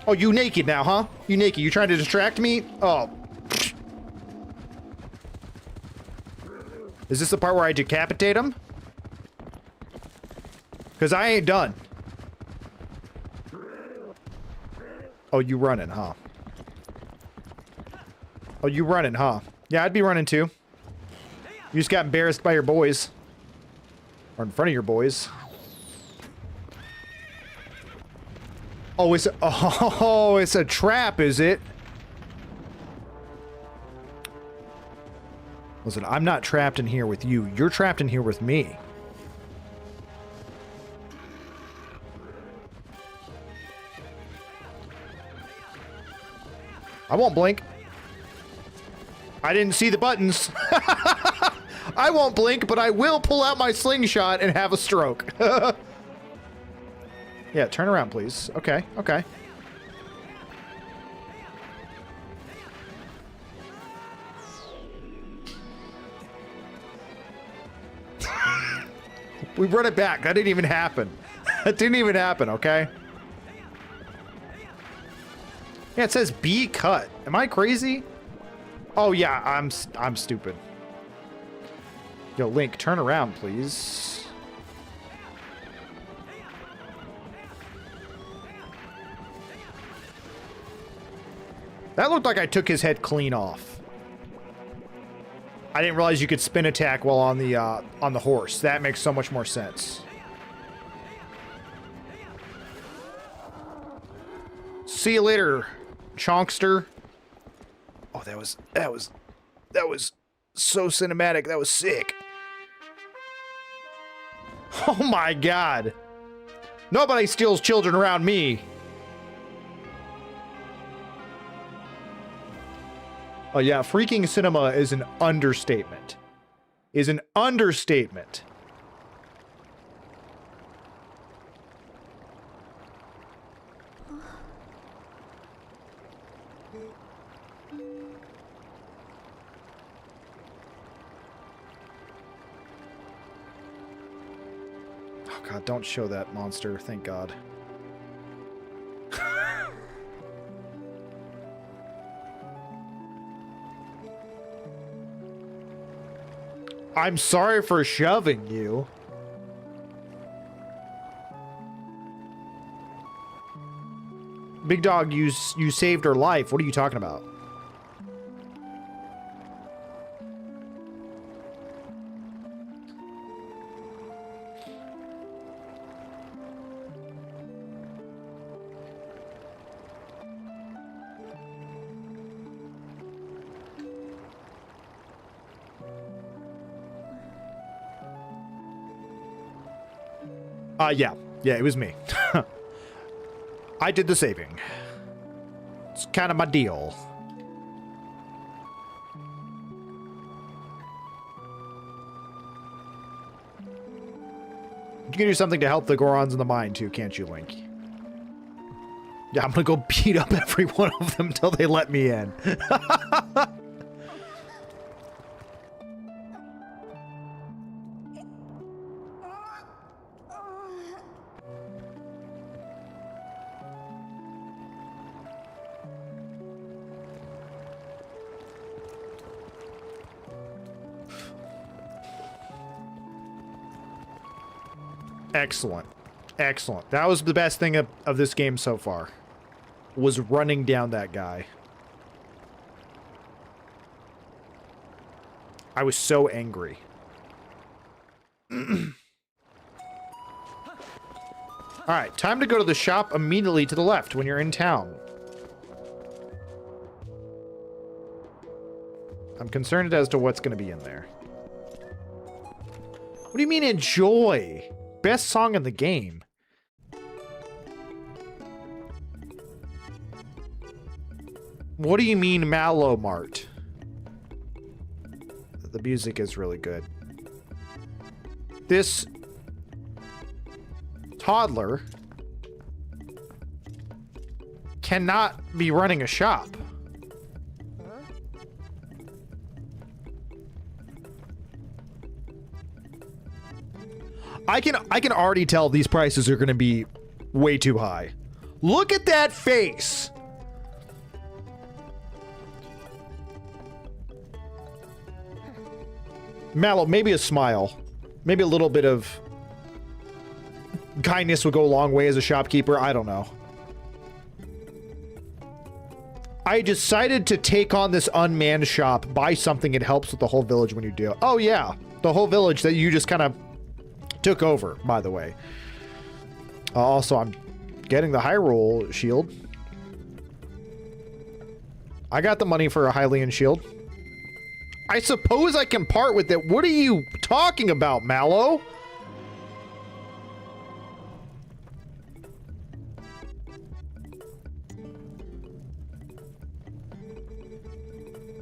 Speaker 1: Oh, you naked now, huh? You naked. You trying to distract me? Oh. Is this the part where I decapitate him? Because I ain't done. Oh, you running, huh? Oh, you running, huh? Yeah, I'd be running too. You just got embarrassed by your boys. Or in front of your boys. Oh, it's a trap, is it? Listen, I'm not trapped in here with you. You're trapped in here with me. I won't blink. I didn't see the buttons. I won't blink, but I will pull out my slingshot and have a stroke. Yeah, turn around, please. Okay, okay. We run it back. That didn't even happen. That didn't even happen, okay? Yeah, it says B cut. Am I crazy? Oh yeah, I'm stupid. Yo, Link, turn around, please. That looked like I took his head clean off. I didn't realize you could spin attack while on the horse. That makes so much more sense. See you later, Chonkster. Oh, that was so cinematic. That was sick. Oh my god. Nobody steals children around me. Oh yeah, freaking cinema is an understatement. Is an understatement. Oh god, don't show that monster, thank god. I'm sorry for shoving you. Big dog, you saved her life. What are you talking about? Yeah, it was me. I did the saving. It's kind of my deal. You can do something to help the Gorons in the mine too, can't you, Link? Yeah, I'm gonna go beat up every one of them until they let me in. Excellent. Excellent. That was the best thing of this game so far. Was running down that guy. I was so angry. Alright, time to go to the shop immediately to the left when you're in town. I'm concerned as to what's going to be in there. What do you mean enjoy? Best song in the game. What do you mean Mallow Mart? The music is really good. This toddler cannot be running a shop. I can already tell these prices are going to be way too high. Look at that face. Mallow, maybe a smile. Maybe a little bit of kindness would go a long way as a shopkeeper. I don't know. I decided to take on this unmanned shop, buy something. It helps with the whole village when you do. Oh, yeah. The whole village that you just kind of took over, by the way. Also, I'm getting the Hyrule shield. I got the money for a Hylian shield. I suppose I can part with it. What are you talking about, Mallow?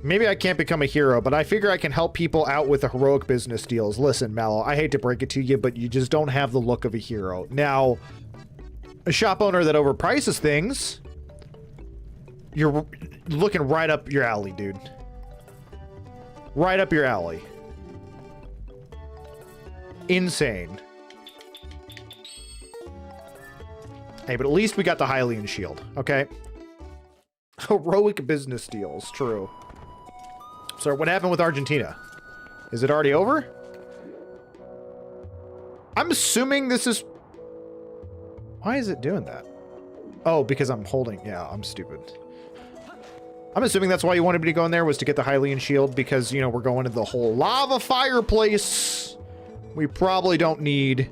Speaker 1: Maybe I can't become a hero, but I figure I can help people out with the heroic business deals. Listen, Mallow, I hate to break it to you, but you just don't have the look of a hero. Now, a shop owner that overprices things, you're looking right up your alley, dude. Right up your alley. Insane. Hey, but at least we got the Hylian shield, okay? Heroic business deals, true. So what happened with Argentina? Is it already over? I'm assuming this is... Why is it doing that? Oh, because I'm holding... Yeah, I'm stupid. I'm assuming that's why you wanted me to go in there, was to get the Hylian shield, because, you know, we're going to the whole lava fireplace. We probably don't need...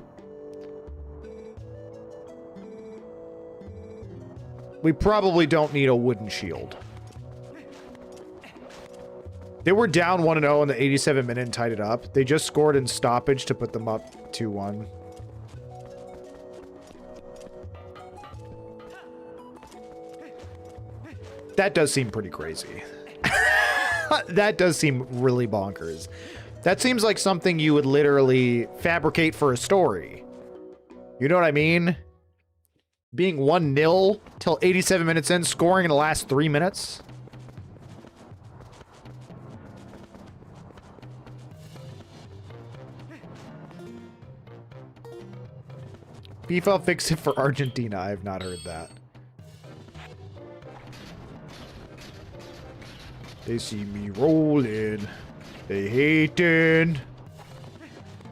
Speaker 1: We probably don't need a wooden shield. They were down 1-0 in the 87th minute and tied it up. They just scored in stoppage to put them up 2-1. That does seem pretty crazy. That does seem really bonkers. That seems like something you would literally fabricate for a story. You know what I mean? Being 1-0 till 87 minutes in, scoring in the last 3 minutes. FIFA fix it for Argentina. I have not heard that. They see me rolling. They hating.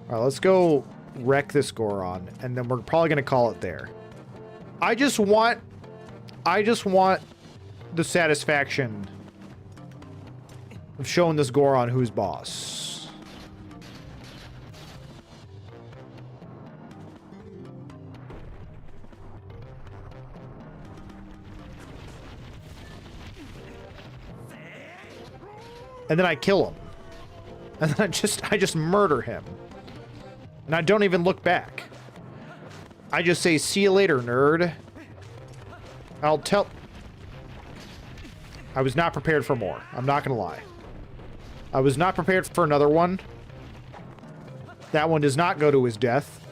Speaker 1: All right, let's go wreck this Goron, and then we're probably gonna call it there. I just want the satisfaction of showing this Goron who's boss. And then I kill him. And then I just murder him. And I don't even look back. I just say, see you later, nerd. I was not prepared for more. I'm not gonna lie. I was not prepared for another one. That one does not go to his death.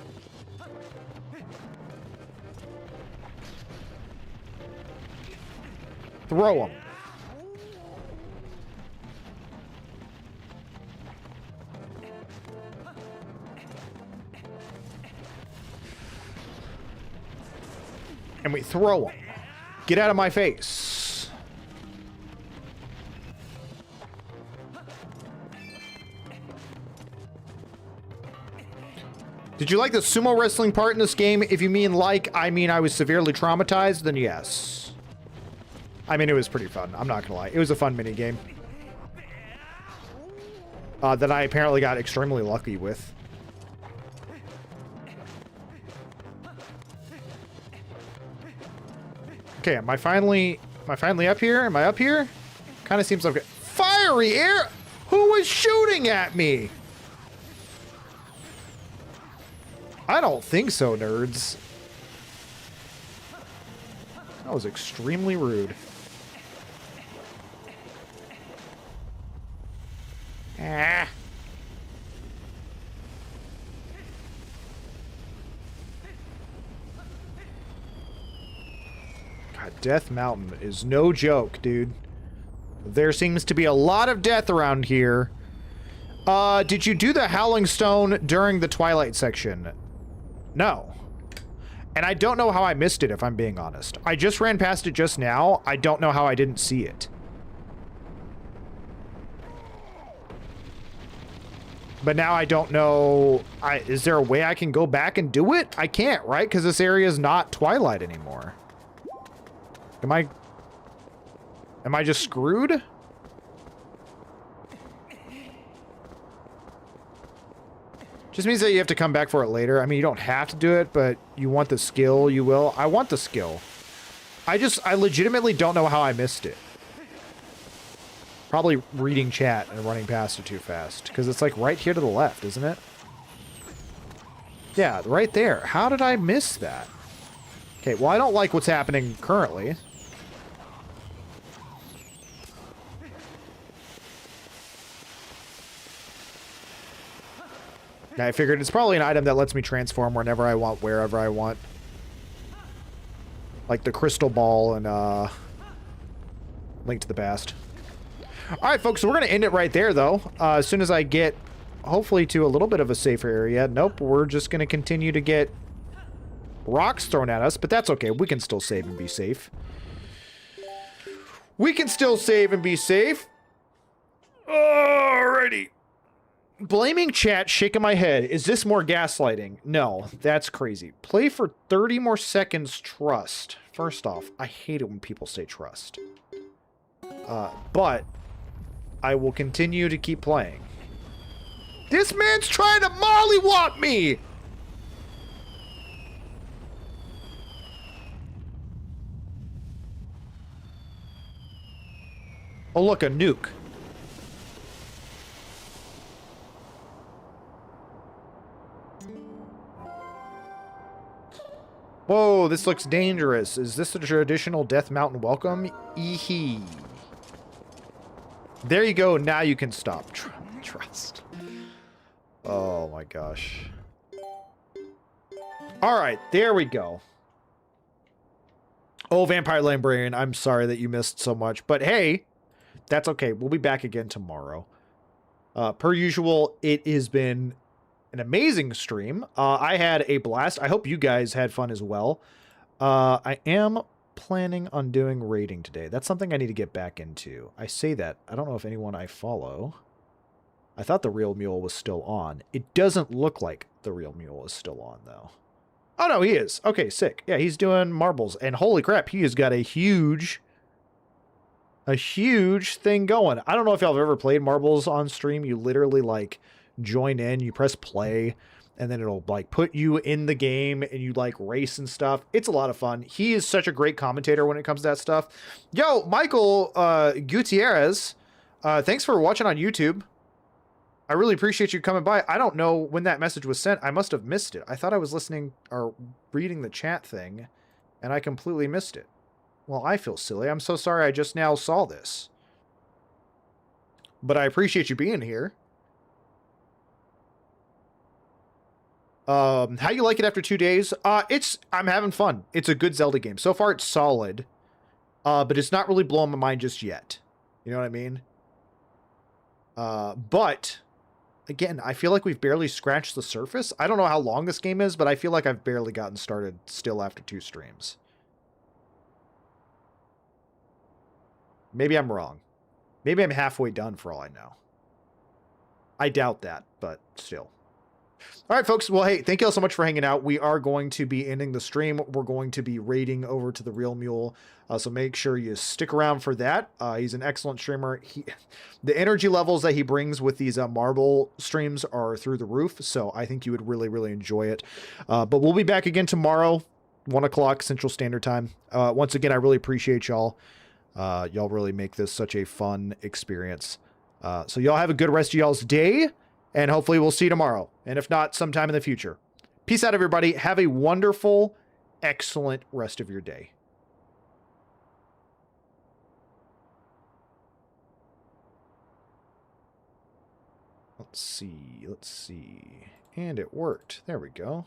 Speaker 1: Throw him. And we throw him. Get out of my face. Did you like the sumo wrestling part in this game? If you mean like, I mean I was severely traumatized, then yes. I mean, it was pretty fun. I'm not gonna lie. It was a fun mini game. That I apparently got extremely lucky with. Okay, am I finally up here? Am I up here? Kind of seems like fiery air. Who was shooting at me? I don't think so, nerds. That was extremely rude. Ah. God, Death Mountain is no joke, dude. There seems to be a lot of death around here. Did you do the Howling Stone during the Twilight section? No. And I don't know how I missed it, if I'm being honest. I just ran past it just now. I don't know how I didn't see it. But now I don't know... is there a way I can go back and do it? I can't, right? Because this area is not Twilight anymore. Am I just screwed? Just means that you have to come back for it later. I mean, you don't have to do it, but you want the skill, you will. I want the skill. I legitimately don't know how I missed it. Probably reading chat and running past it too fast. Because it's like right here to the left, isn't it? Yeah, right there. How did I miss that? Okay, well, I don't like what's happening currently. I figured it's probably an item that lets me transform whenever I want, wherever I want. Like the crystal ball and Link to the Past. Alright, folks, so we're going to end it right there, though. As soon as I get, hopefully, to a little bit of a safer area. Nope, we're just going to continue to get rocks thrown at us, but that's okay. We can still save and be safe. We can still save and be safe. Alrighty. Blaming chat, shaking my head. Is this more gaslighting? No, that's crazy. Play for 30 more seconds, trust. First off, I hate it when people say trust. But I will continue to keep playing. This man's trying to mollywop me! Oh, look, a nuke. Whoa, this looks dangerous. Is this a traditional Death Mountain welcome? Eehee. There you go. Now you can stop. Trust. Oh my gosh. Alright, there we go. Oh, Vampire Librarian, I'm sorry that you missed so much. But hey, that's okay. We'll be back again tomorrow. Per usual, it has been an amazing stream. I had a blast. I hope you guys had fun as well. I am planning on doing raiding today. That's something I need to get back into. I say that. I don't know if anyone I follow... I thought the Real Mule was still on. It doesn't look like the Real Mule is still on, though. Oh, no, he is. Okay, sick. Yeah, he's doing marbles. And holy crap, he has got a huge thing going. I don't know if y'all have ever played marbles on stream. You literally, like, join in, you press play, and then it'll, like, put you in the game, and you, like, race and stuff. It's a lot of fun. He is such a great commentator when it comes to that stuff. Yo, Michael Gutierrez, thanks for watching on YouTube. I really appreciate you coming by. I don't know when that message was sent. I must have missed it. I thought I was listening or reading the chat thing, and I completely missed it. Well, I feel silly. I'm so sorry I just now saw this. But I appreciate you being here. How you like it after 2 days? I'm having fun. It's a good Zelda game. So far, it's solid. But it's not really blowing my mind just yet. You know what I mean? But... Again, I feel like we've barely scratched the surface. I don't know how long this game is, but I feel like I've barely gotten started still after 2 streams. Maybe I'm wrong. Maybe I'm halfway done for all I know. I doubt that, but still. All right, folks. Well, hey, thank you all so much for hanging out. We are going to be ending the stream. We're going to be raiding over to the Real Mule. So make sure you stick around for that. He's an excellent streamer. The energy levels that he brings with these marble streams are through the roof. So I think you would really, really enjoy it. But we'll be back again tomorrow. 1 o'clock Central Standard Time. Once again, I really appreciate y'all. Y'all really make this such a fun experience. So y'all have a good rest of y'all's day, and hopefully we'll see you tomorrow. And if not, sometime in the future. Peace out, everybody. Have a wonderful, excellent rest of your day. Let's see. And it worked. There we go.